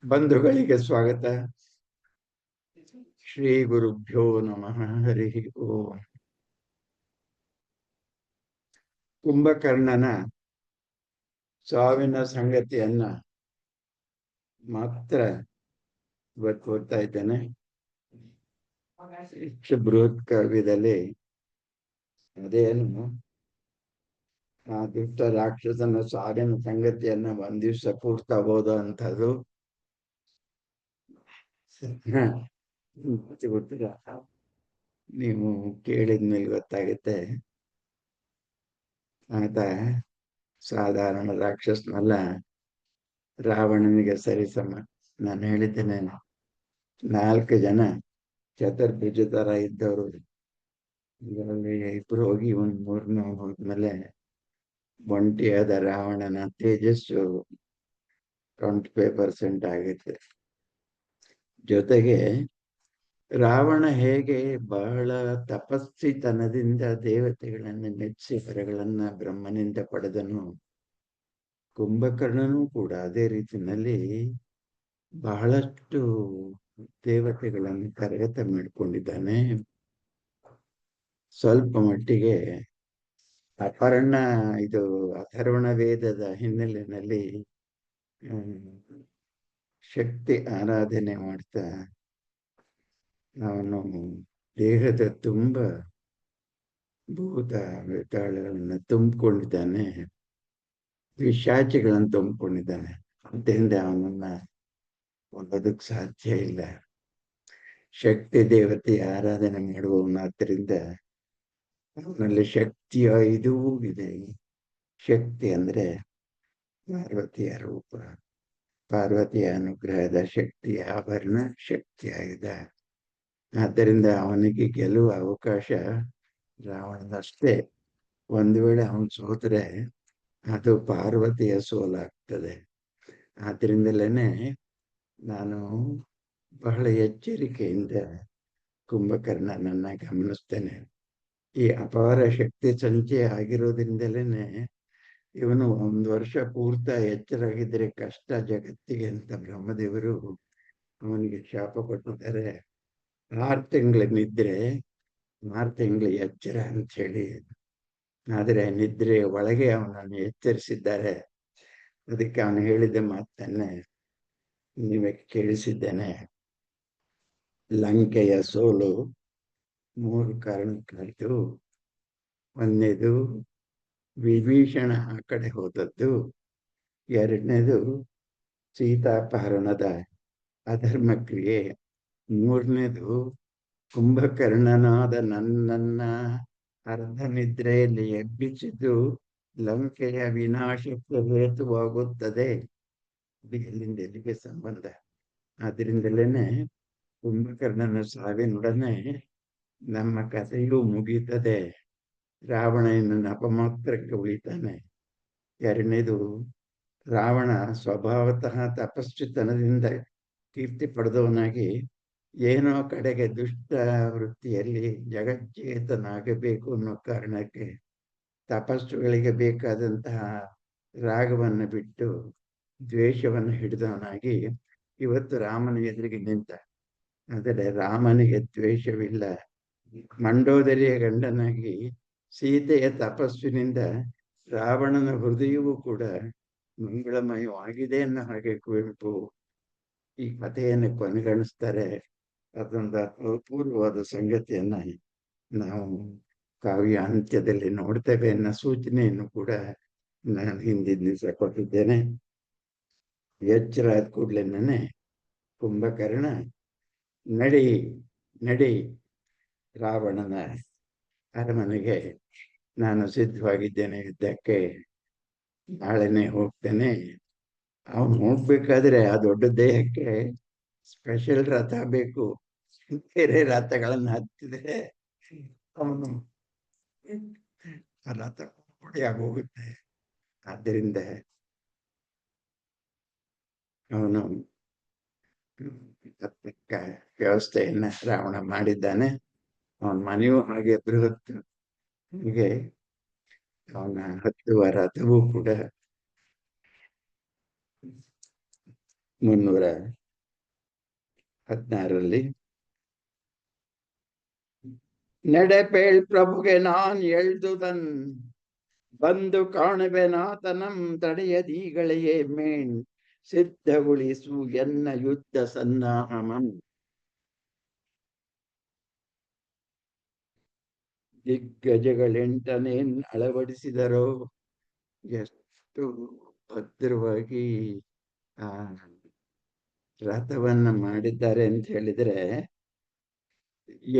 ಬಂಧುಗಳಿಗೆ ಸ್ವಾಗತ. ಶ್ರೀ ಗುರುಭ್ಯೋ ನಮಃ. ಹರಿ ಓಂ. ಕುಂಭಕರ್ಣನ ಸಾವಿನ ಸಂಗತಿಯನ್ನ ಮಾತ್ರ ಇವತ್ತು ಓದ್ತಾ ಇದ್ದೇನೆ. ಇಷ್ಟು ಬೃಹತ್ ಕಾವ್ಯದಲ್ಲಿ ಅದೇನು ಆ ದುಷ್ಟ ರಾಕ್ಷಸನ ಸಾವಿನ ಸಂಗತಿಯನ್ನ ಒಂದ್ ದಿವ್ಸ ಪೂರ್ತ ಓದೋ ಅಂಥದ್ದು ಗೊತ್ತಿಲ್ಲ. ನೀವು ಕೇಳಿದ್ಮೇಲೆ ಗೊತ್ತಾಗುತ್ತೆ. ಆತ ಸಾಧಾರಣ ರಾಕ್ಷಸನಲ್ಲ, ರಾವಣನಿಗೆ ಸರಿಸಮ. ನಾನು ಹೇಳಿದ್ದೇನೆ, 4 ಜನ ಚತುರ್ಭುಜ ತರ ಇದ್ದವರು, ಇದರಲ್ಲಿ ಇಬ್ರು ಹೋಗಿ ಒಂದ್ 3 ಹೋದ್ಮೇಲೆ ಒಂಟಿಯಾದ ರಾವಣನ ತೇಜಸ್ಸು 25% ಆಗುತ್ತೆ. ಜೊತೆಗೆ ರಾವಣ ಹೇಗೆ ಬಹಳ ತಪಸ್ಸಿತನದಿಂದ ದೇವತೆಗಳನ್ನು ಮೆಚ್ಚಿಸಿ ವರಗಳನ್ನ ಬ್ರಹ್ಮನಿಂದ ಪಡೆದನು, ಕುಂಭಕರ್ಣನೂ ಕೂಡ ಅದೇ ರೀತಿಯಲ್ಲಿ ಬಹಳಷ್ಟು ದೇವತೆಗಳನ್ನು ಕರಗತ ಮಾಡಿಕೊಂಡಿದ್ದಾನೆ. ಸ್ವಲ್ಪ ಮಟ್ಟಿಗೆ ಅಪರ್ಣ ಇದು ಅಥರ್ವಣ ವೇದದ ಹಿನ್ನೆಲೆಯಲ್ಲಿ ಶಕ್ತಿ ಆರಾಧನೆ ಮಾಡ್ತಾ ಅವನು ದೇಹದ ತುಂಬ ಭೂತ ವೇತಾಳಗಳನ್ನ ತುಂಬಿಕೊಂಡಿದ್ದಾನೆ, ಪಿಶಾಚಿಗಳನ್ನು ತುಂಬಿಕೊಂಡಿದ್ದಾನೆ. ಅದರಿಂದ ಅವನನ್ನ ಹೊಂದೋದಕ್ಕೆ ಸಾಧ್ಯ ಇಲ್ಲ. ಶಕ್ತಿ ದೇವತೆ ಆರಾಧನೆ ಮಾಡುವವನಾದ್ರಿಂದ ಅವನಲ್ಲಿ ಶಕ್ತಿಯ ಇದೂ ಇದೆ. ಶಕ್ತಿ ಅಂದ್ರೆ ಪಾರ್ವತಿಯ ರೂಪ, ಪಾರ್ವತಿಯ ಅನುಗ್ರಹದ ಶಕ್ತಿಯ ಆಭರಣ ಶಕ್ತಿಯಾಗಿದೆ. ಆದ್ದರಿಂದ ಅವನಿಗೆ ಗೆಲ್ಲುವ ಅವಕಾಶ ರಾವಣನಷ್ಟೇ. ಒಂದು ವೇಳೆ ಅವನು ಸೋತ್ರೆ ಅದು ಪಾರ್ವತಿಯ ಸೋಲಾಗ್ತದೆ. ಆದ್ರಿಂದಲೇನೆ ನಾನು ಬಹಳ ಎಚ್ಚರಿಕೆಯಿಂದ ಕುಂಭಕರ್ಣನನ್ನ ಗಮನಿಸ್ತೇನೆ. ಈ ಅಪಾರ ಶಕ್ತಿ ಸಂಚಯ ಆಗಿರೋದ್ರಿಂದಲೇನೆ ಇವನು 1 ವರ್ಷ ಪೂರ್ತ ಎಚ್ಚರಾಗಿದ್ರೆ ಕಷ್ಟ ಜಗತ್ತಿಗೆ ಅಂತ ಬ್ರಹ್ಮದೇವರು ಅವನಿಗೆ ಶಾಪ ಕೊಟ್ಟಿದ್ದಾರೆ. 6 ತಿಂಗಳ ನಿದ್ರೆ, 6 ತಿಂಗಳ ಎಚ್ಚರ ಅಂತ ಹೇಳಿ. ಆದರೆ ನಿದ್ರೆಯ ಒಳಗೆ ಅವನನ್ನು ಎಚ್ಚರಿಸಿದ್ದಾರೆ. ಅದಕ್ಕೆ ಅವನು ಹೇಳಿದ ಮಾತನ್ನೇ ನೀವೇ ಕೇಳಿಸಿದ್ದೇನೆ. ಲಂಕೆಯ ಸೋಲು 3 ಕಾರಣಕ್ಕಾಯ್ತು. ಒಂದನೇದು ವಿಭೀಷಣ ಆ ಕಡೆ ಹೋದದ್ದು, ಎರಡನೇದು ಸೀತಾಪಹರಣದ ಅಧರ್ಮ ಕ್ರಿಯೆ, ಮೂರನೇದು ಕುಂಭಕರ್ಣನಾದ ನನ್ನನ್ನ ಅರ್ಧ ನಿದ್ರೆಯಲ್ಲಿ ಎಬ್ಬಿಸಿದ್ದು ಲಂಕೆಯ ವಿನಾಶಕ್ಕೆ ಹೇತುವಾಗುತ್ತದೆ. ಎಲ್ಲಿಂದ ಎಲ್ಲಿಗೆ ಸಂಬಂಧ. ಆದ್ರಿಂದಲೇನೆ ಕುಂಭಕರ್ಣನ ಸಾವಿನೊಡನೆ ನಮ್ಮ ಕಥೆಯೂ ಮುಗೀತದೆ. ರಾವಣ ಇನ್ನು ಅಪಮಾತ್ರಕ್ಕೆ ಉಳಿತಾನೆ. ಎರಡನೇದು, ರಾವಣ ಸ್ವಭಾವತಃ ತಪಸ್ವಿತನದಿಂದ ಕೀರ್ತಿ ಪಡೆದವನಾಗಿ ಏನೋ ಕಡೆಗೆ ದುಷ್ಟ ವೃತ್ತಿಯಲ್ಲಿ ಜಗಜ್ಜೇತನಾಗಬೇಕು ಅನ್ನೋ ಕಾರಣಕ್ಕೆ ತಪಸ್ಸುಗಳಿಗೆ ಬೇಕಾದಂತಹ ರಾಗವನ್ನು ಬಿಟ್ಟು ದ್ವೇಷವನ್ನು ಹಿಡಿದವನಾಗಿ ಇವತ್ತು ರಾಮನ ಎದುರಿಗೆ ನಿಂತ. ಆದರೆ ರಾಮನಿಗೆ ದ್ವೇಷವಿಲ್ಲ. ಮಂಡೋದರಿಯ ಗಂಡನಾಗಿ ಸೀತೆಯ ತಪಸ್ಸಿನಿಂದ ರಾವಣನ ಹೃದಯವೂ ಕೂಡ ಮಂಗಳಮಯವಾಗಿದೆ ಅನ್ನೋ ಹಾಗೆ ಕುವೆಂಪು ಈ ಕಥೆಯನ್ನು ಕೊನೆಗಾಣಿಸ್ತಾರೆ. ಅದೊಂದು ಅಪೂರ್ವವಾದ ಸಂಗತಿಯನ್ನ ನಾವು ಕಾವ್ಯ ಅಂತ್ಯದಲ್ಲಿ ನೋಡ್ತೇವೆ ಅನ್ನೋ ಸೂಚನೆಯನ್ನು ಕೂಡ ನಾನು ಹಿಂದಿನ ದಿವಸ ಕೊಟ್ಟಿದ್ದೇನೆ. ಎಚ್ಚರ ಆದ ಕೂಡಲೇ ಕುಂಭಕರ್ಣ ನಡಿ ನಡಿ ರಾವಣನ ಅರಮನೆಗೆ, ನಾನು ಸಿದ್ಧವಾಗಿದ್ದೇನೆ ಯುದ್ಧಕ್ಕೆ, ನಾಳೆನೆ ಹೋಗ್ತೇನೆ. ಅವನು ಹೋಗ್ಬೇಕಾದ್ರೆ ಆ ದೊಡ್ಡ ದೇಹಕ್ಕೆ ಸ್ಪೆಷಲ್ ರಥ ಬೇಕು. ಬೇರೆ ರಥಗಳನ್ನು ಹತ್ತಿದ್ರೆ ಅವನು ರಥ ಪುಡಿಯಾಗಿ ಹೋಗುತ್ತೆ. ಆದ್ದರಿಂದ ಅವನು ವ್ಯವಸ್ಥೆಯನ್ನ ರಾವಣ ಮಾಡಿದ್ದಾನೆ. ಅವನ ಮನೆಯೂ ಹಾಗೆ ಬೃಹತ್. ಹೀಗೆ ಅವನ ಹತ್ತುವ ರಥವೂ ಕೂಡ 316ರಲ್ಲಿ ನಡೆಪೇಳ್ ಪ್ರಭುಗೆ ನಾನ್ ಎಳ್ದುದನ್ ಬಂದು ಕಾಣುವೆನಾತನಂ ತಡೆಯದೀಗಳೆಯೇ ಮೇಣ್ ಸಿದ್ಧಗೊಳಿಸು ಎನ್ನ ಯುದ್ಧ ಸನ್ನಾಹಮಂ. ದಿಗ್ಗಜಗಳೆಂಟನೇನ್ ಅಳವಡಿಸಿದರೋ, ಎಷ್ಟು ಭದ್ರವಾಗಿ ಆ ರಥವನ್ನ ಮಾಡಿದ್ದಾರೆ ಅಂತ ಹೇಳಿದ್ರೆ,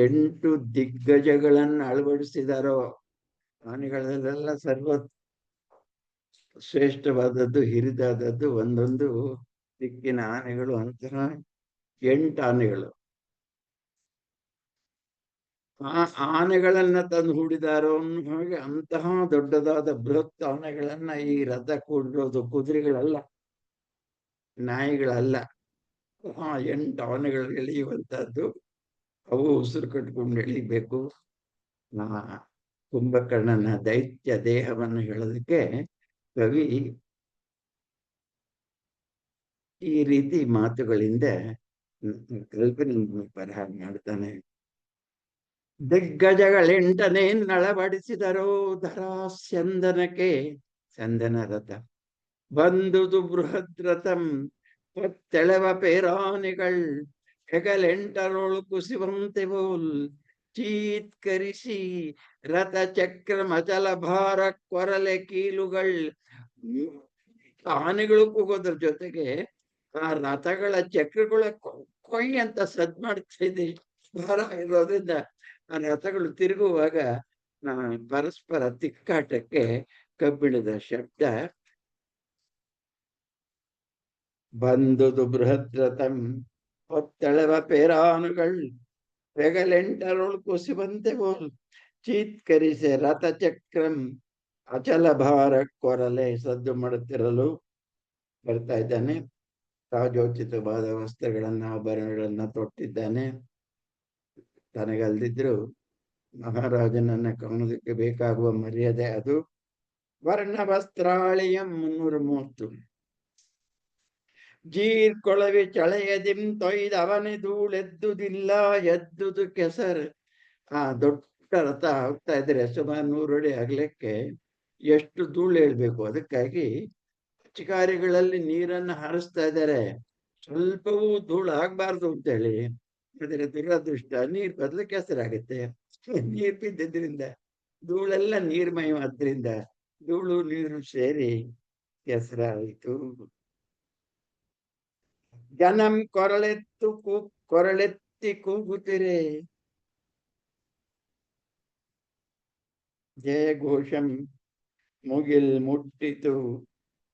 8 ದಿಗ್ಗಜಗಳನ್ನು ಅಳವಡಿಸಿದಾರೋ. ಆನೆಗಳಲ್ಲೆಲ್ಲ ಸರ್ವ ಶ್ರೇಷ್ಠವಾದದ್ದು, ಹಿರಿದಾದದ್ದು ಒಂದೊಂದು ದಿಕ್ಕಿನ ಆನೆಗಳು. ಅಂತಹ 8 ಆನೆಗಳು. ಆ ಆನೆಗಳನ್ನ ತಂದು ಹೂಡಿದಾರೋ ಹಾಗೆ ಅಂತಹ ದೊಡ್ಡದಾದ ಬೃಹತ್ ಆನೆಗಳನ್ನ ಈ ರಥ ಕೂಡಿರೋದು. ಕುದುರೆಗಳಲ್ಲ, ನಾಯಿಗಳಲ್ಲ. 8 ಆನೆಗಳು ಎಳೆಯುವಂತಹದ್ದು. ಅವು ಉಸಿರು ಕಟ್ಕೊಂಡು ಎಳಿಬೇಕು. ಕುಂಭಕರ್ಣನ ದೈತ್ಯ ದೇಹವನ್ನು ಹೇಳೋದಕ್ಕೆ ಕವಿ ಈ ರೀತಿ ಮಾತುಗಳಿಂದ ಕಲ್ಪನೆ ಬರಹ ಮಾಡ್ತಾನೆ. ದಿಗ್ಗಜಗಳೆಂಟನೇ ನಳವಡಿಸಿದರೋ ಧರಾಸ್ಯಂದನಕ್ಕೆ, ಚಂದನ ರಥ ಬಂದುದು ಬೃಹದ್ ರಥಂ ಪತ್ತೆಳವ ಪೇರಾನೆಗಳ್ ಹೆಗಲೆಂಟರೋಳು ಕುಸಿವಂತೆ ಬೋಲ್ ಚೀತ್ಕರಿಸಿ ರಥ ಚಕ್ರ ಮಚಲ ಭಾರ ಕೊರಲೆ ಕೀಲುಗಳ್. ಆನೆಗಳು ಕೂಗೋದ್ರ ಜೊತೆಗೆ ಆ ರಥಗಳ ಚಕ್ರಗಳ ಕೊಯ್ ಅಂತ ಸದ್ ಮಾಡ್ತಾ ಇದೆ. ಭಾರ ಇರೋದ್ರಿಂದ ಆ ರಥಗಳು ತಿರುಗುವಾಗ ಪರಸ್ಪರ ತಿಕ್ಕಾಟಕ್ಕೆ ಕಬ್ಬಿಣದ ಶಬ್ದ. ಬಂದುದು ಬೃಹತ್ ರಥಂ ಹೊತ್ತಳೆವ ಪೇರಾನುಗಳ್ ಹೆಗಲೆಂಟರೋಳು ಕುಸಿವಂತೆ ಬೋಲ್ ಚೀತ್ಕರಿಸೆ ರಥ ಚಕ್ರಂ ಅಚಲ ಭಾರ ಕೊರಲೆ. ಸದ್ದು ಮಾಡುತ್ತಿರಲು ಬರ್ತಾ ಇದ್ದಾನೆ. ರಾಜೋಚಿತವಾದ ವಸ್ತ್ರಗಳನ್ನ, ಆಭರಣಗಳನ್ನ ತೊಟ್ಟಿದ್ದಾನೆ. ತನಗಲ್ದಿದ್ರು ಮಹಾರಾಜನನ್ನ ಕಾಣೋದಕ್ಕೆ ಬೇಕಾಗುವ ಮರ್ಯಾದೆ ಅದು. ವರ್ಣ ವಸ್ತ್ರಾಳಿಯಂ 330. ಜೀರ್ಕೊಳವಿ ಚಳೆಯದಿಂ ತೊಯ್ದ ಅವನೇ ಧೂಳೆದ್ದುದಿಲ್ಲ ಎದ್ದುದು ಕೆಸರ್. ದೊಡ್ಡ ರಥ ಹೋಗ್ತಾ ಇದ್ರೆ ಸುಮಾರು 100 ಅಡಿ ಅಗಲಕ್ಕೆ ಎಷ್ಟು ಧೂಳು ಹೇಳ್ಬೇಕು. ಅದಕ್ಕಾಗಿ ಚಿಕಾರಿಗಳಲ್ಲಿ ನೀರನ್ನು ಹಾರಿಸ್ತಾ ಇದ್ದಾರೆ. ಸ್ವಲ್ಪವೂ ಧೂಳು ಆಗ್ಬಾರ್ದು ಅಂತೇಳಿ. ಆದರೆ ದುರದೃಷ್ಟ, ನೀರ್ ಬದಲು ಕೆಸರಾಗುತ್ತೆ. ನೀರ್ ಬಿದ್ದಿದ್ರಿಂದ ಧೂಳೆಲ್ಲ ನೀರ್ಮಯವಾದ್ರಿಂದ ಧೂಳು ನೀರು ಸೇರಿ ಕೆಸರಾಯಿತು. ಜನಂ ಕೊರಳೆತ್ತಿ ಕೂಗುತ್ತಿರೆ ಜಯ ಘೋಷಂ ಮುಗಿಲ್ ಮುಟ್ಟಿತು.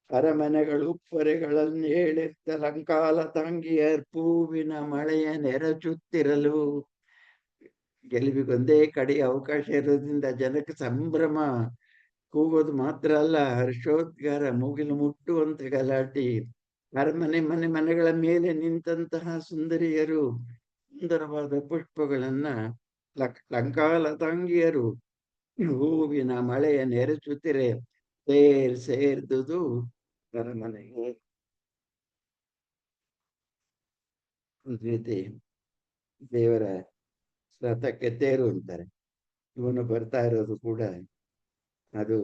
ಅರಮನೆಗಳು ಪೊರೆಗಳನ್ನು ಏಳೆತ್ತ ಲಂಕಾಲ ತಂಗಿಯರ್ ಪೂವಿನ ಮಳೆಯ ನೆರಚುತ್ತಿರಲು. ಗೆಲುವಿಗೊಂದೇ ಕಡೆ ಅವಕಾಶ ಇರೋದ್ರಿಂದ ಜನಕ್ಕೆ ಸಂಭ್ರಮ. ಕೂಗೋದು ಮಾತ್ರ ಅಲ್ಲ, ಹರ್ಷೋದ್ಗಾರ, ಮುಗಿಲು ಮುಟ್ಟುವಂತ ಗಲಾಟಿ. ಮನೆಗಳ ಮೇಲೆ ನಿಂತಹ ಸುಂದರಿಯರು ಸುಂದರವಾದ ಪುಷ್ಪಗಳನ್ನ ಲಂಕಾಲ ತಂಗಿಯರು ಹೂವಿನ ಮಳೆಯ ನೆರೆಚುತ್ತಿರೆ ಸೇರ್ದುದು ಅರಮನೆಗೆ. ರೀತಿ ದೇವರ ರಥಕ್ಕೆ ತೇರು ಅಂತಾರೆ. ಇವನು ಬರ್ತಾ ಇರೋದು ಕೂಡ ಅದು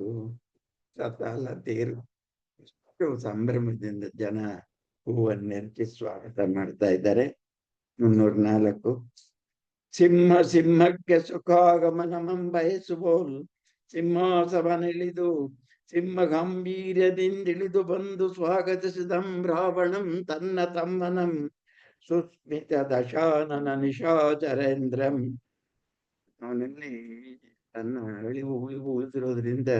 ರಥ ಅಲ್ಲ, ತೇರು. ಎಷ್ಟು ಸಂಭ್ರಮದಿಂದ ಜನ ಹೂವನ್ನೆರಚಿ ಸ್ವಾಗತ ಮಾಡ್ತಾ ಇದ್ದಾರೆ. 304. ಸಿಂಹಕ್ಕೆ ಸುಖಾಗಮನಮಂ ಬಯಸುವೋಲ್ ಸಿಂಹಾಸವನಿಳಿದು ಸಿಂಹ ಗಾಂಭೀರ್ಯದಿಂದಿಳಿದು ಬಂದು ಸ್ವಾಗತಿಸಿದಂ ರಾವಣಂ ತನ್ನ ತಮ್ಮನಂ ಸುಸ್ಮಿತ ದಶಾನನ ನಿಶಾಚರೇಂದ್ರಂ. ಅವನಲ್ಲಿ ತನ್ನ ಅಳಿವು ಉಳಿದಿರೋದ್ರಿಂದ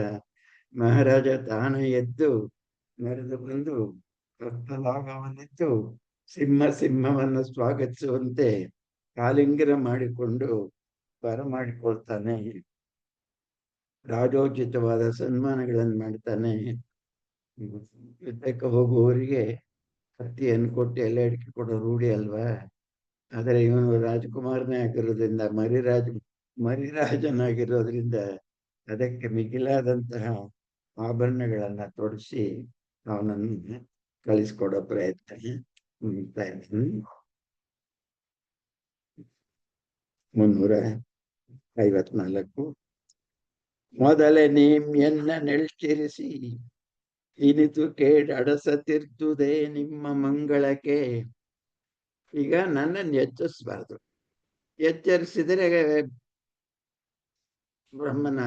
ಮಹಾರಾಜ ತಾನೇ ಎದ್ದು ನಡೆದು ಬಂದು ರಕ್ತಲಾಗವನ್ನಿತ್ತು ಸಿಂಹವನ್ನು ಸ್ವಾಗತಿಸುವಂತೆ ಆಲಿಂಗನ ಮಾಡಿಕೊಂಡು ಬರಮಾಡಿಕೊಳ್ತಾನೆ. ರಾಜೋಚಿತವಾದ ಸನ್ಮಾನಗಳನ್ನು ಮಾಡ್ತಾನೆ. ಯುದ್ಧಕ್ಕೆ ಹೋಗುವವರಿಗೆ ಕತ್ತಿಯನ್ನು ಕೊಟ್ಟು ಎಲ್ಲ ಅಡಿಕೆ ಕೊಡೋ ರೂಢಿ ಅಲ್ವಾ. ಆದರೆ ಇವನು ರಾಜಕುಮಾರನೇ ಆಗಿರೋದ್ರಿಂದ, ಮರಿರಾಜನಾಗಿರೋದ್ರಿಂದ ಅದಕ್ಕೆ ಮಿಗಿಲಾದಂತಹ ಆಭರಣಗಳನ್ನ ತೊಡಿಸಿ ಅವನನ್ನು ಕಳಿಸ್ಕೊಡೋ ಪ್ರಯತ್ನ. ಇದ್ದೀನಿ. 354. ಮೊದಲೇ ನೀಮ್ಯನ್ನ ನೆಳ್ಚಿರಿಸಿ ಇನಿತು ಕೇಡಡಸತಿರ್ದುದೇ ನಿಮ್ಮ ಮಂಗಳಕ್ಕೆ. ಈಗ ನನ್ನನ್ನು ಎಚ್ಚರಿಸಬಾರ್ದು. ಎಚ್ಚರಿಸಿದರೆ ಬ್ರಹ್ಮನ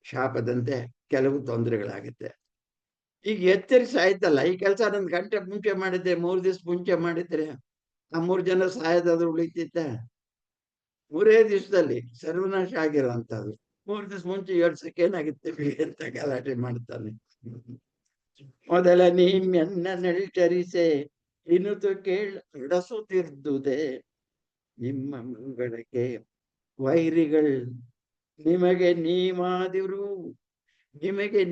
ಶಾಪದಂತೆ ಕೆಲವು ತೊಂದರೆಗಳಾಗುತ್ತೆ. ಈಗ ಎಚ್ಚರಿಸಿ ಆಯ್ತಲ್ಲ, ಈ ಕೆಲಸ 1 ಗಂಟೆ ಮುಂಚೆ ಮಾಡಿದ್ದೆ, 3 ದಿವಸ ಮುಂಚೆ ಮಾಡಿದ್ರೆ ಆ 3 ಜನ ಸಾಯೋದಾದ್ರೂ ಉಳಿತಿತ್ತ? 3 ದಿವಸದಲ್ಲಿ ಸರ್ವನಾಶ ಆಗಿರೋಂಥದ್ದು 3 ದಿವಸ ಮುಂಚೆ ಏಳ್ಸಕ್ಕೆ ಏನಾಗುತ್ತೆ ಅಂತ ಗಲಾಟೆ ಮಾಡ್ತಾನೆ. ಮೊದಲ ನೀಮ್ಯನ್ನ ನೆಳ್ಚರಿಸೆ ಇನುತು ಕೇಳಸುತ್ತಿರ್ದುದೆ ನಿಮ್ಮ ಮಂಗಳಕ್ಕೆ. ವೈರಿಗಳು ನಿಮಗೆ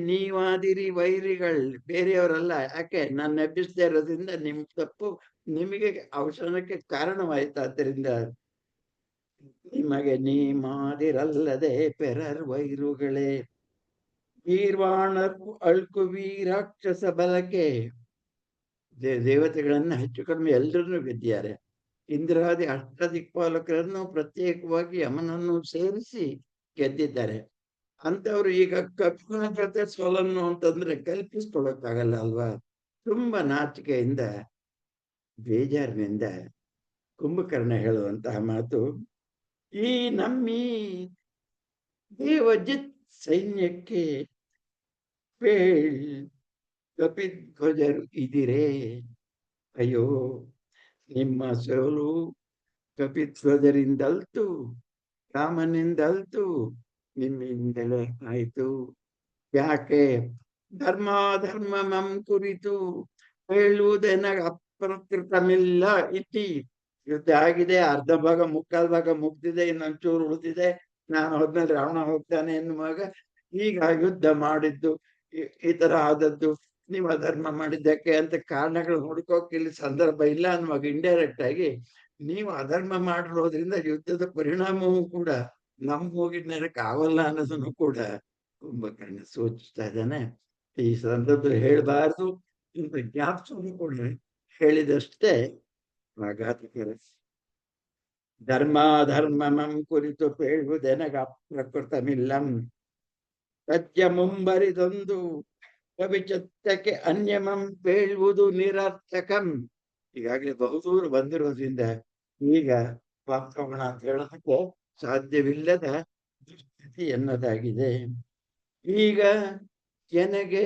ನೀವಾದಿರಿ ವೈರಿಗಳು, ಬೇರೆಯವರಲ್ಲ. ಯಾಕೆ? ನಾನು ನೆಬ್ಬಿಸದೇ ಇರೋದ್ರಿಂದ ನಿಮ್ ತಪ್ಪು ನಿಮಗೆ ಅವಸಾನಕ್ಕೆ ಕಾರಣವಾಯ್ತಾದ್ರಿಂದ ನಿಮಗೆ ನೀಮಾದಿರಲ್ಲದೆ ಪೆರರ್ ವೈರುಗಳೇ. ಗೀರ್ವಾಣರು ಅಳ್ಕು ವೀರಾಕ್ಷಸ ಬಲಕ್ಕೆ. ದೇವತೆಗಳನ್ನ ಹೆಚ್ಚು ಕಡಿಮೆ ಎಲ್ಲರನ್ನೂ ಗೆದ್ದಿದ್ದಾರೆ. ಇಂದ್ರಾದಿ ಅಷ್ಟದಿಕ್ಪಾಲಕರನ್ನು ಪ್ರತ್ಯೇಕವಾಗಿ ಯಮನನ್ನು ಸೇರಿಸಿ ಗೆದ್ದಿದ್ದಾರೆ. ಅಂತವ್ರು ಈಗ ಕಪಿನ ಜೊತೆ ಸೋಲನ್ನು ಅಂತಂದ್ರೆ ಕಲ್ಪಿಸ್ಕೊಳಕ್ಕಾಗಲ್ಲ ಅಲ್ವಾ? ತುಂಬಾ ನಾಚಿಕೆಯಿಂದ ಬೇಜಾರಿನಿಂದ ಕುಂಭಕರ್ಣ ಹೇಳುವಂತಹ ಮಾತು, ಈ ನಮ್ಮಿ ದೇವಜಿತ್ ಸೈನ್ಯಕ್ಕೆ ಕಪಿಧ್ವಜರು ಇದಿರೇ. ಅಯ್ಯೋ, ನಿಮ್ಮ ಸೋಲು ಕಪಿಧ್ವಜರಿಂದಲ್ತು ರಾಮನಿಂದಲ್ತು ನಿಮ್ಮಿಂದಲೇ ಆಯ್ತು. ಯಾಕೆ? ಧರ್ಮಾಧರ್ಮಂ ಕುರಿತು ಹೇಳುವುದೇನ ಅಪ್ರಕೃತಮಿಲ್ಲ ಇತಿ. ಯುದ್ಧ ಆಗಿದೆ, ಅರ್ಧ ಭಾಗ ಮುಕ್ಕಾಲು ಭಾಗ ಮುಗ್ದಿದೆ, ಇನ್ನೊಂಚೂರು ಉಳಿದಿದೆ, ನಾನು ಹೋದ್ಮೇಲೆ ರಾವಣ ಹೋಗ್ತಾನೆ ಎನ್ನುವಾಗ ಈಗ ಯುದ್ಧ ಮಾಡಿದ್ದು ಈ ತರ ಆದದ್ದು ನೀವು ಅಧರ್ಮ ಮಾಡಿದ್ದಕ್ಕೆ ಅಂತ ಕಾರಣಗಳು ಹುಡುಕೋಕೆ ಇಲ್ಲಿ ಸಂದರ್ಭ ಇಲ್ಲ ಅನ್ನುವಾಗ ಇಂಡೈರೆಕ್ಟ್ ಆಗಿ ನೀವು ಅಧರ್ಮ ಮಾಡಿರೋದ್ರಿಂದ ಯುದ್ಧದ ಪರಿಣಾಮವೂ ಕೂಡ ನಮ್ಗೆ ಹೋಗಿದ್ನಕ್ಕೆ ಆಗಲ್ಲ ಅನ್ನೋದನ್ನು ಕೂಡ ಕುಂಭಕರ್ಣ ಸೂಚಿಸ್ತಾ ಇದ್ದಾನೆ. ಈ ಸಂದರ್ಭದಲ್ಲಿ ಹೇಳಬಾರ್ದು ಇಂತ ಜ್ಞಾಪಕವನ್ನು ಕೂಡ ಹೇಳಿದಷ್ಟೇ ಆಘಾತಕರ. ಧರ್ಮಾಧರ್ಮಂ ಕುರಿತು ಹೇಳುವುದೆನಗ ಪ್ರಕೃತಮಿಲ್ಲಂ ಸತ್ಯ ಮುಂಬರಿದೊಂದು ಕವಿಚತ್ತಕ್ಕೆ ಅನ್ಯಮಂ ಹೇಳುವುದು ನಿರರ್ಥಕಂ. ಈಗಾಗಲೇ ಬಹುದೂರ ಬಂದಿರೋದ್ರಿಂದ ಈಗ ವಾಸ್ತವಣ ಅಂತ ಹೇಳೋದಕ್ಕೆ ಸಾಧ್ಯವಿಲ್ಲದ ದುಸ್ಥಿತಿ ಎನ್ನದಾಗಿದೆ. ಈಗ ನನಗೆ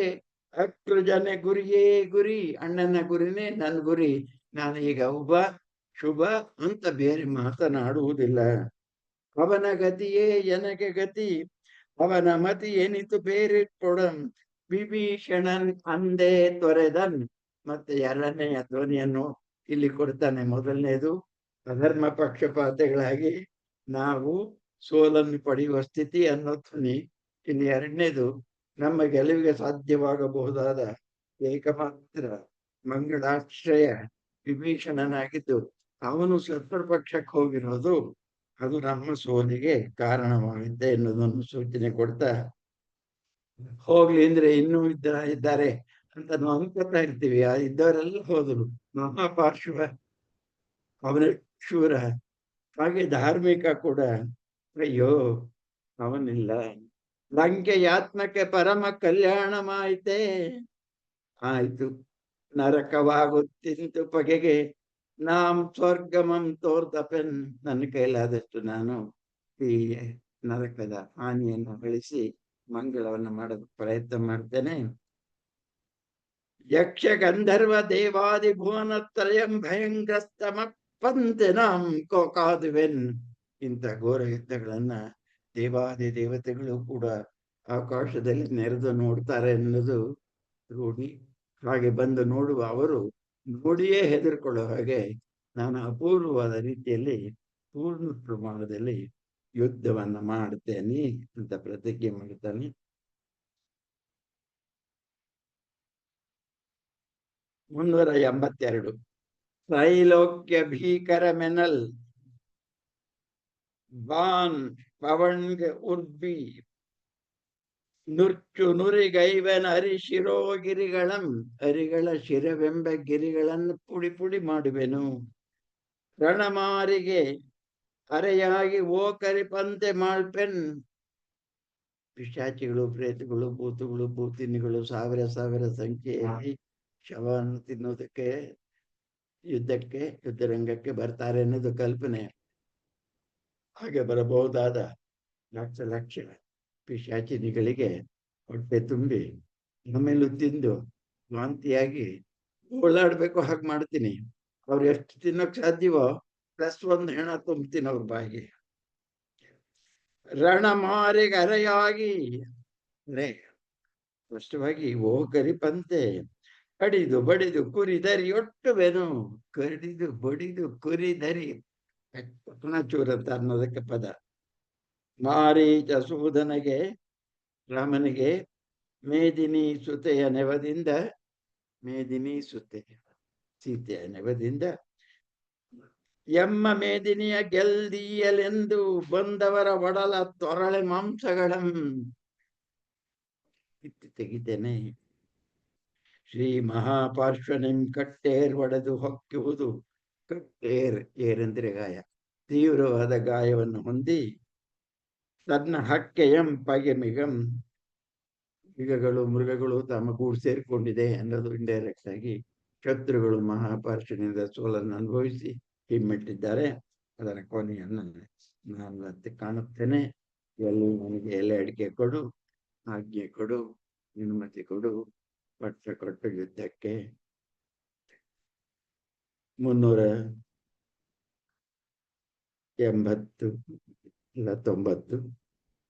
ಅಕ್ರುಜನ ಗುರಿಯೇ ಗುರಿ, ಅಣ್ಣನ ಗುರಿನೇ ನನ್ನ ಗುರಿ. ನಾನು ಈಗ ಶುಭ ಅಂತ ಬೇರೆ ಮಾತನಾಡುವುದಿಲ್ಲ. ಅವನ ಗತಿಯೇ ನನಗೆ ಗತಿ, ಅವನ ಮತಿ ಏನಿತು ಬೇರೆ ಕೊಡಂ. ವಿಭೀಷಣನ್ ಅಂದೇ ತೊರೆದನ್. ಮತ್ತೆ 2ನೇ ಧ್ವನಿಯನ್ನು ಇಲ್ಲಿ ಕೊಡ್ತಾನೆ. ಮೊದಲನೇದು ಅಧರ್ಮ ಪಕ್ಷಪಾತಗಳಾಗಿ ನಾವು ಸೋಲನ್ನು ಪಡೆಯುವ ಸ್ಥಿತಿ ಅನ್ನೋ ಧ್ವನಿ. ಇಲ್ಲಿ 2ನೇದು ನಮ್ಮ ಗೆಲುವಿಗೆ ಸಾಧ್ಯವಾಗಬಹುದಾದ ಏಕಮಾತ್ರ ಮಂಗಳಾಶ್ರಯ ವಿಭೀಷಣನಾಗಿದ್ದು ಅವನು ಶತ್ರು ಪಕ್ಷಕ್ಕೆ ಹೋಗಿರೋದು ಅದು ನಮ್ಮ ಸೋಲಿಗೆ ಕಾರಣವಾಗುತ್ತೆ ಎನ್ನುವುದನ್ನು ಸೂಚನೆ ಕೊಡ್ತಾ, ಹೋಗ್ಲಿ ಅಂದ್ರೆ ಇನ್ನೂ ಇದ್ದಾರೆ ಅಂತ ನಾವು ಅನ್ಕೋತಾ ಇರ್ತೀವಿ. ಆ ಇದ್ದವರೆಲ್ಲ ಹೋದ್ರು. ಮಹಾಪಾರ್ಶ್ವ ಅವನ ಶೂರ, ಹಾಗೆ ಧಾರ್ಮಿಕ ಕೂಡ ಅಯ್ಯೋ ಅವನಿಲ್ಲ. ಲಂಕೆಯಾತ್ಮಕ್ಕೆ ಪರಮ ಕಲ್ಯಾಣವಾಯಿತೆ. ಆಯ್ತು, ನರಕವಾಗುತ್ತಿಂತು ಬಗೆಗೆ ನಾಂ ಸ್ವರ್ಗಮಂ ತೋರ್ದಪೆನ್. ನನ್ನ ಕೈಲಾದಷ್ಟು ನಾನು ಈ ನರಕದ ಹಾನಿಯನ್ನು ಅಳಿಸಿ ಮಂಗಳವನ್ನು ಮಾಡೋದಕ್ಕೆ ಪ್ರಯತ್ನ ಮಾಡ್ತೇನೆ. ಯಕ್ಷ ಗಂಧರ್ವ ದೇವಾದಿ ಭುವನತ್ರಯಂ ಭಯಂಗ್ರಸ್ತಮಪ್ಪಂತೆ ನಾಂ ಕಾದುವೆನ್. ಇಂಥ ಘೋರ ಯುದ್ಧಗಳನ್ನ ದೇವಾದಿ ದೇವತೆಗಳು ಕೂಡ ಆಕಾಶದಲ್ಲಿ ನೆರೆದು ನೋಡ್ತಾರೆ ಅನ್ನೋದು ರೂಢಿ. ಹಾಗೆ ಬಂದು ನೋಡುವ ಅವರು ನೋಡಿಯೇ ಹೆದರ್ಕೊಳ್ಳೋ ಹಾಗೆ ನಾನು ಅಪೂರ್ವವಾದ ರೀತಿಯಲ್ಲಿ ಪೂರ್ಣ ಪ್ರಮಾಣದಲ್ಲಿ ಯುದ್ಧವನ್ನ ಮಾಡ್ತೇನೆ ಅಂತ ಪ್ರತಿಜ್ಞೆ ಮಾಡ್ತಾನೆ. 382 ತ್ರೈಲೋಕ್ಯ ಭೀಕರ ಮೆನಲ್ ಬಾನ್ ಪವನ್ಗೆ ಉರ್ಬಿ ನುರ್ಚು ನುರಿಗೈವನ ಶಿರೋಗಿರಿಗಳಂ ಹರಿಗಳ ಶಿರವೆಂಬ ಗಿರಿಗಳನ್ನು ಪುಡಿ ಪುಡಿ ಮಾಡುವೆನು. ರಣಮಾರಿಗೆ ಅರೆಯಾಗಿ ಓ ಕರಿಪಂತೆ ಮಾಳ್ಪೆನ್. ಪಿಶಾಚಿಗಳು, ಪ್ರೇತಗಳು, ಭೂತಗಳು, ಭೂತಿನಿಗಳು ಸಾವಿರ ಸಾವಿರ ಸಂಖ್ಯೆಯಲ್ಲಿ ಶವವನ್ನು ತಿನ್ನೋದಕ್ಕೆ ಯುದ್ಧರಂಗಕ್ಕೆ ಬರ್ತಾರೆ ಅನ್ನೋದು ಕಲ್ಪನೆ. ಹಾಗೆ ಬರಬಹುದಾದ ಲಕ್ಷ ಲಕ್ಷ ಪಿಶಾಚಿನಿಗಳಿಗೆ ಹೊಟ್ಟೆ ತುಂಬಿ ಆಮೇಲೆ ತಿಂದು ವಾಂತಿಯಾಗಿ ಓಡಾಡ್ಬೇಕು ಹಾಗೆ ಮಾಡ್ತೀನಿ. ಅವ್ರು ಎಷ್ಟು ತಿನ್ನೋಕ್ ಸಾಧ್ಯವೋ +1 ಹೆಣ ತುಂಬ್ತೀನಿ ಅವ್ರ ಬಾಯಿಗೆ. ರಣಮಾರಿಗೆ ಅರೆಯಾಗಿ ಸ್ಪಷ್ಟವಾಗಿ ಓ ಕರಿಪಂತೆ ಕಡಿದು ಬಡಿದು ಕುರಿದರಿ ಒಟ್ಟುವೆನು. ಕಡಿದು ಬಡಿದು ಕುರಿದರಿ ಚೂರ ಅಂತ ಅನ್ನೋದಕ್ಕೆ ಪದ. ಮಾರೀಚ ಸೂದನಿಗೆ ರಾಮನಿಗೆ ಮೇದಿನಿ ಸುತೆಯ ನೆವದಿಂದ, ಮೇದಿನಿ ಸುತೆ ಸೀತೆಯ ನೆವದಿಂದ ಎಮ್ಮ ಮೇದಿನಿಯ ಗೆಲ್ದೀಯಲೆಂದು ಬಂದವರ ಒಡಲ ತೊರಳೆ ಮಾಂಸಗಳಂ ಕಿತ್ತು ತೆಗಿತೇನೆ. ಶ್ರೀ ಮಹಾಪಾರ್ಶ್ವನಿಂ ಕಟ್ಟೇರ್ ಒಡೆದು ಹೊಕ್ಕುವುದು. ಏರೆಂದ್ರೆ ಗಾಯ, ತೀವ್ರವಾದ ಗಾಯವನ್ನು ಹೊಂದಿ ತನ್ನ ಹಕ್ಕೆಯಂ ಪಗೆಮಿಗಂ, ಮೃಗಗಳು ಮೃಗಗಳು ತಮ್ಮ ಗೂಡು ಸೇರಿಕೊಂಡಿದೆ ಅನ್ನೋದು ಇಂಡೈರೆಕ್ಟ್ ಆಗಿ ಶತ್ರುಗಳು ಮಹಾಪಾರ್ಶ್ವನಿಂದ ಸೋಲನ್ನು ಅನುಭವಿಸಿ ಹಿಮ್ಮೆಟ್ಟಿದ್ದಾರೆ. ಅದರ ಕೊನೆಯನ್ನು ನಾನು ಮತ್ತೆ ಕಾಣುತ್ತೇನೆ. ಎಲ್ಲೂ ನನಗೆ ಎಲೆ ಅಡಿಕೆ ಕೊಡು, ಆಜ್ಞೆ ಕೊಡು, ಅನುಮತಿ ಕೊಡು, ಪಟ್ಟ ಕೊಟ್ಟು ಯುದ್ಧಕ್ಕೆ. 380 ಇಲ್ಲ 90.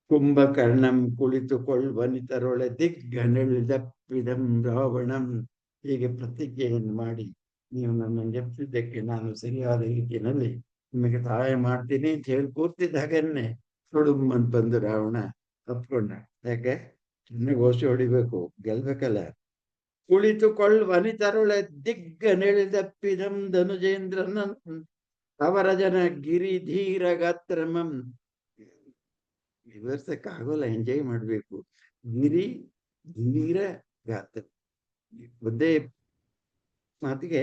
ಕುಂಭಕರ್ಣಂ ಕುಳಿತುಕೊಳ್ಳುವನಿತರೊಳೆ ದಿಗ್ಗನೆಳೆದಪ್ಪಿದಂ ರಾವಣಂ. ಹೀಗೆ ಪ್ರತಿಜ್ಞೆಯನ್ನು ಮಾಡಿ ನೀವು ನನ್ನನ್ನು ಎಪ್ಪಿದ್ದಕ್ಕೆ ನಾನು ಸರಿಯಾದ ರೀತಿಯಲ್ಲಿ ನಿಮಗೆ ಸಹಾಯ ಮಾಡ್ತೀನಿ ಅಂತ ಹೇಳಿ ಕೂರ್ತಿದ್ದ ಹಾಗನ್ನೇ ಸುಡುಮ್ಮಂತ ಬಂದು ರಾವಣ ತಪ್ಕೊಂಡ. ಯಾಕೆ? ಚೆನ್ನಾಗಿ ಓಸಿ ಹೊಡಿಬೇಕು, ಗೆಲ್ಬೇಕಲ್ಲ. ಕುಳಿತುಕೊಳ್ಳುವನಿತರೊಳೆ ದಿಗ್ಗನೆಳೆದಪ್ಪಿದಂ ಧನುಜೇಂದ್ರನ ಅವರ ಜನ ಗಿರಿಧೀರ ಗಾತ್ರಮಂ. ವಿವರಿಸಕ್ಕಾಗಲ್ಲ, ಎಂಜಾಯ್ ಮಾಡ್ಬೇಕು. ಗಿರಿ ಧೀರ ಗಾತ್ರ, ಒಂದೇ ಮಾತಿಗೆ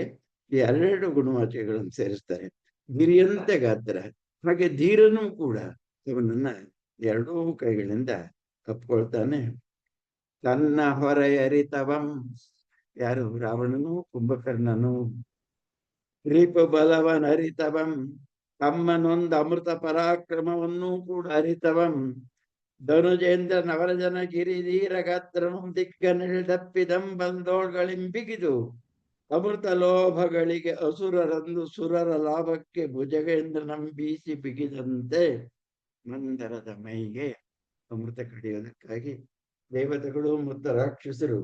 ಎರಡೆರಡು ಗುಣವಾಚಕಗಳನ್ನು ಸೇರಿಸ್ತಾರೆ. ಗಿರಿಯಂತೆ ಗಾತ್ರ, ಹಾಗೆ ಧೀರನೂ ಕೂಡ ಇವನನ್ನ ಎರಡೂ ಕೈಗಳಿಂದ ಕಪ್ಕೊಳ್ತಾನೆ. ತನ್ನ ಹೊರೆಯರಿತವಂ, ಯಾರು? ರಾವಣನು ಕುಂಭಕರ್ಣನು. ರೀಪ ಬಲವನ್ ಅರಿತವಂ, ತಮ್ಮನೊಂದು ಅಮೃತ ಪರಾಕ್ರಮವನ್ನೂ ಕೂಡ ಅರಿತವಂ. ಧನುಜೇಂದ್ರ ನವರಜನ ಗಿರಿಧೀರ ಗಾತ್ರಮಂ ದಿಗ್ಗನೆಳೆದಪ್ಪಿದಂ ಬಂದೋಳ್ಗಳಿಂಬಿಗಿದು. ಅಮೃತ ಲೋಭಗಳಿಗೆ ಅಸುರರಂದು ಸುರರ ಲಾಭಕ್ಕೆ ಭುಜಗೇಂದ್ರನಂ ಬೀಸಿ ಬಿಗಿದಂತೆ. ಮಂದರದ ಮೈಗೆ ಅಮೃತ ಕಡಿಯೋದಕ್ಕಾಗಿ ದೇವತೆಗಳು ಮತ್ತು ರಾಕ್ಷಸರು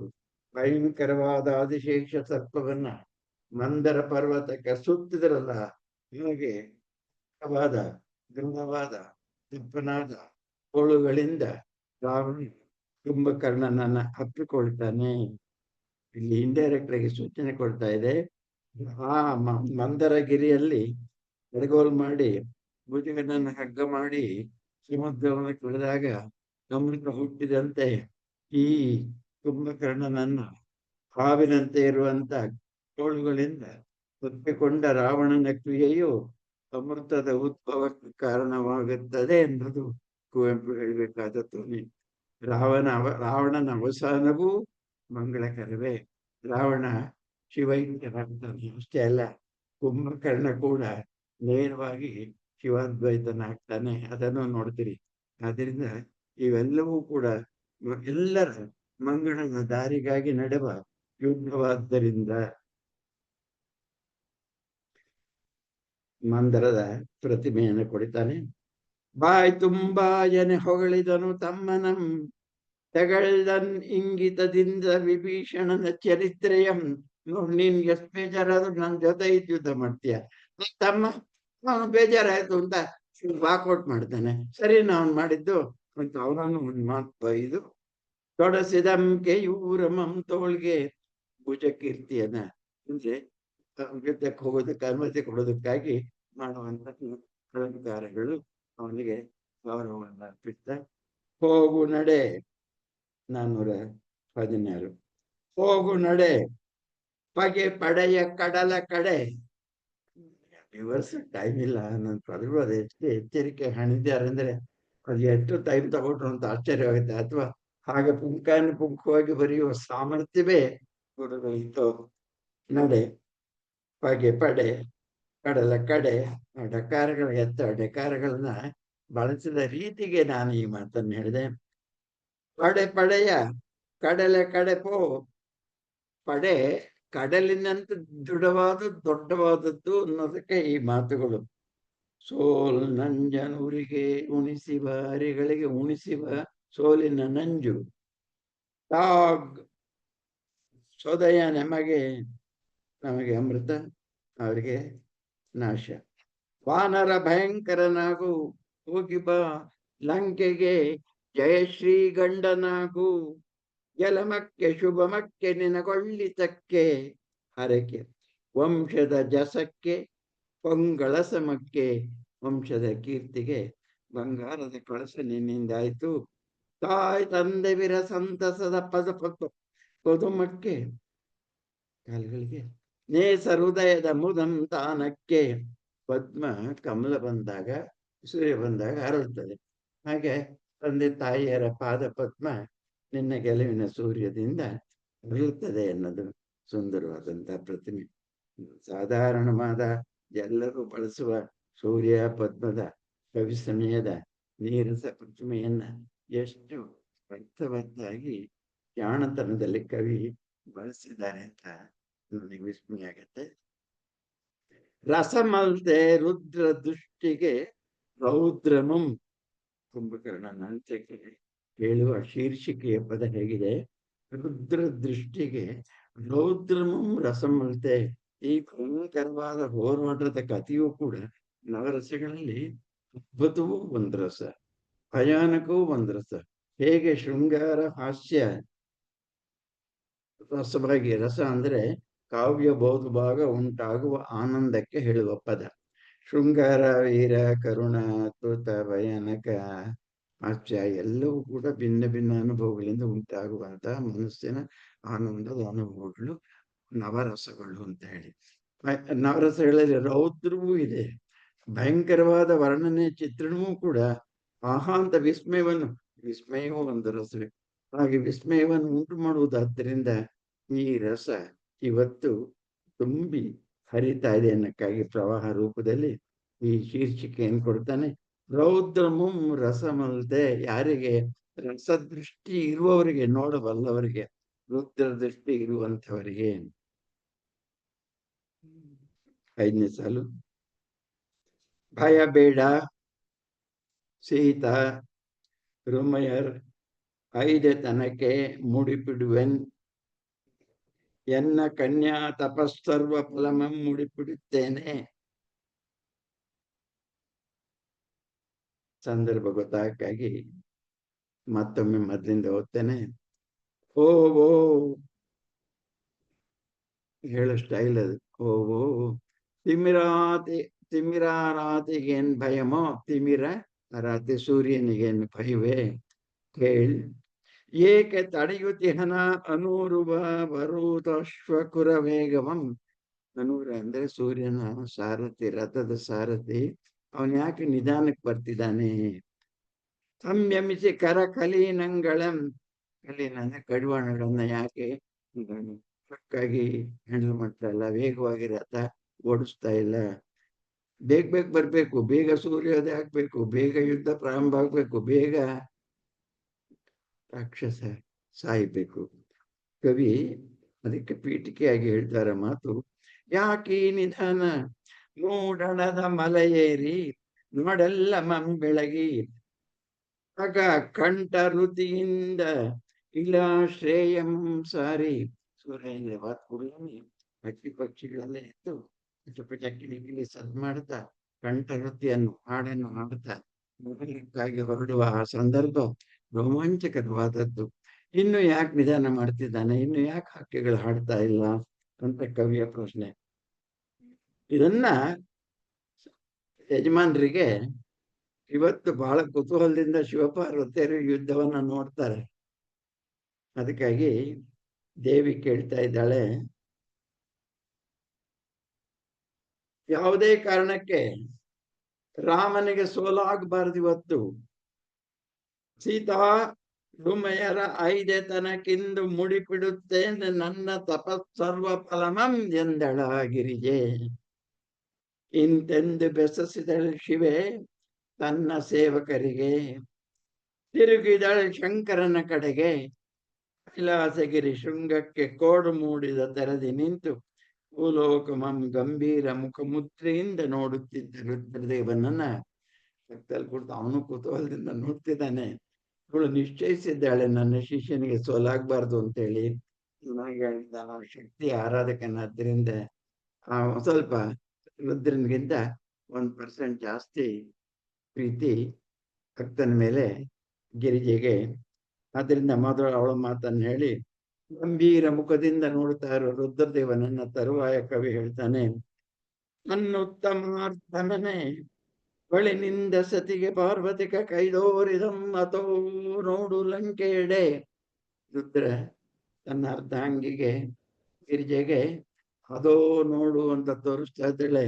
ಭಯಂಕರವಾದ ಆದಿಶೇಷ ಸರ್ಪವನ್ನ ಮಂದರ ಪರ್ವತಕ್ಕೆ ಸುತ್ತಿದ್ರಲ್ಲ, ಹಾಗೆ ಗಂಧವಾದ ದಿಪ್ಪನಾದ ಕೋಳುಗಳಿಂದ ರಾವಣ ಕುಂಭಕರ್ಣನನ್ನ ಅಪ್ಪಿಕೊಳ್ತಾನೆ. ಇಲ್ಲಿ ಇಂಡೈರೆಕ್ಟ್ ಆಗಿ ಸೂಚನೆ ಕೊಡ್ತಾ ಇದೆ. ಆ ಮಂದರಗಿರಿಯಲ್ಲಿ ಎಡಗೋಲು ಮಾಡಿ ಭುಜಗನನ್ನು ಹಗ್ಗ ಮಾಡಿ ಸಮುದ್ರವನ್ನು ತುಳಿದಾಗ ಅಮೃತ ಹುಟ್ಟಿದಂತೆ ಈ ಕುಂಭಕರ್ಣನನ್ನು ಹಾವಿನಂತೆ ಇರುವಂತ ಕೋಳುಗಳಿಂದ ಒಪ್ಪಿಕೊಂಡ ರಾವಣನ ಕ್ರಿಯೆಯು ಅಮೃತದ ಉದ್ಭವಕ್ಕೆ ಕಾರಣವಾಗುತ್ತದೆ ಎಂಬುದು ಕುವೆಂಪು ಹೇಳಬೇಕಾದ ಧ್ವನಿ. ರಾವಣನ ಅವಸಾನವೂ ಮಂಗಳಕರವೇ. ರಾವಣ ಶಿವೈಕ್ಯನಾಗ್ತಾನೆ. ಅಷ್ಟೇ ಅಲ್ಲ, ಕುಂಭಕರ್ಣ ಕೂಡ ನೇರವಾಗಿ ಶಿವಾದ್ವೈತನಾಗ್ತಾನೆ. ಅದನ್ನು ನೋಡ್ತೀರಿ. ಆದ್ರಿಂದ ಇವೆಲ್ಲವೂ ಕೂಡ ಎಲ್ಲರ ಮಂಗಳನ ದಾರಿಗಾಗಿ ನಡೆವ ಯುದ್ಧವಾದ್ದರಿಂದ ಮಂದರದ ಪ್ರತಿಮೆಯನ್ನು ಕೊಡಿತಾನೆ. ಬಾಯ್ ತುಂಬಾಯನೆ ಹೊಗಳಿದನು ತಮ್ಮನಂ, ತೆಗಳ್ದನ್ ಇಂಗಿತದಿಂದ ವಿಭೀಷಣನ ಚರಿತ್ರೆಯಂ. ನೀನ್ ಎಷ್ಟು ಬೇಜಾರಾದ್ರೂ ನನ್ ಜೊತೆ ಯುದ್ಧ ಮಾಡ್ತೀಯ. ತಮ್ಮ ಅವನು ಬೇಜಾರಾಯ್ತು ಅಂತ ವಾಕೌಟ್ ಮಾಡ್ತಾನೆ. ಸರಿ, ನಾವ್ ಮಾಡಿದ್ದು ಅಂತ ಅವನನ್ನು ಒಂದ್ ಮಾತು ಬೈದು ತೊಡಸಿದಂ ಕೆಯೂರಮಂ ತೋಳ್ಗೆ ಭುಜ ಕೀರ್ತಿಯನ್ನ, ಅಂದ್ರೆ ಯುದ್ಧಕ್ಕೆ ಹೋಗೋದಕ್ಕೆ ಅನುಮತಿ ಕೊಡೋದಕ್ಕಾಗಿ ಮಾಡುವಂತ ಅಲಂಕಾರಗಳು ಅವನಿಗೆ ಗೌರವವನ್ನು ಅರ್ಪಿಸ್ತಾ. ಹೋಗು ನಡೆ 416. ಹೋಗು ನಡೆ ಪಗೆ ಪಡೆಯ ಕಡಲ ಕಡೆ. ವಿವರ್ಸ್ ಟೈಮ್ ಇಲ್ಲ. ನನ್ನ ಪದಗಳು ಅದು ಎಷ್ಟು ಎಚ್ಚರಿಕೆ ಹಣಿದ್ದಾರೆ ಅಂದ್ರೆ ಅದು ಎಷ್ಟು ಟೈಮ್ ತಗೊಂಡ್ರು ಅಂತ ಆಶ್ಚರ್ಯವಾಗುತ್ತೆ. ಅಥವಾ ಹಾಗೆ ಪುಂಖಾನುಪುಂಖವಾಗಿ ಬರೆಯುವ ಸಾಮರ್ಥ್ಯವೇ ಗುರುಗಳಿತ್ತು. ನಡೆ ಪಗೆ ಪಡೆ ಕಡಲ ಕಡೆ. ಡಕಾರಗಳ ಡಕಾರಗಳನ್ನ ಬಳಸಿದ ರೀತಿಗೆ ನಾನು ಈ ಮಾತನ್ನು ಹೇಳಿದೆ. ಪಡೆ ಪಡೆಯ ಕಡಲ ಕಡೆ ಪೋ. ಪಡೆ ಕಡಲಿನಂತ ದೊಡ್ಡವಾದದ್ದು ಅನ್ನೋದಕ್ಕೆ ಈ ಮಾತುಗಳು. ಸೋಲ್ ನಂಜನೂರಿಗೆ ಉಣಿಸಿವ ಹರಿಗಳಿಗೆ ಉಣಿಸಿವ ಸೋಲಿನ ನಂಜು. ಟಾಗ್ ಸೋದಯ ನಮಗೆ ಅಮೃತ, ಅವರಿಗೆ ನಾಶ. ವಾನರ ಭಯಂಕರನಾಗು ಹೋಗಿ ಬಾ ಲಂಕೆಗೆ ಜಯಶ್ರೀ ಗಂಡನಾಗು. ಜಲಮಕ್ಕೆ ಶುಭಮಕ್ಕೆ ನಿನಗೊಳ್ಳಿತಕ್ಕೆ ಹರಕೆ. ವಂಶದ ಜಸಕ್ಕೆ ಪೊಂಗಳಸಮಕ್ಕೆ. ವಂಶದ ಕೀರ್ತಿಗೆ ಬಂಗಾರದ ಕಳಸ ನಿನ್ನಿಂದಾಯ್ತು. ತಾಯಿ ತಂದೆ ವಿರ ಸಂತಸದ ಪದುಮಕ್ಕೆ ಕಾಲುಗಳಿಗೆ. ನೇಸ ಹೃದಯದ ಮುದಂತಾನಕ್ಕೆ. ಪದ್ಮ ಕಮಲ ಬಂದಾಗ ಸೂರ್ಯ ಬಂದಾಗ ಅರಳುತ್ತದೆ. ಹಾಗೆ ತಂದೆ ತಾಯಿಯರ ಪಾದ ಪದ್ಮ ನಿನ್ನ ಗೆಲುವಿನ ಸೂರ್ಯದಿಂದ ಅರಳುತ್ತದೆ ಅನ್ನೋದು ಸುಂದರವಾದಂತಹ ಪ್ರತಿಮೆ. ಸಾಧಾರಣವಾದ ಎಲ್ಲರೂ ಬಳಸುವ ಸೂರ್ಯ ಪದ್ಮದ ಕವಿ ಸಮಯದ ನೀರಸ ಪ್ರತಿಮೆಯನ್ನ ಎಷ್ಟು ಅರ್ಥವತ್ತಾಗಿ ಜಾಣತನದಲ್ಲಿ ಕವಿ ಬಳಸಿದ್ದಾರೆ ಅಂತ ನನಗೆ ವಿಸ್ಮಯ ಆಗತ್ತೆ. ರಸಮಲ್ತೆ ರುದ್ರ ದೃಷ್ಟಿಗೆ ರೌದ್ರಮಂ. ಕುಂಭಕರ್ಣ ನಂತಕ್ಕೆ ಹೇಳುವ ಶೀರ್ಷಿಕೆಯ ಪದ ಹೇಗಿದೆ: ರುದ್ರ ದೃಷ್ಟಿಗೆ ರೌದ್ರಮಂ ರಸಮಲ್ತೆ. ಈ ಭಯಂಕರವಾದ ಹೋರಾಟದ ಕಥೆಯೂ ಕೂಡ ನವರಸಗಳಲ್ಲಿ ಅದ್ಭುತವೂ ಒಂದು ರಸ, ಭಯಾನಕವೂ ಒಂದು ರಸ. ಹೇಗೆ ಶೃಂಗಾರ ಹಾಸ್ಯ ರಸವಾಗಿ, ರಸ ಅಂದ್ರೆ ಕಾವ್ಯ ಬಹುಭಾಗ ಉಂಟಾಗುವ ಆನಂದಕ್ಕೆ ಹೇಳುವ ಪದ. ಶೃಂಗಾರ, ವೀರ, ಕರುಣ, ಅದ್ಭುತ, ಭಯಾನಕ, ಹಾಸ್ಯ ಎಲ್ಲವೂ ಕೂಡ ಭಿನ್ನ ಭಿನ್ನ ಅನುಭವಗಳಿಂದ ಉಂಟಾಗುವಂತಹ ಮನಸ್ಸಿನ ಆನಂದದ ಅನುಭವಗಳು ನವರಸಗಳು ಅಂತ ಹೇಳಿ. ನವರಸಗಳಲ್ಲಿ ರೌದ್ರವೂ ಇದೆ, ಭಯಂಕರವಾದ ವರ್ಣನೆ ಚಿತ್ರಣವೂ ಕೂಡ. ಆಹಾಂತ ವಿಸ್ಮಯವೂ ಒಂದು ರಸವೇ. ಹಾಗೆ ವಿಸ್ಮಯವನ್ನು ಉಂಟು ಮಾಡುವುದಾದ್ದರಿಂದ ಈ ರಸ ಇವತ್ತು ತುಂಬಿ ಹರಿತಾ ಇದೆ ಅನ್ನಕ್ಕಾಗಿ ಪ್ರವಾಹ ರೂಪದಲ್ಲಿ ಈ ಶೀರ್ಷಿಕೆಯನ್ನು ಕೊಡ್ತಾನೆ. ರೌದ್ರಮಂ ರಸಮಲ್ತೆ. ಯಾರಿಗೆ? ರಸದೃಷ್ಟಿ ಇರುವವರಿಗೆ, ನೋಡಬಲ್ಲವರಿಗೆ, ರುದ್ರ ದೃಷ್ಟಿ ಇರುವಂಥವರಿಗೆ. 5ನೇ ಸಾಲು. ಭಯ ಬೇಡ ಸೀತಾ ರುಮಯರ್ ಐದೆ ತನಕ್ಕೆ ಮುಡಿಪಿಡುವೆನ್. ಎನ್ನ ಕನ್ಯಾ ತಪಸ್ಸರ್ವ ಫಲಮಂ ಮುಡಿಪಿಡುತ್ತೇನೆ. ಸಂದರ್ಭ ಗೊತ್ತಾಗಿ ಮತ್ತೊಮ್ಮೆ ಮೊದಲಿಂದ ಓದ್ತೇನೆ. ಓ ಹೇಳೋ ಸ್ಟೈಲ್ ಅದು. ಓ ತಿಮಿರಾರಾತಿಗೇನ್ ಭಯಮೋ. ತಿಮಿರ ರಾತ್ರಿ ಸೂರ್ಯನಿಗೇನು ಭಯವೇ ಕೇಳ್. ಏಕೆ ತಡೆಯುತಿಹನ ಅನೂರುವ ಬರುದಶ್ವಕುರ ವೇಗವಂ. ಅನೂರ ಅಂದ್ರೆ ಸೂರ್ಯನ ಸಾರಥಿ, ರಥದ ಸಾರಥಿ. ಅವನ್ ಯಾಕೆ ನಿಧಾನಕ್ಕೆ ಬರ್ತಿದ್ದಾನೆ? ಸಂಯಮಿಸಿ ಕರ ಕಲೀನಂಗಳಂ. ಕಲೀನ ಅಂದ್ರೆ ಕಡಿವಾಣಗಳನ್ನ ಯಾಕೆ ಸಕ್ಕಾಗಿ ಹ್ಯಾಂಡಲ್ ಮಾಡ್ತಾ ಇಲ್ಲ, ವೇಗವಾಗಿ ರಥ ಓಡಿಸ್ತಾ ಇಲ್ಲ. ಬೇಗ ಬರ್ಬೇಕು, ಬೇಗ ಸೂರ್ಯೋದಯ ಆಗ್ಬೇಕು, ಬೇಗ ಯುದ್ಧ ಪ್ರಾರಂಭ ಆಗ್ಬೇಕು, ಬೇಗ ರಾಕ್ಷಸ ಸಾಯ್ಬೇಕು. ಕವಿ ಅದಕ್ಕೆ ಪೀಠಿಕೆಯಾಗಿ ಹೇಳ್ತಾರ ಮಾತು: ಯಾಕೀ ನಿಧಾನ ಮೂಡಣದ ಮಲೆಯೇರಿ ನೋಡೆಲ್ಲ ಮಂಬೆಳಗಿ. ಆಗ ಕಂಠ ಋತಿಯಿಂದ ಇಲಾ ಶ್ರೇಯಂ ಸಾರಿ. ಸೂರ್ಯನಿಂದ ಬಾತ್ ಕುಡಿಯನಿ ಹಕ್ಕಿ ಪಕ್ಷಿಗಳೆಲ್ಲ ಎತ್ತು ಕಿಲಿ ಸದ್ ಮಾಡ್ತಾ ಕಂಠ ವೃತ್ತಿಯನ್ನು ಹಾಡನ್ನು ಹಾಡುತ್ತಾ ಮೊದಲಿಗಾಗಿ ಹೊರಡುವ ಆ ಸಂದರ್ಭ ರೋಮಾಂಚಕರವಾದದ್ದು. ಇನ್ನು ಯಾಕೆ ನಿಧಾನ ಮಾಡ್ತಿದ್ದಾನೆ, ಇನ್ನು ಯಾಕೆ ಹಕ್ಕಿಗಳು ಹಾಡ್ತಾ ಇಲ್ಲ ಅಂತ ಕವಿಯ ಪ್ರಶ್ನೆ. ಇದನ್ನ ಯಜಮಾನರಿಗೆ ಇವತ್ತು ಬಹಳ ಕುತೂಹಲದಿಂದ ಶಿವಪಾರ್ವತಿಯರು ಯುದ್ಧವನ್ನ ನೋಡ್ತಾರೆ. ಅದಕ್ಕಾಗಿ ದೇವಿ ಕೇಳ್ತಾ ಇದ್ದಾಳೆ, ಯಾವುದೇ ಕಾರಣಕ್ಕೆ ರಾಮನಿಗೆ ಸೋಲಾಗಬಾರದು ಇವತ್ತು. ಸೀತಾ ಡುಮಯರ ಐದೆತನಕ್ಕಿಂದು ಮುಡಿಪಿಡುತ್ತೇನೆ ನನ್ನ ತಪಸ್ಸರ್ವ ಫಲಮಂ ಎಂದಳ ಗಿರಿಜೆ. ಇಂತೆಂದು ಬೆಸಸಿದಳು ಶಿವೆ ತನ್ನ ಸೇವಕರಿಗೆ, ತಿರುಗಿದಳು ಶಂಕರನ ಕಡೆಗೆ. ಕೈಲಾಸಗಿರಿ ಶೃಂಗಕ್ಕೆ ಕೋಡು ಮೂಡಿದ ತೆರದಿ ನಿಂತು ಭೂಲೋಕಮಂ ಗಂಭೀರ ಮುಖಮುದ್ರೆಯಿಂದ ನೋಡುತ್ತಿದ್ದ ರುದ್ರದೇವನನ್ನ ಪಕ್ಕದಲ್ಲಿ ಕೂತು ಅವನು ಕುತೂಹಲದಿಂದ ನೋಡ್ತಿದ್ದಾನೆ. ಇವಳು ನಿಶ್ಚಯಿಸಿದ್ದಾಳೆ ನನ್ನ ಶಿಷ್ಯನಿಗೆ ಸೋಲಾಗಬಾರ್ದು ಅಂತೇಳಿ. ನಾನು ಶಕ್ತಿ ಆರಾಧಕನಾದ್ರಿಂದ ಸ್ವಲ್ಪ ರುದ್ರನ್ಗಿಂತ 1% ಜಾಸ್ತಿ ಪ್ರೀತಿ ಭಕ್ತನ ಮೇಲೆ ಗಿರಿಜೆಗೆ. ಆದ್ರಿಂದ ಮೊದಲು ಅವಳ ಮಾತನ್ನು ಹೇಳಿ ಗಂಭೀರ ಮುಖದಿಂದ ನೋಡ್ತಾ ಇರೋ ರುದ್ರದೇವನನ್ನ ತರುವಾಯ ಕವಿ ಹೇಳ್ತಾನೆ, ಅನ್ನುತ್ತಮಾರ್ಥಮನೆ ಬಳಿನಿಂದ ಸತಿಗೆ ಪಾರ್ವತಿಕ ಕೈದೋರಿದಂ ಅಥೋ ನೋಡು ಲಂಕೆಯೆಡೆ. ರುದ್ರ ತನ್ನ ಅರ್ಧಾಂಗಿಗೆ ಗಿರಿಜೆಗೆ ಅದೋ ನೋಡು ಅಂತ ತೋರಿಸ್ತಾ ಇದ್ದಾಳೆ.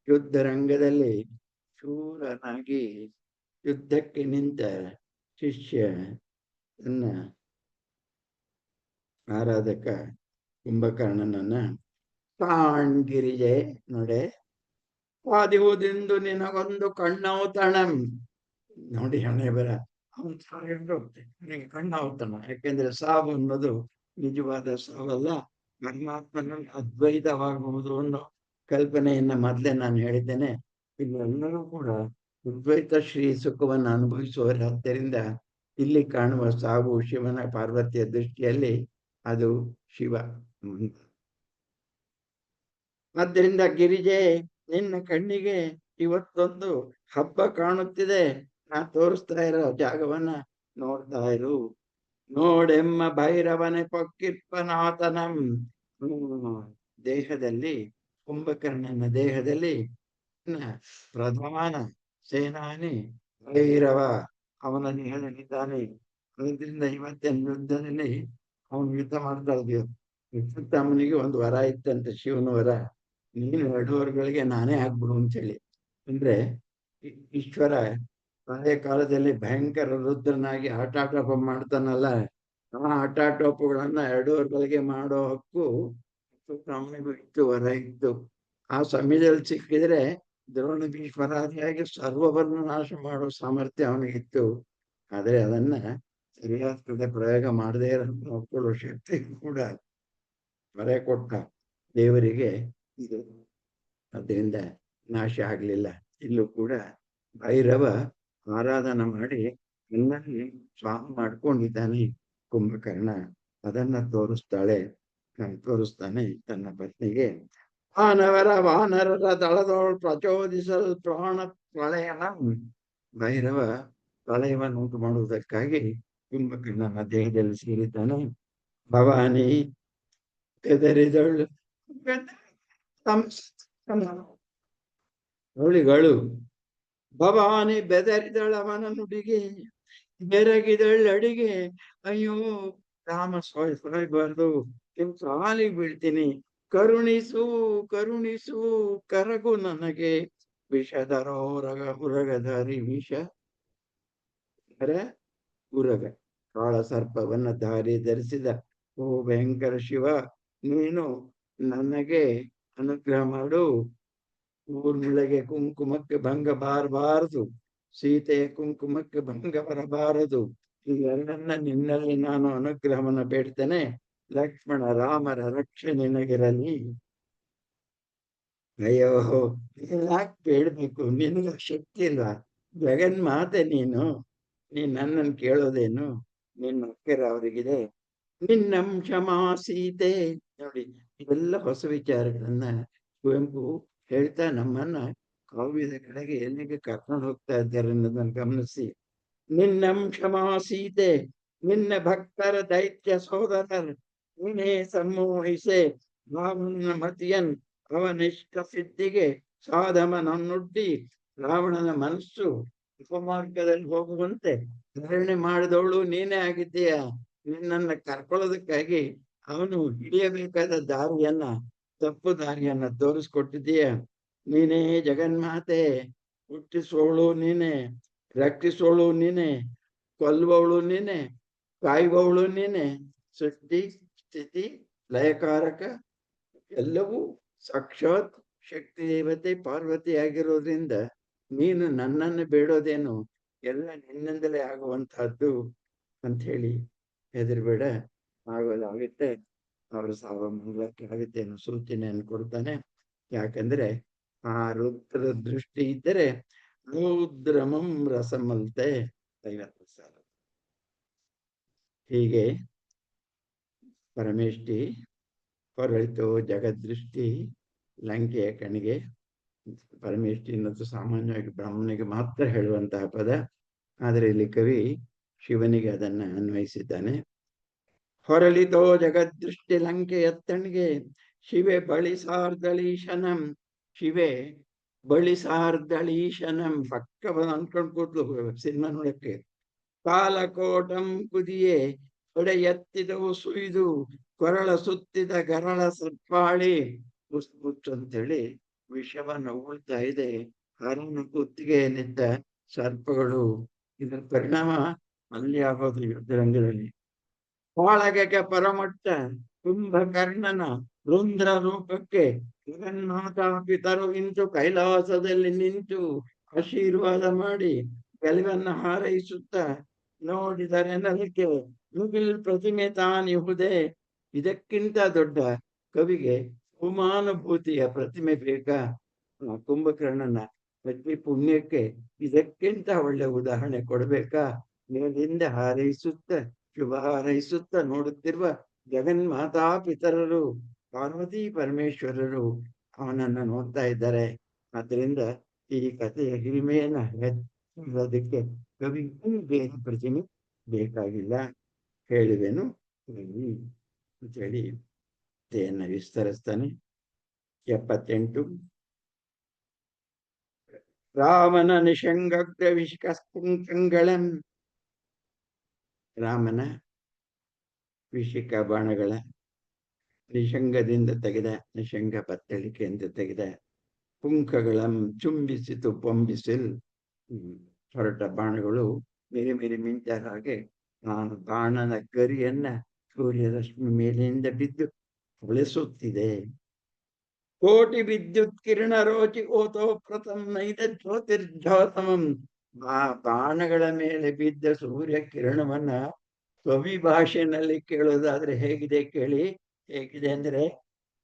ಯುದ್ಧ ರಂಗದಲ್ಲಿ ಶೂರನಾಗಿ ಯುದ್ಧಕ್ಕೆ ನಿಂತ ಶಿಷ್ಯ ತನ್ನ ಆರಾಧಕ ಕುಂಭಕರ್ಣನನ್ನ ಕಾಣ್ಗಿರಿಜೆ ನೋಡೆ ವಾದಿಹುದೆಂದು ನಿನಗೊಂದು ಕಣ್ಣಾವತಣಂ. ನೋಡಿ ಹಣೆ ಬರ ಅವನು ನನಗೆ ಕಣ್ಣಾವತಣ. ಯಾಕೆಂದ್ರೆ ಸಾವು ಅನ್ನೋದು ನಿಜವಾದ ಸಾವಲ್ಲ, ಪರಮಾತ್ಮನಲ್ಲಿ ಅದ್ವೈತವಾಗುವುದು ಅನ್ನೋ ಕಲ್ಪನೆಯನ್ನ ಮೊದಲೇ ನಾನು ಹೇಳಿದ್ದೇನೆ. ಇಲ್ಲೆಲ್ಲರೂ ಕೂಡ ಅದ್ವೈತ ಶ್ರೀ ಸುಖವನ್ನು ಅನುಭವಿಸುವವರು. ಆದ್ದರಿಂದ ಇಲ್ಲಿ ಕಾಣುವ ಸಾವು ಶಿವನ ಪಾರ್ವತಿಯ ದೃಷ್ಟಿಯಲ್ಲಿ ಅದು ಶಿವ. ಆದ್ದರಿಂದ ಗಿರಿಜೆ ನಿನ್ನ ಕಣ್ಣಿಗೆ ಇವತ್ತೊಂದು ಹಬ್ಬ ಕಾಣುತ್ತಿದೆ. ನಾ ತೋರಿಸ್ತಾ ಇರೋ ಜಾಗವನ್ನ ನೋಡ್ತಾ ಇರು. ನೋಡೆಮ್ಮ ಭೈರವನೆ ಪೊಕ್ಕಿರ್ಪನಾಥನಂ. ದೇಹದಲ್ಲಿ ಕುಂಭಕರ್ಣನ ದೇಹದಲ್ಲಿ ಪ್ರಧಾನ ಸೇನಾನಿ ಭೈರವ ಅವನನ್ನು ಹೇಳಿದ್ದಾನೆ. ಅದರಿಂದ ಇವತ್ತಿನ ಯುದ್ಧದಲ್ಲಿ ಅವನು ಯುದ್ಧ ಮಾಡ್ತಾ ಇದ್ದೀವಿ. ವಿಶ್ವತಮ್ಮನಿಗೆ ಒಂದು ವರ ಇತ್ತಂತೆ, ಶಿವನ ವರ, ನೀನು 2 ವರ್ಷಗಳಿಗೆ ನಾನೇ ಆಗ್ಬಿಡು ಅಂತೇಳಿ. ಅಂದ್ರೆ ಈಶ್ವರ ಹಳೆಯ ಕಾಲದಲ್ಲಿ ಭಯಂಕರ ರುದ್ರನಾಗಿ ಆಟಾಟೋಪ ಮಾಡ್ತಾನಲ್ಲ, ಆ ಆಟಾಟೋಪಗಳನ್ನ 2 ವರ್ಷಗಳಿಗೆ ಮಾಡೋ ಹಕ್ಕು ವಿಶ್ವತಮ್ಮನಿಗೂ ಇತ್ತು, ವರ ಇತ್ತು. ಆ ಸಮಯದಲ್ಲಿ ಸಿಕ್ಕಿದ್ರೆ ದ್ರೋಣ ಭೀಷ್ಮರಾದಿಯಾಗಿ ಸರ್ವವನ್ನು ನಾಶ ಮಾಡೋ ಸಾಮರ್ಥ್ಯ ಅವನಿಗಿತ್ತು. ಆದ್ರೆ ಅದನ್ನ ಸರಿಯಾದ ಪ್ರಯೋಗ ಮಾಡದೇ ನೋಡ್ಕೊಳ್ಳೋ ಶಕ್ತಿ ಕೂಡ ವರ ಕೊಟ್ಟ ದೇವರಿಗೆ ಇದು. ಅದರಿಂದ ನಾಶ ಆಗ್ಲಿಲ್ಲ. ಇಲ್ಲೂ ಕೂಡ ಭೈರವ ಆರಾಧನೆ ಮಾಡಿ ಎಲ್ಲರಲ್ಲಿ ಸ್ವಾಮಿ ಮಾಡ್ಕೊಂಡಿದ್ದಾನೆ ಕುಂಭಕರ್ಣ. ಅದನ್ನ ತೋರಿಸ್ತಾನೆ ತನ್ನ ಪತ್ನಿಗೆ. ವಾನರರ ದಳದೊಳು ಪ್ರಚೋದಿಸಲು ಪ್ರಾಣ ಪ್ರಳಯನ. ಭೈರವ ಪ್ರಳಯವನ್ನು ಉಂಟು ಮಾಡುವುದಕ್ಕಾಗಿ ಕುಂಭಕರ್ಣನ ದೇಹದಲ್ಲಿ ಸೇರಿದ್ದಾನೆ. ಭವಾನಿ ಹೆದರಿದಳು ಅವಳಿಗಳು. ಭವಾನಿ ಬೆದರಿದಳವನ ನುಡಿಗೆ ಬೆರಗಿದಳಡಿಗೆ. ಅಯ್ಯೋ ರಾಮ ಸಾಯಬಾರ್ದು, ಸಾಲಿಗೆ ಬೀಳ್ತೀನಿ, ಕರುಣಿಸು ಕರುಣಿಸು ಕರಗು ನನಗೆ. ವಿಷಧರೋ ಉರಗಧಾರಿ ವಿಷ ಉರಗ ಕಾಳ ಸರ್ಪವನ್ನ ಧರಿಸಿದ ಓ ಭಯಂಕರ ಶಿವ, ನೀನು ನನಗೆ ಅನುಗ್ರಹ ಮಾಡು. ಊರ್ಮಿಳೆಗೆ ಕುಂಕುಮಕ್ಕೆ ಭಂಗ ಬಾರಬಾರದು, ಸೀತೆಯ ಕುಂಕುಮಕ್ಕೆ ಭಂಗ ಬರಬಾರದು. ಈ ಎರಡನ್ನ ನಿನ್ನಲ್ಲಿ ನಾನು ಅನುಗ್ರಹವನ್ನ ಬೇಡ್ತೇನೆ. ಲಕ್ಷ್ಮಣ ರಾಮರ ರಕ್ಷೆ ನಿನಗಿರಲಿ. ಅಯ್ಯೋ, ಯಾಕೆ ಬೇಡ್ಬೇಕು? ನಿನಗ ಶಕ್ತಿ ಇಲ್ವಾ? ಜಗನ್ಮಾತೆ ನೀನು ನನ್ನನ್ನು ಕೇಳೋದೇನು? ನಿನ್ನ ಅಕ್ಕರ ಅವರಿಗಿದೆ. ನಿನ್ನಂಶ ಸೀತೆ. ನೋಡಿ, ಇವೆಲ್ಲ ಹೊಸ ವಿಚಾರಗಳನ್ನ ಕುವೆಂಪು ಹೇಳ್ತಾ ನಮ್ಮನ್ನ ಕಾವ್ಯದ ಕಡೆಗೆ ಎಲ್ಲಿಗೆ ಕರ್ಕೊಂಡು ಹೋಗ್ತಾ ಇದ್ದಾರೆ ಅನ್ನೋದನ್ನು ಗಮನಿಸಿ. ನಿನ್ನಂಶ ಸೀತೆ, ನಿನ್ನ ಭಕ್ತರ ದೈತ್ಯ ಸೋದರರ್ ನೀನೇ ಸಮ್ಮೋಹಿಸೆ. ರಾವಣನ ಮತಿಯನ್ ಅವನಿಷ್ಟ ಸಿದ್ಧಿಗೆ ಸಾಧಮನನ್ನುಡ್ಡಿ ರಾವಣನ ಮನಸ್ಸು ಉಪಮಾರ್ಗದಲ್ಲಿ ಹೋಗುವಂತೆ ಧಾರಣೆ ಮಾಡಿದವಳು ನೀನೇ ಆಗಿದ್ದೀಯ. ನಿನ್ನನ್ನ ಕರ್ಕೊಳ್ಳೋದಕ್ಕಾಗಿ ಅವನು ಹಿಡಿಯಬೇಕಾದ ದಾರಿಯನ್ನ, ತಪ್ಪು ದಾರಿಯನ್ನ ತೋರಿಸ್ಕೊಟ್ಟಿದೀಯ. ನೀನೇ ಜಗನ್ಮಾತೆ, ಹುಟ್ಟಿಸೋಳು ನೀನೆ, ರಕ್ಷಿಸೋಳು ನೀನೆ, ಕೊಲ್ಲುವವಳು ನೀನೆ, ಕಾಯುವವಳು ನೀನೆ. ಸೃಷ್ಟಿ ಸ್ಥಿತಿ ಲಯಕಾರಕ ಎಲ್ಲವೂ ಸಾಕ್ಷಾತ್ ಶಕ್ತಿ ದೇವತೆ ಪಾರ್ವತಿ ಆಗಿರೋದ್ರಿಂದ ನೀನು ನನ್ನನ್ನು ಬೇಡೋದೇನು, ಎಲ್ಲ ನಿನ್ನಿಂದಲೇ ಆಗುವಂತಹದ್ದು ಅಂತ ಹೇಳಿ ಹೆದರ್ಬೇಡ, ಆಗೋದಾಗುತ್ತೆ, ಅವರು ಸಾವ ಮಂಗಳಕ್ಕೆ ಆಗುತ್ತೆ ಅನ್ನೋ ಸೂಚನೆಯನ್ನು ಕೊಡ್ತಾನೆ. ಯಾಕಂದ್ರೆ ಆ ರುದ್ರ ದೃಷ್ಟಿ ಇದ್ದರೆ ರುದ್ರಮಂ ರಸಮಲ್ತೆ 50 ಸಾಲ. ಹೀಗೆ ಪರಮೇಷ್ಠಿ ಹೊರಳಿತು ಜಗದೃಷ್ಟಿ ಲಂಕೆಯ ಕಣಿಗೆ. ಪರಮೇಷ್ಠಿ ಅನ್ನೋದು ಸಾಮಾನ್ಯವಾಗಿ ಬ್ರಾಹ್ಮಣಿಗೆ ಮಾತ್ರ ಹೇಳುವಂತಹ ಪದ, ಆದರೆ ಇಲ್ಲಿ ಕವಿ ಶಿವನಿಗೆ ಅದನ್ನ ಅನ್ವಯಿಸಿದ್ದಾನೆ. ಹೊರಳಿತೋ ಜಗದೃಷ್ಟಿ ಲಂಕೆ ಎತ್ತಣಿಗೆ, ಶಿವೆ ಬಳಿಸಾರ್ದಳೀಶನಂ, ಶಿವೆ ಬಳಿಸಾರ್ದಳೀಶನಂ. ಪಕ್ಕ ಅನ್ಕೊಂಡ್ ಕೂತ್ಲು ಸಿನಿಮಾ ನೋಡಕ್ಕೆ. ಕಾಲಕೋಟಂ ಕುದಿಯೇ ಹೊಡೆ ಎತ್ತಿದವು ಸುಯ್ದು, ಕೊರಳ ಸುತ್ತಿದ ಗರಳ ಸರ್ಪಾಳಿ. ಪುಸ್ಪುಚ್ಚು ಅಂತೇಳಿ ವಿಷವನ್ನು ಉಳ್ತಾ ಇದೆ ಅರಣ್ಯ ಕುತ್ತಿಗೆಯಲ್ಲಿದ್ದ ಸರ್ಪಗಳು. ಇದರ ಪರಿಣಾಮ ಅಲ್ಲಿ ಆಗೋದು ಯುದ್ಧರಂಗದಲ್ಲಿ. ಒಳಗೆ ಪರಮಟ್ಟ ಕುಂಭಕರ್ಣನ ರುಂದ್ರ ರೂಪಕ್ಕೆ ಜಗನ್ನಾಥ ಪಿತರು ಇಂತು ಕೈಲಾಸದಲ್ಲಿ ನಿಂತು ಆಶೀರ್ವಾದ ಮಾಡಿ ಗೆಲುವನ್ನು ಹಾರೈಸುತ್ತ ನೋಡಿದರೆ ನಲಿಕೆ ಮುಗಿಲ್ ಪ್ರತಿಮೆ ತಾನಿಹುದೇ. ಇದಕ್ಕಿಂತ ದೊಡ್ಡ ಕವಿಗೆ ಉಮಾನುಭೂತಿಯ ಪ್ರತಿಮೆ ಬೇಕಾ? ಕುಂಭಕರ್ಣನ ಪ್ರತಿ ಪುಣ್ಯಕ್ಕೆ ಇದಕ್ಕಿಂತ ಒಳ್ಳೆ ಉದಾಹರಣೆ ಕೊಡ್ಬೇಕಾ? ಮೇಲಿಂದ ಹಾರೈಸುತ್ತ ಶುಭ ಹಾರೈಸುತ್ತ ನೋಡುತ್ತಿರುವ ಜಗನ್ಮಾತಾ ಪಿತರರು ಪಾರ್ವತಿ ಪರಮೇಶ್ವರರು ಅವನನ್ನ ನೋಡ್ತಾ ಇದ್ದಾರೆ. ಆದ್ರಿಂದ ಈ ಕಥೆಯ ಹಿರಿಮೆಯನ್ನ ಹೆಚ್ಚೋದಕ್ಕೆ ಕವಿ ಬೇರೆ ಪ್ರತಿಮೆ ಬೇಕಾಗಿಲ್ಲ, ಹೇಳಿದೆನು ಅಂತೇಳಿ ಕಥೆಯನ್ನ ವಿಸ್ತರಿಸ್ತಾನೆ. 78 ರಾಮನ ನಿಷಂಗಗ್ರ ವಿಷಿಕಂಗಳಂ. ರಾಮನ ವಿಷಿಕ ಬಾಣಗಳ ನಿಷಂಗದಿಂದ ತೆಗೆದ, ನಿಷಂಗ ಪತ್ತಳಿಕೆಯಿಂದ ತೆಗೆದ ಪುಂಖಗಳಂ ಚುಂಬಿಸಿತು ಪೊಂಬಿಸಿಲ್. ಹೊರಟ ಬಾಣಗಳು ಮೇರಿ ಮೇರಿ ಮಿಂಚ ಹಾಗೆ ನಾನು ಬಾಣನ ಗರಿಯನ್ನ ಸೂರ್ಯರಶ್ಮಿ ಮೇಲಿಂದ ಬಿದ್ದು ಹೊಳೆಸುತ್ತಿದೆ. ಕೋಟಿ ವಿದ್ಯುತ್ ಕಿರಣ ರೋಚಿ ಓತೋ ಪ್ರಥಮ ನೈದ ಜ್ಯೋತಿರ್ಜ್ಯೋತಮಂ. ಆ ಬಾಣಗಳ ಮೇಲೆ ಬಿದ್ದ ಸೂರ್ಯ ಕಿರಣವನ್ನ ಕವಿ ಭಾಷೆಯಲ್ಲಿ ಕೇಳೋದಾದ್ರೆ ಹೇಗಿದೆ ಕೇಳಿ. ಹೇಗಿದೆ ಅಂದ್ರೆ,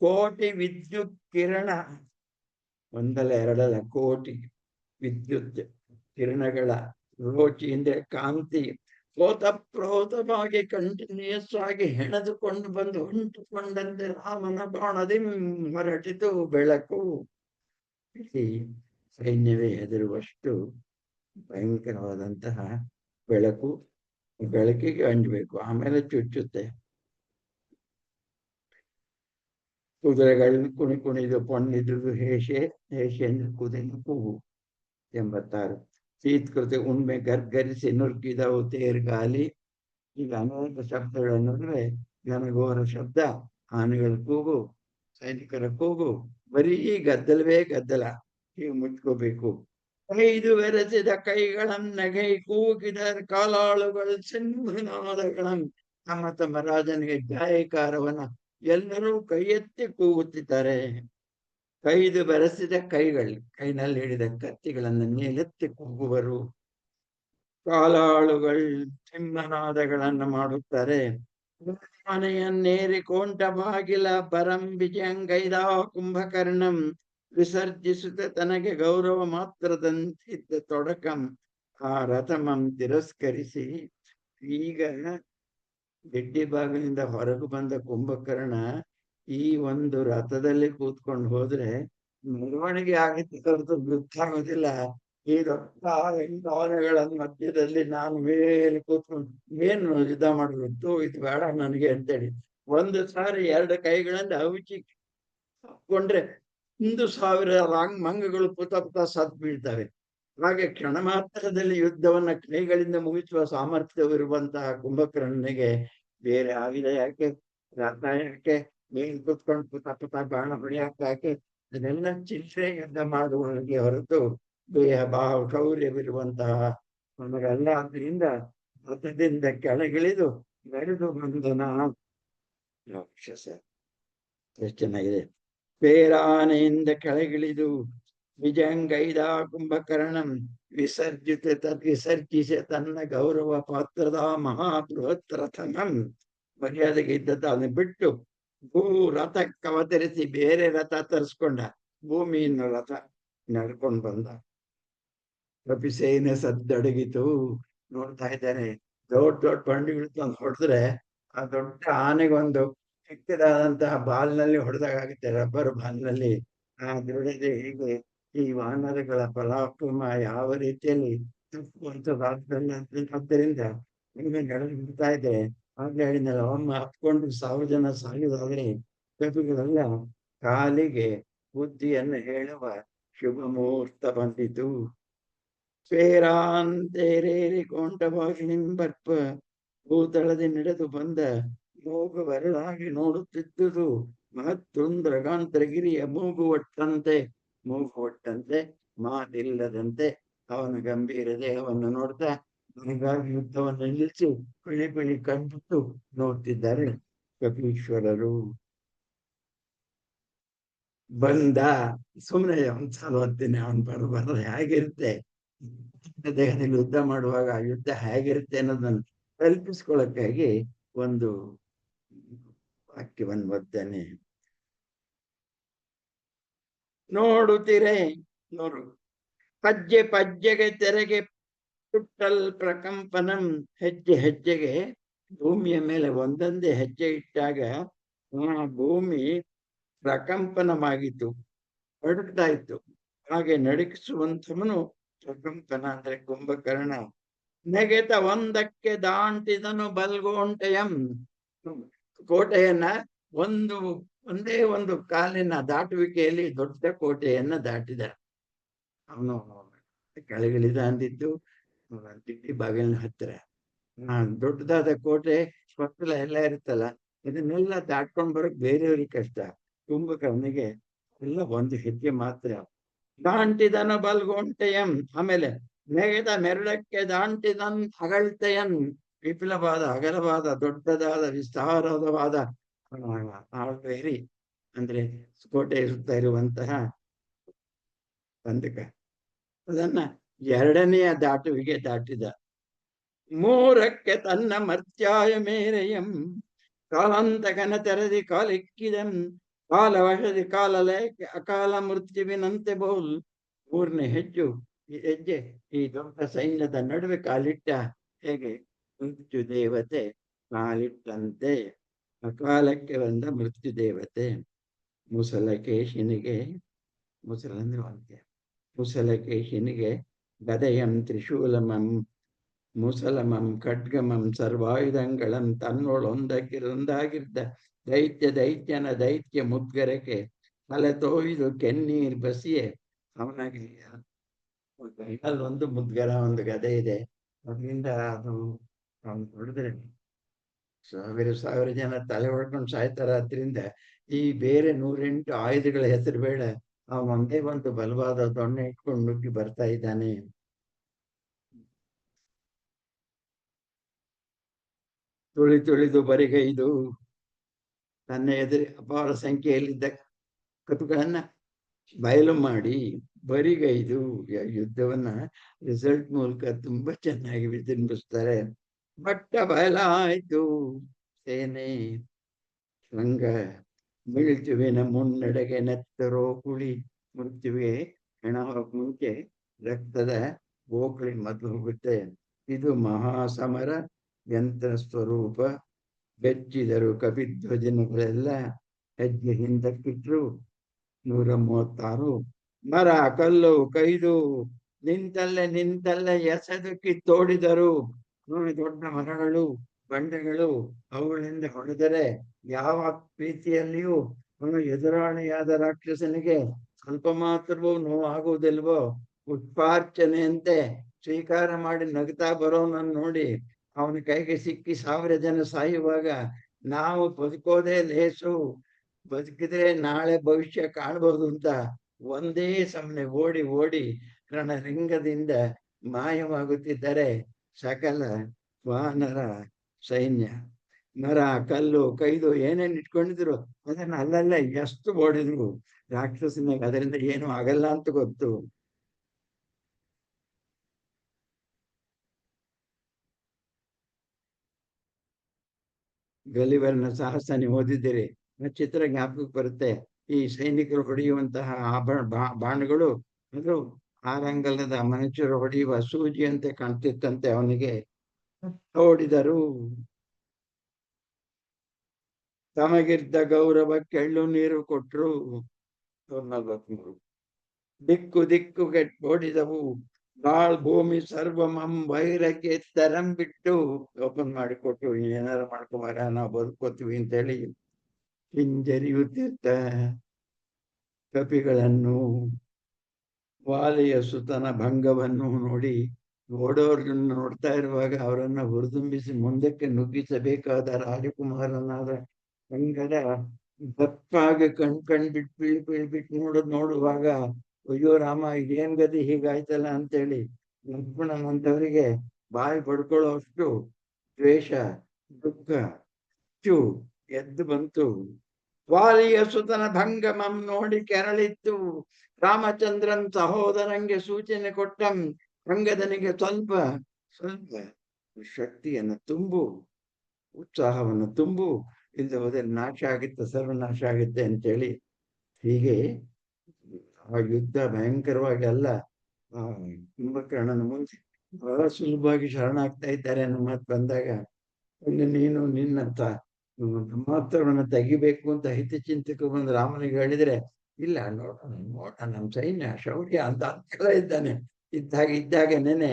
ಕೋಟಿ ವಿದ್ಯುತ್ ಕಿರಣ, ಒಂದಲ್ಲ ಎರಡಲ್ಲ, ಕೋಟಿ ವಿದ್ಯುತ್ ಕಿರಣಗಳ ರೋಚಿ ಅಂದ್ರೆ ಕಾಂತಿ, ಓತಪ್ರೋತವಾಗಿ ಕಂಟಿನ್ಯೂಸ್ ಆಗಿ ಹೆಣೆದುಕೊಂಡು ಬಂದು ಹೊಂಟಿಕೊಂಡಂತೆ ರಾಮನ ಬಾಣದಿ ಹೊರಟಿತು ಬೆಳಕು. ಇಲ್ಲಿ ಸೈನ್ಯವೇ ಹೆದರುವಷ್ಟು ಭಯಂಕರವಾದಂತಹ ಬೆಳಕು. ಬೆಳಕಿಗೆ ಅಂಜಬೇಕು, ಆಮೇಲೆ ಚುಚ್ಚುತ್ತೆ. ಕುದುರೆಗಳು ಕುಣಿದು ಪೊಣ್ಣಿದುದು ಹೇಷೆ, ಹೇಷೆ ಅಂದ್ರೆ ಕುದುರೆ ಕೂಗು. 86 ಶೀತ್ಕೃತಿ ಉಣ್ಮೆ ಗರ್ಗರಿಸಿ ನುಗ್ಗಿದವು ತೇರ್ಗಾಲಿ. ಈಗ ಅನೇಕ ಶಬ್ದಗಳನ್ನಂದ್ರೆ ಘನಘೋರ ಶಬ್ದ, ಆನೆಗಳ ಕೂಗು, ಸೈನಿಕರ ಕೂಗು, ಬರೀ ಗದ್ದಲವೇ ಗದ್ದಲ. ಹೀಗೆ ಮುಚ್ಕೋಬೇಕು. 5 ಬೆರೆಸಿದ ಕೈಗಳಂ ನಗೈ ಕೂಗಿದ ಕಾಲಾಳುಗಳು ಸಿಂಹನಾದಗಳಂ. ತಮ್ಮ ರಾಜನಿಗೆ ಜಯಕಾರವನ್ನ ಎಲ್ಲರೂ ಕೈ ಎತ್ತಿ ಕೂಗುತ್ತಿದ್ದಾರೆ. 5 ಬೆರೆಸಿದ ಕೈಗಳು, ಕೈನಲ್ಲಿ ಹಿಡಿದ ಕತ್ತಿಗಳನ್ನು ಮೇಲೆತ್ತಿ ಕೂಗುವರು. ಕಾಲಾಳುಗಳು ಸಿಂಹನಾದಗಳನ್ನು ಮಾಡುತ್ತಾರೆ. ಮನೆಯನ್ನೇರಿ ಕೋಂಟ ಬಾಗಿಲ ಪರಂ ವಿಜಯಂಗೈದ ಕುಂಭಕರ್ಣಂ. ವಿಸರ್ಜಿಸುತ್ತ ತನಗೆ ಗೌರವ ಮಾತ್ರದಂತಿದ್ದ ತೊಡಕಂ. ಆ ರಥಮಂ ತಿರಸ್ಕರಿಸಿ ಈಗ ಗೆಡ್ಡಿ ಬಾಗಿಲಿಂದ ಹೊರಗು ಬಂದ ಕುಂಭಕರ್ಣ ಈ ಒಂದು ರಥದಲ್ಲಿ ಕೂತ್ಕೊಂಡು ಹೋದ್ರೆ ಮೆರವಣಿಗೆ ಆಗುತ್ತೆ ಹೊರತು ಗೊತ್ತಾಗೋದಿಲ್ಲ. ಈ ದೊಡ್ಡ 8 ಆನೆಗಳ ಮಧ್ಯದಲ್ಲಿ ನಾನು ಮೇಲೆ ಕೂತ್ಕೊಂಡು ಏನು ಯುದ್ಧ ಮಾಡಬೇಕು, ಇದು ಬೇಡ ನನಗೆ ಅಂತೇಳಿ ಒಂದು ಸಾರಿ 2 ಕೈಗಳಿಂದ ಹೌಚಿ ಹಾಕೊಂಡ್ರೆ 1,000 ಮಂಗಗಳು ಪುತ ಸತ್ ಬೀಳ್ತವೆ. ಹಾಗೆ ಕ್ಷಣ ಮಾತ್ರದಲ್ಲಿ ಯುದ್ಧವನ್ನ ಕೈಗಳಿಂದ ಮುಗಿಸುವ ಸಾಮರ್ಥ್ಯವಿರುವಂತಹ ಕುಂಭಕರ್ಣನಿಗೆ ಬೇರೆ ಆಯುಧ ಯಾಕೆ, ರಥ ಯಾಕೆ, ಮೇಲ್ ಕುತ್ಕೊಂಡು ಪುತ ಪುತ ಬಾಣ ಹೊಡೆಯಕ್ಕೆ ಯಾಕೆ, ಅದನ್ನೆಲ್ಲ ಚಿಲ್ಲರೆ ಯುದ್ಧ ಮಾಡುವವನಿಗೆ ಹೊರತು ಶೌರ್ಯವಿರುವಂತಹ ನಮಗೆಲ್ಲ. ಆದ್ರಿಂದ ರಥದಿಂದ ಕೆಳಗಿಳಿದು ನಡೆದು ಬಂದನ. ರಾಕ್ಷಸ ಎಷ್ಟು ಚೆನ್ನಾಗಿದೆ. ಪೇರಾನೆಯಿಂದ ಕೆಳಗಿಳಿದು ವಿಜಂಗೈದ ಕುಂಭಕರ್ಣಂ ವಿಸರ್ಜಿಸಿ ತನ್ನ ಗೌರವ ಪಾತ್ರದ ಮಹಾಬೃಹತ್ ರಥನಂ, ಮರ್ಯಾದೆಗೆ ಇದ್ದದ್ದು ಅದನ್ನು ಬಿಟ್ಟು ಭೂ ರಥಕ್ಕೆ ಅವತರಿಸಿ ಬೇರೆ ರಥ ತರಿಸ್ಕೊಂಡ. ಭೂಮಿಯನ್ನು ರಥ ನಡ್ಕೊಂಡು ಬಂದ. ಕಪಿಸೇನ ಸದ್ದಡಗಿತು. ನೋಡ್ತಾ ಇದ್ದಾರೆ, ದೊಡ್ಡ ದೊಡ್ಡ ಬಂಡಿಗಳು ತಂದು ಹೊಡೆದ್ರೆ ಆ ದೊಡ್ಡ ಆನೆಗೊಂದು ಚಿಕ್ಕದಾದಂತಹ ಬಾಲ್ನಲ್ಲಿ ಹೊಡೆದಾಗುತ್ತೆ, ರಬ್ಬರ್ ಬಾಲ್ನಲ್ಲಿ. ಆ ದೃಢತೆ ಹೀಗೆ ಈ ವಾನರಗಳ ಪರಾಕ್ರಮ ಯಾವ ರೀತಿಯಲ್ಲಿ ತಪ್ಪುವಂತದ್ದಾದ್ದಲ್ಲ. ಆದ್ದರಿಂದ ನಿಮಗೆ ನಡೆದು ಬಿಡ್ತಾ ಇದೆ. ಆಗ್ಲೇ ಹೇಳಿದ್ನಲ್ಲ, ಒಮ್ಮೆ ಹತ್ಕೊಂಡು 1000 ಜನ ಸಾಯುವುದಾದ್ರೆ ಕಪಿಗಳೆಲ್ಲ ಕಾಲಿಗೆ ಬುದ್ಧಿಯನ್ನು ಹೇಳುವ ಶುಭ ಮುಹೂರ್ತ ಬಂದಿತು. ಪೇರಾಂತೇರೇರಿ ಕೊಂಡವಾಗಿ ನಿಂಬರ್ಪ ಭೂತಳದಿ ನಡೆದು ಬಂದ ಮೂಗು ಬರಲಾಗಿ ನೋಡುತ್ತಿದ್ದುದು ಮಹತ್ತುಂದ್ರಗಾಂತರಗಿರಿಯ ಮೂಗು ಒಟ್ಟಂತೆ ಮಾತಿಲ್ಲದಂತೆ ಅವನ ಗಂಭೀರ ದೇಹವನ್ನು ನೋಡ್ತಾ ನನಗಾಗಿ ಯುದ್ಧವನ್ನು ನಿಲ್ಲಿಸಿ ಬಿಳಿ ಕಣ್ಬಿಟ್ಟು ನೋಡ್ತಿದ್ದಾರೆ ಕಪೀಶ್ವರರು. ಬಂದ ಸುಮ್ಮನೆ ಒಂದ್ಸಲ ಓದ್ತೀನಿ, ಅವನು ಬರ್ರೆ ಹೇಗಿರುತ್ತೆ ದೇಹದಲ್ಲಿ ಯುದ್ಧ ಮಾಡುವಾಗ ಆ ಯುದ್ಧ ಹೇಗಿರುತ್ತೆ ಅನ್ನೋದನ್ನು ಕಲ್ಪಿಸ್ಕೊಳ್ಳಕ್ಕಾಗಿ ಒಂದು ವಾಕ್ಯವನ್ನು ಓದ್ತೇನೆ. ನೋಡುತ್ತೀರೆ, ನೋಡು ಪಜ್ಜೆ ಪಜ್ಜೆಗೆ ತೆರೆಗೆ ಪುಟ್ಟಲ್ ಪ್ರಕಂಪನಂ, ಹೆಜ್ಜೆ ಹೆಜ್ಜೆಗೆ ಭೂಮಿಯ ಮೇಲೆ ಒಂದೊಂದೇ ಹೆಜ್ಜೆ ಇಟ್ಟಾಗ ಆ ಭೂಮಿ ಪ್ರಕಂಪನವಾಗಿತ್ತು, ನಡುಕ್ತಾ ಇತ್ತು. ಹಾಗೆ ನಡುಕಿಸುವಂಥವನು ಪ್ರಕಂಪನ ಅಂದ್ರೆ ಕುಂಭಕರ್ಣ. ನೆಗೆತ ಒಂದಕ್ಕೆ ದಾಂಟಿದನು ಬಲ್ಗೋಂಟೆಯಂ, ಕೋಟೆಯನ್ನ ಒಂದೇ ಒಂದು ಕಾಲಿನ ದಾಟುವಿಕೆಯಲ್ಲಿ ದೊಡ್ಡ ಕೋಟೆಯನ್ನ ದಾಟಿದ. ಅವನು ಕೆಳಗಿಳಿದ ಅಂದಿದ್ದು ದಿಡ್ಡಿ ಬಾಗಿಲಿನ ಹತ್ತಿರ. ದೊಡ್ಡದಾದ ಕೋಟೆ ಪಕ್ಕಲ ಎಲ್ಲ ಇರುತ್ತಲ್ಲ, ಇದನ್ನೆಲ್ಲ ದಾಟ್ಕೊಂಡ್ ಬರೋಕ್ ಬೇರೆಯವ್ರಿಗೆ ಕಷ್ಟ. ಕುಂಭಕರ್ಣಿಗೆ ಎಲ್ಲ ಒಂದು ಹೆಜ್ಜೆ ಮಾತ್ರ. ದಾಂಟಿದನು ಬಲ್ಗೋಂಟೆಯಂ, ಆಮೇಲೆ ನೆಗೆದ ಮೆರಳಕ್ಕೆ ದಾಂಟಿದನ್ ಅಗಳ್ತೆಯನ್, ವಿಪುಲವಾದ ಅಗಲವಾದ ದೊಡ್ಡದಾದ ವಿಸ್ತಾರವಾದ ಆಳ್ವೇರಿ ಅಂದ್ರೆ ಕೋಟೆ ಸುತ್ತ ಇರುವಂತಹ ಕಂದಕ, ಅದನ್ನ 2ನೆಯ ದಾಟುವಿಗೆ ದಾಟಿದ. ಮೂರಕ್ಕೆ ತನ್ನ ಮರ್ತ್ಯಾಯ ಮೇರೆಯಂ, ಕಾಲಾಂತಕನ ತೆರೆದಿ ಕಾಲಿಕ್ಕಿದಂ, ಕಾಲವಶದಿ ಕಾಲಲಯಕ್ಕೆ ಅಕಾಲ ಮೃತ್ಯುವಿನಂತೆ ಬೋಲ್. 3ನೇ ಹೆಜ್ಜೆ ಈ ದೊಡ್ಡ ಸೈನ್ಯದ ನಡುವೆ ಕಾಲಿಟ್ಟ. ಹೇಗೆ ಮೃತ್ಯು ದೇವತೆ ಕಾಲಿಟ್ಟಂತೆ, ಅಕಾಲಕ್ಕೆ ಬಂದ ಮೃತ್ಯು ದೇವತೆ. ಮುಸಲಕೇಶಿನಿಗೆ, ಮುಸಲಂದ್ರೆ ವಾಕ್ಯ, ಮುಸಲಕೇಶಿನಿಗೆ ಗದೆಯಂ ತ್ರಿಶೂಲಮಂ ಮುಸಲಮಂ ಖಡ್ಗಮಂ ಸರ್ವಾಯುಧಂಗಳಂ ತನ್ನೊಳೊಂದಾಗಿದ್ದ ದೈತ್ಯನ ದೈತ್ಯ ಮುದ್ಗರಕ್ಕೆ ತಲೆ ತೋಯ್ದು ಕೆನ್ನೀರ್ ಬಸಿಯೆ. ಅವನಾಗಿ ಒಂದು ಮುದ್ಗರ, ಒಂದು ಗದೆ ಇದೆ, ಅದರಿಂದ ಅದು ಅವನು ಹೊಡೆದ್ರೆ 1000 ಜನ ತಲೆ ಹೊಡ್ಕೊಂಡು ಸಾಯ್ತಾರ. ಅದ್ರಿಂದ ಈ ಬೇರೆ 108 ಆಯುಧಗಳ ಹೆಸರು ಬೇಡ, ಅವನು ಒಂದೇ ಒಂದು ಬಲವಾದ ದೊಣ್ಣೆ ಇಟ್ಕೊಂಡು ನುಗ್ಗಿ ಬರ್ತಾ ಇದ್ದಾನೆ. ತುಳಿದು ಬರಿಗೈದು, ತನ್ನ ಎದುರು ಅಪಾರ ಸಂಖ್ಯೆಯಲ್ಲಿದ್ದ ಕಪುಗಳನ್ನ ಬಯಲು ಮಾಡಿ ಬರಿಗೈದು ಯುದ್ಧವನ್ನ ರಿಸಲ್ಟ್ ಮೂಲಕ ತುಂಬಾ ಚೆನ್ನಾಗಿ ವಿಜೃಂಭಿಸ್ತಾರೆ. ಬಟ್ಟ ಬಯಲಾಯ್ತು ಸೇನೆ ರಂಗ, ಮೃತ್ಯುವಿನ ಮುನ್ನಡೆಗೆ ನೆತ್ತರೋ ಕುಳಿ. ಮೃತ್ಯುವಿಗೆ ಹೆಣ ಮುಂಚೆ ರಕ್ತದ ಓಕಳಿ ಮೊದಲು ಹೋಗುತ್ತೆ. ಇದು ಮಹಾಸಮರ ಯಂತ್ರ ಸ್ವರೂಪ. ಬೆಚ್ಚಿದರು ಕಪಿಧ್ವಜನಗಳೆಲ್ಲ, ಹೆಜ್ಜೆ ಹಿಂದಕ್ಕಿಟ್ರು. 136 ಮರ ಕಲ್ಲು ಕೈದು ನಿಂತಲ್ಲೇ ಎಸೆದು ಕಿತ್ತೋಡಿದರು. ದೊಡ್ಡ ಮರಗಳು ಬಂಡೆಗಳು ಅವುಗಳಿಂದ ಹೊಡೆದರೆ ಯಾವ ರೀತಿಯಲ್ಲಿಯೂ ಎದುರಾಳಿಯಾದ ರಾಕ್ಷಸನಿಗೆ ಸ್ವಲ್ಪ ಮಾತ್ರವೂ ನೋವಾಗುವುದಿಲ್ವೋ, ಉತ್ಪಾರ್ಚನೆಯಂತೆ ಸ್ವೀಕಾರ ಮಾಡಿ ನಗ್ತಾ ಬರೋನನ್ನು ನೋಡಿ ಅವನ ಕೈಗೆ ಸಿಕ್ಕಿ 1000 ಜನ ಸಾಯುವಾಗ ನಾವು ಬದುಕೋದೇ ಲೇಸು, ಬದುಕಿದ್ರೆ ನಾಳೆ ಭವಿಷ್ಯ ಕಾಣಬಹುದು ಅಂತ ಒಂದೇ ಸಮನೆ ಓಡಿ ಓಡಿ ರಣರಂಗದಿಂದ ಮಾಯವಾಗುತ್ತಿದ್ದರೆ ಸಕಲ ವಾನರ ಸೈನ್ಯ, ಮರ ಕಲ್ಲು ಕೈದು ಏನೇನ್ ಇಟ್ಕೊಂಡಿದ್ರು ಅದನ್ನ ಅಲ್ಲಲ್ಲ ಎಷ್ಟು ಓಡಿದ್ರು ರಾಕ್ಷಸನಿಗೆ ಅದರಿಂದ ಏನು ಆಗಲ್ಲ ಅಂತ ಗೊತ್ತು. ಗಲಿವರ್ನ ಸಾಹಸ ನೀವು ಓದಿದ್ದೀರಿ, ಆ ಚಿತ್ರ ಜ್ಞಾಪಕಕ್ಕೆ ಬರುತ್ತೆ. ಈ ಸೈನಿಕರು ಹೊಡೆಯುವಂತಹ ಬಾಣಗಳು ಅದು ಆರಂಗಲದ ಮನುಷ್ಯರು ಹೊಡೆಯುವ ಸೂಜಿಯಂತೆ ಕಾಣ್ತಿತ್ತಂತೆ ಅವನಿಗೆ. ಓಡಿದರು. ತಮಗಿದ್ದ ಗೌರವಕ್ಕೆ ಎಳ್ಳು ನೀರು ಕೊಟ್ರು. 43. ದಿಕ್ಕು ದಿಕ್ಕುಗೆ ಓಡಿದವು. ಬಾಳ್ ಭೂಮಿ ಸರ್ವಮಂ ವೈರಕ್ಕೆ ತರಂಬಿಟ್ಟು ಓಪನ್ ಮಾಡಿಕೊಟ್ಟು ಏನಾರ ಮಾಡ್ಕೊಬಾರ ನಾವು ಬದುಕೋತೀವಿ ಅಂತೇಳಿ ಹಿಂಜರಿಯುತ್ತಿರ್ತ ಕಪಿಗಳನ್ನು ವಾಲಿಯ ಸುತನ ಭಂಗವನ್ನು ನೋಡಿ ಓಡೋರ್ಗನ್ನು ನೋಡ್ತಾ ಇರುವಾಗ ಅವರನ್ನ ಹುರಿದುಂಬಿಸಿ ಮುಂದಕ್ಕೆ ನುಗ್ಗಿಸಬೇಕಾದ ರಾಜಕುಮಾರನಾದ ಭಂಗದ ದಪ್ಪಾಗಿ ಕಣ್ಬಿಟ್ಟು ಬೀಳ್ಬಿಟ್ಟು ನೋಡುವಾಗ ಅಯ್ಯೋ ರಾಮ ಇದೇನ್ ಗತಿ ಹೀಗಾಯ್ತಲ್ಲ ಅಂತೇಳಿ ಲಕ್ಷ್ಮಣನಂತವರಿಗೆ ಬಾಯಿ ಪಡ್ಕೊಳ್ಳೋ ಅಷ್ಟು ದ್ವೇಷ ದುಃಖ ಹೆಚ್ಚು ಎದ್ದು ಬಂತು. ವಾಲಿಯ ಸುತನ ಭಂಗಮಂ ನೋಡಿ ಕೆರಳಿತ್ತು. ರಾಮಚಂದ್ರನ್ ಸಹೋದರಂಗೆ ಸೂಚನೆ ಕೊಟ್ಟಂ. ಅಂಗದನಿಗೆ ಸ್ವಲ್ಪ ಸ್ವಲ್ಪ ಶಕ್ತಿಯನ್ನು ತುಂಬು, ಉತ್ಸಾಹವನ್ನು ತುಂಬು, ಇಲ್ಲದೆ ಹೋದ್ರೆ ನಾಶ ಆಗುತ್ತೆ, ಸರ್ವನಾಶ ಆಗುತ್ತೆ ಅಂತೇಳಿ. ಹೀಗೆ ಆ ಯುದ್ಧ ಭಯಂಕರವಾಗಿ ಅಲ್ಲ, ಆ ಕುಂಭಕರ್ಣನ ಮುಂದೆ ಬಹಳ ಸುಲಭವಾಗಿ ಶರಣಾಗ್ತಾ ಇದ್ದಾರೆ ಅನ್ನೋ ಮಾತು ಬಂದಾಗ ನೀನು ನಿನ್ನಂತ ಬ್ರಹ್ಮಾಸ್ತ್ರವನ್ನ ತೆಗಿಬೇಕು ಅಂತ ಹಿತಚಿಂತಕ ಬಂದು ರಾಮನಿಗೆ ಹೇಳಿದ್ರೆ ಇಲ್ಲ ನೋಡ ನಮ್ ಸೈನ್ಯ ಶೌರ್ಯ ಅಂತ ಅಂತೆಲ್ಲ ಇದ್ದಾನೆ. ಇದ್ದಾಗ ನೆನೆ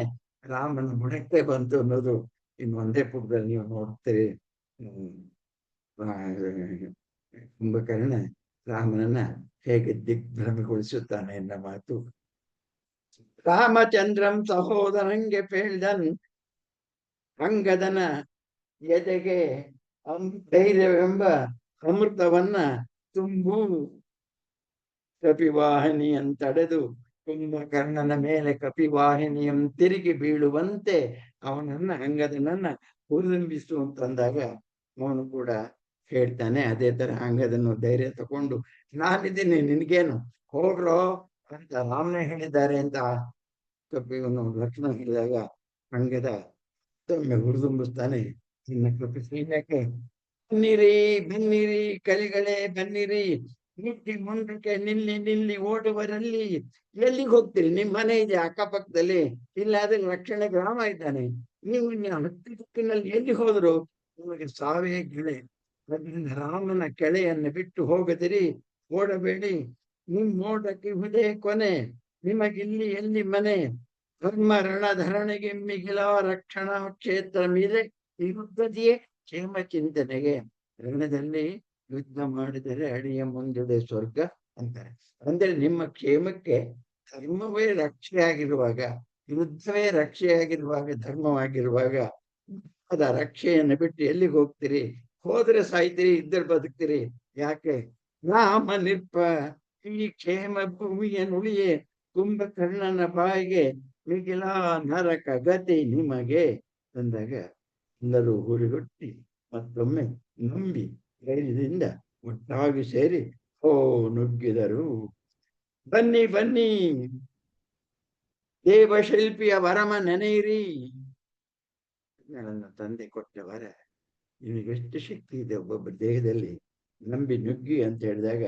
ರಾಮನ ಬುಡಕ್ಕೆ ಬಂತು ಅನ್ನೋದು ಇನ್ನು ಒಂದೇ ಪುಟದಲ್ಲಿ ನೀವು ನೋಡ್ತೀರಿ. ಕುಂಭಕರ್ಣ ರಾಮನನ್ನ ಹೇಗೆ ದಿಗ್ಭ್ರಮೆಗೊಳಿಸುತ್ತಾನೆ ಎನ್ನ ಮಾತು. ರಾಮಚಂದ್ರಂ ಸಹೋದರಂಗೆ ಪೇಳ್ದನ್ ಅಂಗದನ ಎದೆಗೆ ಧೈರ್ಯವೆಂಬ ಅಮೃತವನ್ನ ತುಂಬು. ಕಪಿವಾಹಿನಿಯಂತಡೆದು ಕುಂಭಕರ್ಣನ ಮೇಲೆ ಕಪಿವಾಹಿನಿಯಂ ತಿರುಗಿ ಬೀಳುವಂತೆ ಅವನನ್ನ ಅಂಗದನನ್ನ ಹುರಿದುಂಬಿಸು ಅಂತಂದಾಗ ಅವನು ಕೂಡ ಹೇಳ್ತಾನೆ. ಅದೇ ತರ ಅಂಗದನ್ನು ಧೈರ್ಯ ತಕೊಂಡು ನಾನಿದ್ದೀನಿ ನಿನ್ಗೇನು ಹೋಗ್ರೋ ಅಂತ ರಾಮನೇ ಹೇಳಿದ್ದಾರೆ ಅಂತ ಕಪಿಯನ್ನು ಲಕ್ಷ್ಮಣ ಹೇಳಿದಾಗ ಅಂಗದ ಮತ್ತೊಮ್ಮೆ ಹುರಿದುಂಬಿಸ್ತಾನೆ. ಇನ್ನ ಕಪಿ ಸೈನ್ಯಕ್ಕೆ ಬನ್ನಿರಿ ಬನ್ನಿರಿ ಕಲಿಗಳೇ ಬನ್ನಿರಿ, ನಿಂತಿ ಮುಂದಕ್ಕೆ ನಿಲ್ಲಿ ಓಡುವರಲ್ಲಿ ಎಲ್ಲಿಗೆ ಹೋಗ್ತೀರಿ? ನಿಮ್ ಮನೆ ಇದೆ ಅಕ್ಕಪಕ್ಕದಲ್ಲಿ, ಇಲ್ಲಾದ್ರೆ ರಕ್ಷಣೆ ಗ್ರಾಮ ಇದ್ದಾನೆ, ನೀವು ಹತ್ತಿ ದಿಕ್ಕಿನಲ್ಲಿ ಎಲ್ಲಿ ಹೋದ್ರು ನಿಮಗೆ ಸಾವೇ ಗೆಳೆ. ಅದರಿಂದ ರಾಮನ ಕೆಳೆಯನ್ನು ಬಿಟ್ಟು ಹೋಗದಿರಿ, ಓಡಬೇಡಿ. ನಿಮ್ ಓಡಕ್ಕೆ ಇದೇ ಕೊನೆ, ನಿಮಗಿಲ್ಲಿ ಎಲ್ಲಿ ಮನೆ? ಧರ್ಮ ರಣಧರಣಿಗೆ ಮಿಗಿಲ ರಕ್ಷಣಾ ಕ್ಷೇತ್ರ ಮೀದೆ ಇರುತ್ತದೆಯೇ ಕ್ಷೇಮ ಚಿಂತನೆಗೆ. ರಣದಲ್ಲಿ ಯುದ್ಧ ಮಾಡಿದರೆ ಅಡಿಯ ಮುಂದುಡೆ ಸ್ವರ್ಗ ಅಂತಾರೆ. ಅಂದ್ರೆ ನಿಮ್ಮ ಕ್ಷೇಮಕ್ಕೆ ಧರ್ಮವೇ ರಕ್ಷೆಯಾಗಿರುವಾಗ, ಯುದ್ಧವೇ ರಕ್ಷೆಯಾಗಿರುವಾಗ, ಧರ್ಮವಾಗಿರುವಾಗ ಅದ ರಕ್ಷೆಯನ್ನು ಬಿಟ್ಟು ಎಲ್ಲಿಗೆ ಹೋಗ್ತೀರಿ? ಹೋದ್ರೆ ಸಾಯ್ತೀರಿ, ಇದ್ದರೆ ಬದುಕ್ತೀರಿ. ಯಾಕೆ? ರಾಮ ನಿರ್ಪ ಈ ಕ್ಷೇಮ ಭೂಮಿಯ ನುಳಿಯೇ ಕುಂಭಕರ್ಣನ ಬಾಯಿಗೆ ಮಿಗಿಲ ನರಕ ಗತಿ ನಿಮಗೆ ಅಂದಾಗ ಎಲ್ಲರೂ ಹುರಿಗೊಟ್ಟಿ ಮತ್ತೊಮ್ಮೆ ನಂಬಿ ಧೈರ್ಯದಿಂದ ಒಟ್ಟಾಗಿ ಸೇರಿ ನುಗ್ಗಿದರು. ಬನ್ನಿ ಬನ್ನಿ ದೇವಶಿಲ್ಪಿಯ ವರಮ ನೆನೆಯಿರಿ. ನನ್ನ ತಂದೆ ಕೊಟ್ಟ ವರ, ನಿನಗೆಷ್ಟು ಶಕ್ತಿ ಇದೆ ಒಬ್ಬೊಬ್ಬರ ದೇಹದಲ್ಲಿ, ನಂಬಿ ನುಗ್ಗಿ ಅಂತ ಹೇಳಿದಾಗ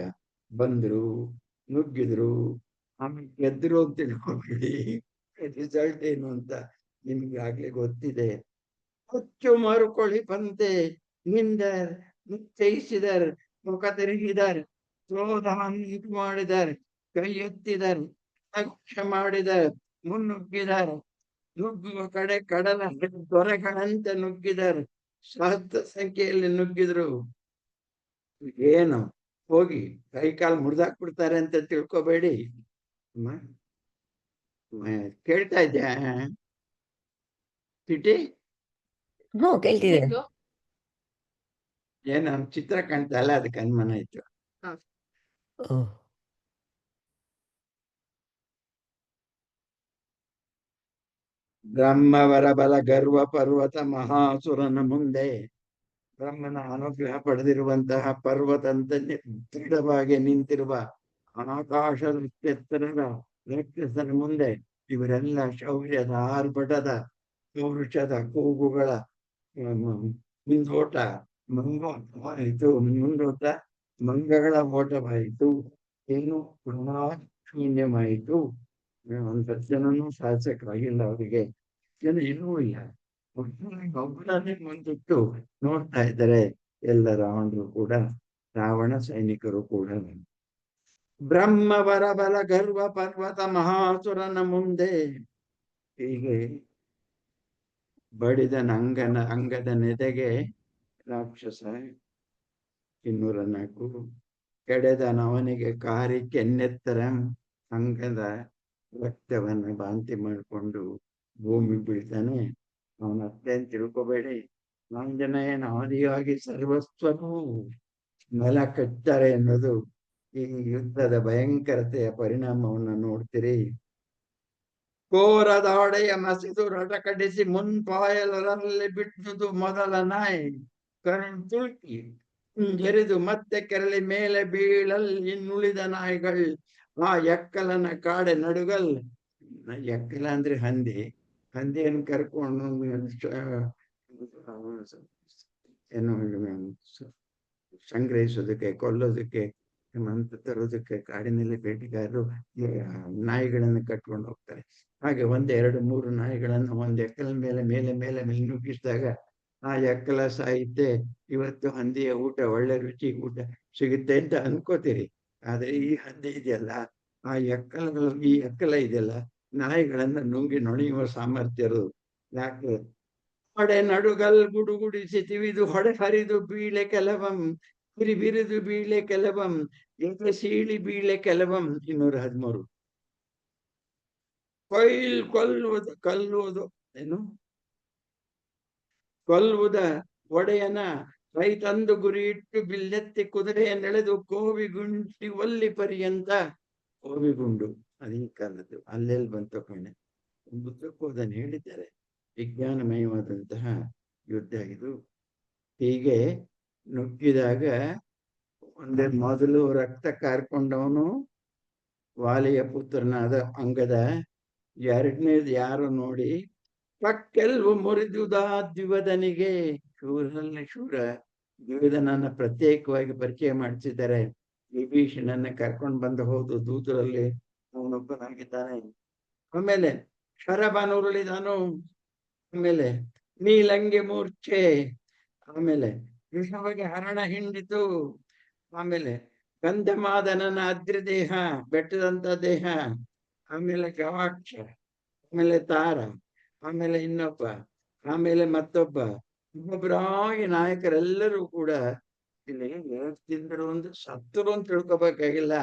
ಬಂದ್ರು, ನುಗ್ಗಿದ್ರು, ಆಮೇಲೆ ಗೆದ್ರು ಅಂತ ತಿಳ್ಕೊಬೇಡಿ. ರಿಸಲ್ಟ್ ಏನು ಅಂತ ನಿಮ್ಗೆ ಆಗ್ಲೇ ಗೊತ್ತಿದೆ. ಹುಚ್ಚು ಮಾರುಕೊಳ್ಳಿ ಬಂತೆ ನಿಂದರ್ ನಿಶ್ಚಯಿಸಿದರ್, ಮುಖ ತಿರುಗಿದರ್, ಕ್ರೋಧವನ್ನು ಮಾಡಿದರ್, ಕೈ ಎತ್ತಿದರ್, ಮಾಡಿದರ್, ಮುನ್ನುಗ್ಗಿದರ್. ನುಗ್ಗುವ ಕಡೆ ಕಡಲ ದೊರೆಗಳಂತೆ ನುಗ್ಗಿದರು. ಸಹಸ್ರ ಸಂಖ್ಯೆಯಲ್ಲಿ ನುಗ್ಗಿದ್ರು. ಏನು ಹೋಗಿ ಕೈ ಕಾಲು ಮುರಿದಾಕ್ಬಿಡ್ತಾರೆ ಅಂತ ತಿಳ್ಕೊಬೇಡಿ. ಕೇಳ್ತಾ ಇದ್ಯಾ ಪಿಟಿ? ಹ್ಞೂ ಕೇಳ್ತಿದೆ. ಏನು ಚಿತ್ರ ಕಾಣ್ತಾ ಇಲ್ಲ, ಅದಕ್ಕೆ ಅನುಮಾನ ಆಯ್ತು. ಓಹ್. ಬ್ರಹ್ಮವರ ಬಲ ಗರ್ವ ಪರ್ವತ ಮಹಾಸುರನ ಮುಂದೆ ಬ್ರಹ್ಮನ ಅನುಗ್ರಹ ಪಡೆದಿರುವಂತಹ ಪರ್ವತಂತೆ ದೃಢವಾಗಿ ನಿಂತಿರುವ ಆಕಾಶದ ಎತ್ತರದ ರಾಕ್ಷಸನ ಮುಂದೆ ಇವರೆಲ್ಲ ಶೌರ್ಯದ ಆರ್ಭಟದ ಪೌರುಷದ ಕೂಗುಗಳ ಮುಂದೋಟ ಮಂಗವಾಯಿತು, ಮುಂದೋಟ ಮಂಗಗಳ ಓಟವಾಯಿತು, ಏನು ಪುನಃ ಶೂನ್ಯವಾಯಿತು. ಒಂದು 10 ಜನನೂ ಸಾಧಿಸಕ್ಕಾಗಿಲ್ಲ ಅವರಿಗೆ. ಜನ ಇನ್ನೂ ಇಲ್ಲ, ಒಬ್ಬರನ್ನೇ ಮುಂದಿಟ್ಟು ನೋಡ್ತಾ ಇದ್ದಾರೆ ಎಲ್ಲ ರಾವಣರು ಕೂಡ, ರಾವಣ ಸೈನಿಕರು ಕೂಡ. ಬ್ರಹ್ಮವರ ಬಲ ಗರ್ವ ಪರ್ವತ ಮಹಾಸುರನ ಮುಂದೆ ಹೀಗೆ ಬಡಿದ ಅಂಗದ ನೆದೆಗೆ ರಾಕ್ಷಸ 204 ಕೆಡೆದನವನಿಗೆ ಕಾರಿ ಕೆನ್ನೆತ್ತರ ಅಂಗದ ರಕ್ತವನ್ನ ಬಾಂತಿ ಮಾಡಿಕೊಂಡು ಭೂಮಿ ಬೀಳ್ತಾನೆ. ಅವನ ಅತ್ತೆನ್ ತಿಳ್ಕೊಬೇಡಿ, ಆಂಜನೇಯನ ಆದಿಯಾಗಿ ಸರ್ವಸ್ವನೂ ನೆಲ ಕಟ್ತಾರೆ ಅನ್ನೋದು ಈ ಯುದ್ಧದ ಭಯಂಕರತೆಯ ಪರಿಣಾಮವನ್ನು ನೋಡ್ತೀರಿ. ಕೋರದಾಡೆಯ ಮಸಿದು ರಟಕಡಿಸಿ ಮುನ್ಪಾಯಲರಲ್ಲಿ ಬಿಟ್ಟುದು ಮೊದಲ ನಾಯಿ ಕರಣ್ ತುಳುಕಿ ಜರಿದು ಮತ್ತೆ ಕೆರಳಿ ಮೇಲೆ ಬೀಳಲ್ ಇನ್ನುಳಿದ ನಾಯಿಗಳು ಆ ಎಕ್ಕಲನ ಕಾಡೆ ನಡುಗಲ್. ಎಕ್ಕಲ ಅಂದ್ರೆ ಹಂದಿಯನ್ನು ಕರ್ಕೊಂಡು ಏನು ಸಂಗ್ರಹಿಸೋದಕ್ಕೆ, ಕೊಲ್ಲೋದಕ್ಕೆ ಅಂತ ತರೋದಕ್ಕೆ ಕಾಡಿನಲ್ಲಿ ಬೇಟೆಗಾರರು ನಾಯಿಗಳನ್ನು ಕಟ್ಕೊಂಡು ಹೋಗ್ತಾರೆ. ಹಾಗೆ 1, 2, 3 ನಾಯಿಗಳನ್ನು ಒಂದು ಎಕ್ಕಲ ಮೇಲೆ ಮೇಲೆ ಮೇಲೆ ಮೇಲೆ ನುಗ್ಗಿಸಿದಾಗ ಆ ಎಕ್ಕಲ ಸಾಹಿತ್ಯ ಇವತ್ತು ಹಂದಿಯ ಊಟ ಒಳ್ಳೆ ರುಚಿ ಊಟ ಸಿಗುತ್ತೆ ಅಂತ ಅನ್ಕೋತೀರಿ. ಆದ್ರೆ ಈ ಹಂದಿ ಇದೆಯಲ್ಲ, ಆ ಈ ಎಕ್ಕಲ ಇದೆಯಲ್ಲ, ನಾಯಿಗಳನ್ನ ನುಂಗಿ ನೊಣೆಯುವ ಸಾಮರ್ಥ್ಯ ಇರೋದು. ಯಾಕೆ? ಹೊಡೆ ನಡುಗಲ್ ಗುಡುಗುಡಿಸಿ ತಿವಿದು ಹೊಡೆ ಹರಿದು ಬೀಳೆ ಕೆಲವಂ ಬಿರಿದು ಬೀಳೆ ಕೆಲವಂ ಎಲೆ ಸೀಳಿ ಬೀಳೆ ಕೆಲವಂ. 213 ಕೊಲ್ಲುವುದು ಏನು ಕೊಲ್ಲುವುದ ಒಡೆಯನ ರೈತಂದು ಗುರಿ ಇಟ್ಟು ಬಿಲ್ಲೆತ್ತಿ ಕುದುರೆಯನ್ನೆಳೆದು ಕೋವಿಗುಂಡಿ ಒಲ್ಲಿ ಪರ್ಯಂತ. ಕೋವಿಗುಂಡು ಅದೇ ಕಾಲದ್ದು, ಅಲ್ಲೆಲ್ಲಿ ಬಂತು ಕಣೆ, ಉದ್ದಕ್ಕೂ ಅದನ್ನು ಹೇಳಿದ್ದಾರೆ. ವಿಜ್ಞಾನಮಯವಾದಂತಹ ಯುದ್ಧ ಇದು. ಹೀಗೆ ನುಗ್ಗಿದಾಗ ಒಂದೇ ಮೊದಲು ರಕ್ತ ಕಾರ್ಕೊಂಡವನು ವಾಲಿಯ ಪುತ್ರನಾದ ಅಂಗದ, ಎರಡನೇದು ಯಾರು ನೋಡಿ ಪಕ್ಕೆಲ್ವು ಮುರಿದುದಾ ದ್ವಿವದನಿಗೆ. ಶೂರನಲ್ಲಿ ಶೂರ ದ್ವಿವದನನ್ನ ಪ್ರತ್ಯೇಕವಾಗಿ ಪರಿಚಯ ಮಾಡಿಸಿದ್ದಾರೆ. ವಿಭೀಷಣನ್ನ ಕರ್ಕೊಂಡು ಬಂದು ಹೌದು, ದೂತರಲ್ಲಿ ಅವನೊಬ್ಬನಾಗಿದ್ದಾನೆ. ಆಮೇಲೆ ಶರಭನುರುಳಿದನು, ಆಮೇಲೆ ನೀಲಂಗೆ ಮೂರ್ಛೆ, ಆಮೇಲೆ ವಿಷವಾಗಿ ಹರಣ ಹಿಂಡಿತು, ಆಮೇಲೆ ಗಂಧಮಾದನನ ಅದ್ರ ದೇಹ, ಬೆಟ್ಟದಂತ ದೇಹ, ಆಮೇಲೆ ಗವಾಕ್ಷ, ಆಮೇಲೆ ತಾರ, ಆಮೇಲೆ ಇನ್ನೊಬ್ಬ, ಆಮೇಲೆ ಮತ್ತೊಬ್ಬ, ಒಬ್ಬೊಬ್ಬರಾಗಿ ನಾಯಕರೆಲ್ಲರೂ ಕೂಡ ಇಲ್ಲಿ ತಿಂದರು ಅಂದ್ರೆ ಸತ್ತರು ಅಂತ ತಿಳ್ಕೊಬೇಕಾಗಿಲ್ಲ,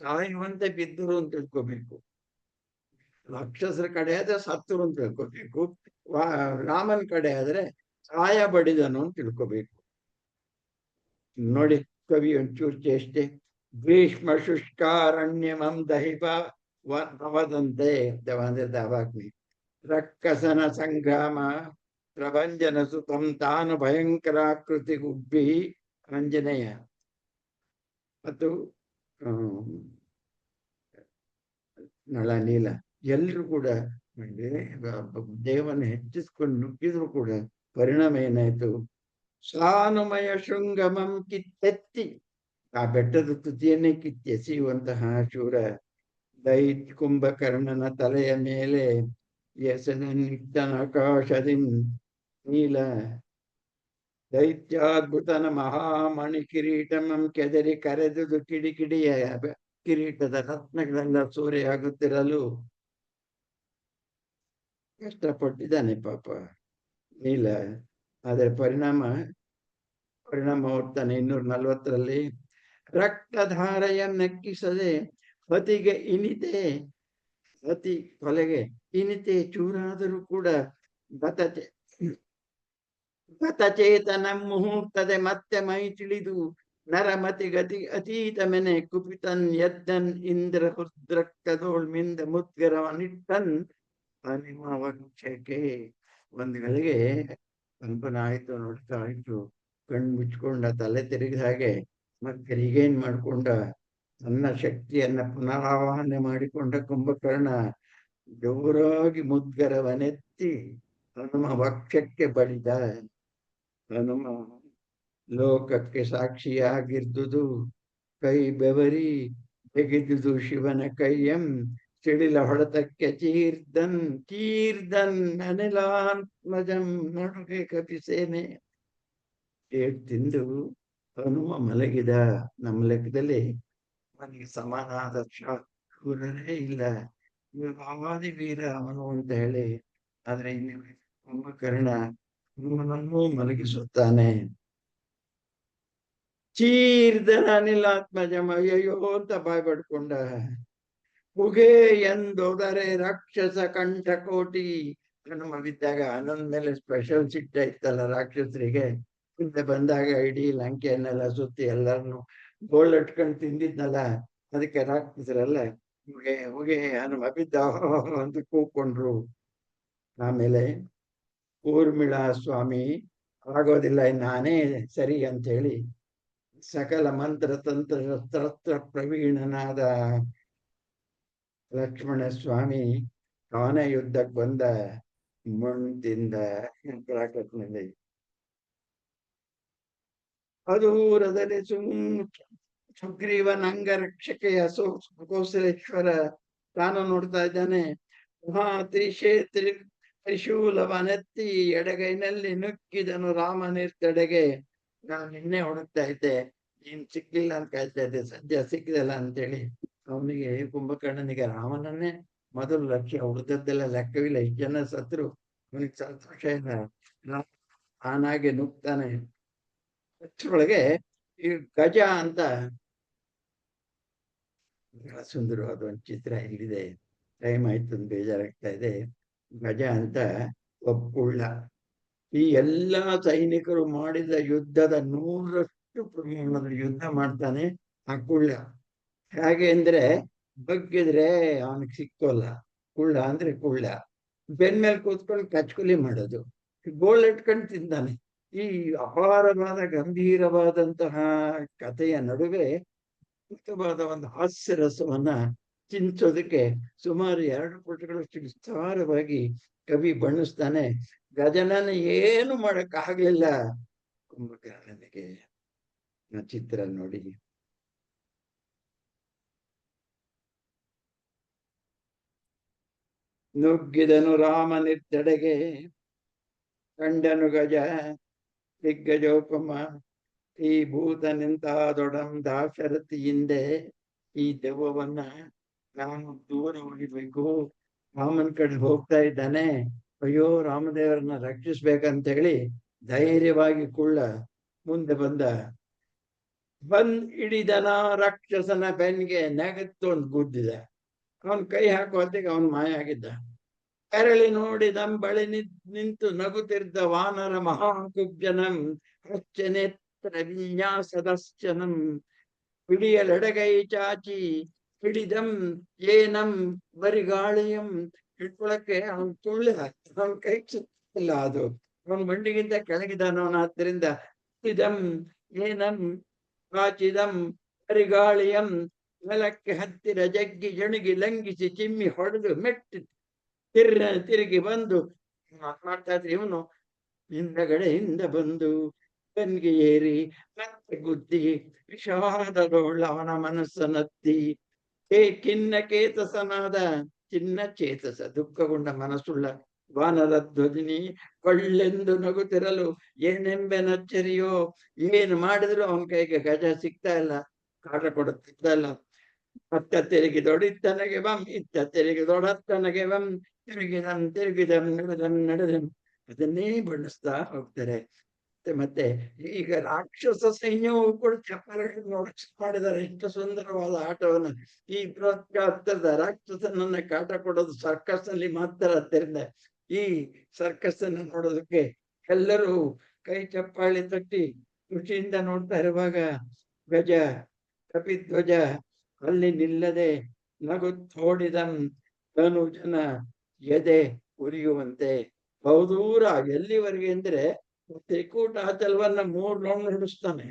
ಸಾಯುವಂತೆ ಬಿದ್ದರು ಅಂತ ತಿಳ್ಕೊಬೇಕು. ರಾಕ್ಷಸರ ಕಡೆ ಆದ್ರೆ ಸತ್ತರು ಅಂತ ತಿಳ್ಕೊಬೇಕು, ರಾಮನ ಕಡೆ ಆದ್ರೆ ಸಾಯ ಬಡಿದನು ಅಂತ ತಿಳ್ಕೊಬೇಕು. ನೋಡಿ ಕವಿ ಒಂಚೂರು ಚೇಷ್ಟೆ. ಭೀಷ್ಮ ಶುಷ್ಕಾರಣ್ಯಮಂ ದಹಿಪ ವದಂತೆ, ಅಂದ್ರೆ ದವಾಗ್ನಿ ರಕ್ಕಸನ ಸಂಗ್ರಾಮ ಪ್ರಭಂಜನ ಸುತಂ ತಾನು ಭಯಂಕರಾಕೃತಿ ಗುಬ್ಬಿ ಆಂಜನೇಯ ಮತ್ತು ನಳ ನೀಲ ಎಲ್ಲರೂ ಕೂಡ ದೇವನ ಹೆಚ್ಚಿಸ್ಕೊಂಡು ನುಗ್ಗಿದ್ರು ಕೂಡ ಪರಿಣಾಮ ಏನಾಯ್ತು? ಸಾನುಮಯ ಶೃಂಗಮಂ ಕಿತ್ತೆತ್ತಿ, ಆ ಬೆಟ್ಟದ ತುದಿಯನ್ನೇ ಕಿತ್ತೆಸೆಯುವಂತಹ ಶೂರ ದೈತ್ ಕುಂಭಕರ್ಣನ ತಲೆಯ ಮೇಲೆ ಎಸೆದನಿಟ್ಟನ ಆಕಾಶದಿಂ ನೀಲ ದೈತ್ಯಾದ್ಭುತನ ಮಹಾಮಣಿ ಕಿರೀಟಮಂ ಕೆದರಿ ಕರೆದುದು ಕಿಡಿಕಿಡಿಯ ಕಿರೀಟದ ರತ್ನಗಳೆಲ್ಲ ಸೂರೆಯಾಗುತ್ತಿರಲು ಕಷ್ಟಪಟ್ಟಿದ್ದಾನೆ ಪಾಪ ನೀಲ. ಆದರೆ ಪರಿಣಾಮ ಹೊರ್ತಾನೆ. 240ರಲ್ಲಿ ರಕ್ತಧಾರೆಯನ್ನೆಕ್ಕಿಸದೆ ಪತಿಗೆ ಇನಿತೆ, ಪತಿ ಕೊಲೆಗೆ ಇನಿತೆ ಚೂರಾದರೂ ಕೂಡ ಬತತೆ ಗತಚೇತನ ಮುಹೂರ್ತದೆ ಮತ್ತೆ ಮೈ ತಿಳಿದು ನರಮತಿ ಗತಿ ಅತೀತ ಮೆನೆ ಕುಪಿತನ್ ಎದ್ದನ್ ಇಂದ್ರ ಹೃದ್ರಕ್ತದೋಳ್ ಮಿಂದ ಮುದ್ಗರವನಿಟ್ಟನ್ ನಿಮ್ಮ ವಕ್ಷಕ್ಕೆ. ಒಂದ್ ಗಳಿಗೆ ಕಂಪನ ಆಯ್ತು, ನೋಡ್ತಾ ಆಯ್ತು, ಕಣ್ಣು ಮುಚ್ಕೊಂಡ, ತಲೆ ತಿರುಗಿದ ಹಾಗೆ ಮತ್ತೆ ರಿಗೈನ್ ಮಾಡ್ಕೊಂಡ, ತನ್ನ ಶಕ್ತಿಯನ್ನ ಪುನರಾವಹನೆ ಮಾಡಿಕೊಂಡ ಕುಂಭಕರ್ಣ ಜೋರಾಗಿ ಮುದ್ಗರವನೆತ್ತಿ ಹನುಮ ವಕ್ಷಕ್ಕೆ ಬಡಿದ. ಹನುಮ ಲೋಕಕ್ಕೆ ಸಾಕ್ಷಿಯಾಗಿರ್ದುದು ಕೈ ಬೆವರಿ ತೆಗೆದುದು ಶಿವನ ಕೈಯಂ ಸಿಡಿಲ ಹೊಡೆತಕ್ಕೆ ಚೀರ್ದನ್ ಅನಿಲಾತ್ಮಜಂ ನಡುಗೆ ಕಪಿಸೇನೆ. ತಿಂದು ಹನುಮ ಮಲಗಿದ. ನಮ್ಮ ಲೆಕ್ಕದಲ್ಲಿ ಅವನಿಗೆ ಸಮಾನಾದ ಶೂರರೇ ಇಲ್ಲ, ಆದಿ ವೀರ ಅವನು ಅಂತ ಹೇಳಿ. ಆದ್ರೆ ಇಲ್ಲಿ ಕುಂಭಕರ್ಣ ಹನುಮನನ್ನೂ ಮಲಗಿಸುತ್ತಾನೆ. ಚೀರ್ದನ ಅನಿಲಾತ್ಮಜಂ, ಅಯ್ಯಯ್ಯೋ ಅಂತ ಬಾಯ್ ಪಡ್ಕೊಂಡ. ಹುಗೆ ಎಂದೊದರೆ ರಾಕ್ಷಸ ಕಂಠಕೋಟಿ. ಹನುಮ ಬಿದ್ದಾಗ ಹನ್ನೊಂದ್ ಮೇಲೆ ಸ್ಪೆಷಲ್ ಸಿಟ್ಟ ಇತ್ತಲ್ಲ ರಾಕ್ಷಸರಿಗೆ. ಮುಂದೆ ಬಂದಾಗ ಇಡೀ ಲಂಕೆಯನ್ನೆಲ್ಲ ಸುತ್ತಿ ಎಲ್ಲರನ್ನು ಗೋಳಟ್ಕೊಂಡು ತಿಂದಿದ್ನಲ್ಲ, ಅದಕ್ಕೆ ರಾಕ್ಷಸರೆಲ್ಲ ಹುಗೆ ಹುಗೆ ಹನುಮ ಬಿದ್ದ ಅಂತ ಕೂಕೊಂಡ್ರು. ಆಮೇಲೆ ಊರ್ಮಿಳಾ ಸ್ವಾಮಿ ಆಗೋದಿಲ್ಲ, ನಾನೇ ಸರಿ ಅಂತ ಹೇಳಿ ಸಕಲ ಮಂತ್ರ ತಂತ್ರ ಶಸ್ತ್ರ ಪ್ರವೀಣನಾದ ಲಕ್ಷ್ಮಣ ಸ್ವಾಮಿ ತಾನೇ ಯುದ್ಧಕ್ಕೆ ಬಂದ. ಮಣ್ಣಿಂದ ಪ್ರಾಕಟ್ನಲ್ಲಿ ಅದೂರದಲ್ಲಿ ಸುಗ್ರೀವನ ಅಂಗರಕ್ಷಕೆಯ ಕೌಸಲೇಶ್ವರ ತಾನು ನೋಡ್ತಾ ಇದ್ದಾನೆ. ತ್ರಿಶೂಲವನೆತ್ತಿ ಎಡಗೈನಲ್ಲಿ ನುಗ್ಗಿದನು ರಾಮನಿರ್ತಡೆಗೆ. ನಾನು ನಿನ್ನೆ ಹುಡುಕ್ತಾ ಇದ್ದೆ, ನೀನ್ ಸಿಕ್ಲಿಲ್ಲ ಅಂತ ಕಾಯ್ತಾ ಇದ್ದೆ, ಸದ್ಯ ಸಿಕ್ಕಿದಲ್ಲ ಅಂತೇಳಿ ಅವನಿಗೆ, ಕುಂಭಕರ್ಣನಿಗೆ ರಾಮನನ್ನೇ ಮೊದಲು ಲಕ್ಷ್ಯ, ಹುಡುಗದ್ದೆಲ್ಲ ಲೆಕ್ಕವಿಲ್ಲ. ಈ ಜನ ಸತ್ರು ಅವನಿಗೆ ಸಂತೋಷ ಇಲ್ಲ. ಆನಾಗೆ ನುಗ್ತಾನೆ. ಅಷ್ಟರೊಳಗೆ ಈ ಗಜ ಅಂತ ಬಹಳ ಸುಂದರವಾದ ಒಂದು ಚಿತ್ರ ಇಲ್ಲಿದೆ. ಟೈಮ್ ಆಯ್ತು, ಒಂದು ಬೇಜಾರಾಗ್ತಾ ಇದೆ. ಗಜ ಅಂತ ಒಬ್ಬ ಕುಳ್ಳ, ಈ ಎಲ್ಲಾ ಸೈನಿಕರು ಮಾಡಿದ ಯುದ್ಧದ 100ರಷ್ಟು ಪ್ರಮಾಣದ ಯುದ್ಧ ಮಾಡ್ತಾನೆ ಆ ಕುಳ್ಳ. ಹೇಗೆ ಅಂದ್ರೆ ಬಗ್ಗಿದ್ರೆ ಅವನಿಗೆ ಸಿಕ್ಕೋಲ್ಲ. ಕುಳ್ಳ ಅಂದ್ರೆ ಕುಳ್ಳ. ಬೆನ್ಮೇಲೆ ಕೂತ್ಕೊಂಡು ಕಚ್ಕುಲಿ ಮಾಡೋದು, ಗೋಳ್ ಇಟ್ಕೊಂಡು ತಿಂತಾನೆ. ಈ ಅಪಾರವಾದ ಗಂಭೀರವಾದಂತಹ ಕಥೆಯ ನಡುವೆ ಅದ್ಭುತವಾದ ಒಂದು ಹಾಸ್ಯ ರಸವನ್ನ ಚಿಂಚೋದಕ್ಕೆ ಸುಮಾರು 2 ಪುಟಗಳಷ್ಟು ವಿಸ್ತಾರವಾಗಿ ಕವಿ ಬಣ್ಣಿಸ್ತಾನೆ. ಗಜನನ ಏನು ಮಾಡಕ್ ಆಗ್ಲಿಲ್ಲ ಕುಂಭಕರ್ಣನಿಗೆ. ಚಿತ್ರ ನೋಡಿ. ನುಗ್ಗಿದನು ರಾಮನಿರ್ದಡೆಗೆ ಕಂಡನು ಗಜ ದಿಗ್ಗಜೋಪಮ. ಈ ಭೂತ ನಿಂತಾದೊಡಂ ದಾಶರಥಿ ಹಿಂದೆ. ಈ ದೆವ್ವವನ್ನ ನಾನು ದೂರ ಹೊಡಿಬೇಕು. ರಾಮನ್ ಕಡೆ ಹೋಗ್ತಾ ಇದ್ದಾನೆ, ಅಯ್ಯೋ ರಾಮದೇವರನ್ನ ರಕ್ಷಿಸ್ಬೇಕಂತ ಹೇಳಿ ಧೈರ್ಯವಾಗಿ ಕುಳ್ಳ ಮುಂದೆ ಬಂದ್ ಹಿಡಿದನ ರಾಕ್ಷಸನ ಬೆನ್ಗೆ. ನೆಗತ್ತು ಒಂದು ಗುದ್ದಿದ. ಅವನ್ ಕೈ ಹಾಕುವತ್ತಿಗೆ ಅವನ್ ಮಾಯ ಆಗಿದ್ದ. ಕೆರಳಿ ನೋಡಿದಂಬಳಿ ನಿಂತು ನಗುತ್ತಿದ್ದ ವಾನರ ಮಹಾಕುಬ್ಜನಂ ಹಚ್ಚನೇತ್ರ ವಿನ್ಯಾಸದಶ್ಚನಂ. ಹಿಡಿಯಲೆಡಗೈ ಚಾಚಿ ಹಿಡಿದಂ ಏನಂ ಬರಿಗಾಳಿಯಂ. ಹಿಡ್ಕೊಳಕ್ಕೆ ಅವನ್ ತುಳ್ಳ, ಅವನ್ ಕೈ ಸಿಕ್ಕಿಲ್ಲ. ಅದು ಅವನ್ ಬಂಡಿಗಿಂತ ಕೆಳಗಿದ್ದಾನವನ. ಹತ್ತಿರಿಂದ ಹಿಡಿದಂ ಏನಂ ಕಾಚಿದಂ ಬರಿಗಾಳಿಯಂ. ನೆಲಕ್ಕೆ ಹತ್ತಿರ ಜಗ್ಗಿ ಜಣುಗಿ ಲಂಘಿಸಿ ಚಿಮ್ಮಿ ಹೊಡೆದು ಮೆಟ್ಟಿ ತಿರುಗಿ ಬಂದು ಮಾಡ್ತಾ ಇದ್ರೆ ಇವನು ಹಿಂದಗಡೆಯಿಂದ ಬಂದು ಬೆನ್ಗೆ ಏರಿ ಮತ್ತೆ ಗುದ್ದಿ ವಿಷಾದದೊಳ್ಳ ಅವನ ಮನಸ್ಸನ್ನತ್ತಿ. ಕೇತಸನಾದ ಚಿನ್ನ ಚೇತಸ, ದುಃಖಗೊಂಡ ಮನಸ್ಸುಳ್ಳ ವಾನರ ಧ್ವಜಿನಿ ಕೊಳ್ಳೆಂದು ನಗುತ್ತಿರಲು ಏನೆಂಬೆನಚ್ಚರಿಯೋ. ಏನು ಮಾಡಿದ್ರು ಅವನ ಕೈಗೆ ಗಜ ಸಿಗ್ತಾ ಇಲ್ಲ, ಕಾಟ ಕೊಡುತ್ತಿದ್ದ ಇಲ್ಲ. ಅತ್ತ ತಿರುಗಿ ದೊಡಿತನಗೆ ಬಂ, ಇತ್ತ ತಿರುಗಿ ದೊಡತ್ತನಗೆ ಬಂ. ತಿರುಗಿದಂ ನಡೆದಂ ಅದನ್ನೇ ಬಣ್ಣಿಸ್ತಾ ಹೋಗ್ತಾರೆ. ಮತ್ತೆ ಈಗ ರಾಕ್ಷಸ ಸೈನ್ಯವು ಕೂಡ ಚಪ್ಪಲಿಗಳನ್ನು ಮಾಡಿದ್ದಾರೆ. ಎಷ್ಟು ಸುಂದರವಾದ ಆಟವನ್ನು. ಈ ಬೃಹತ್ಗಾತ್ರದ ರಾಕ್ಷಸನನ್ನ ಕಾಟ ಕೊಡೋದು ಸರ್ಕಸ್ ನಲ್ಲಿ ಮಾತ್ರ. ಆದ್ದರಿಂದ ಈ ಸರ್ಕಸ್ ಅನ್ನು ನೋಡೋದಕ್ಕೆ ಎಲ್ಲರೂ ಕೈ ಚಪ್ಪಾಳಿ ತಟ್ಟಿ ಖುಷಿಯಿಂದ ನೋಡ್ತಾ ಇರುವಾಗ ಗಜ ಕಪಿಧ್ವಜ ಅಲ್ಲಿ ನಿಲ್ಲದೆ ನಗುತ್ತೋಡಿದಂ ಧನುಜನ ಎದೆ ಉರಿಯುವಂತೆ ಬಹುದೂರ. ಎಲ್ಲಿವರೆಗೆ ಅಂದ್ರೆ ತ್ರಿಕೂಟಾಚಲವನ್ನ 3 ರೌಂಡ್ ಹಿಡಿಸ್ತಾನೆ.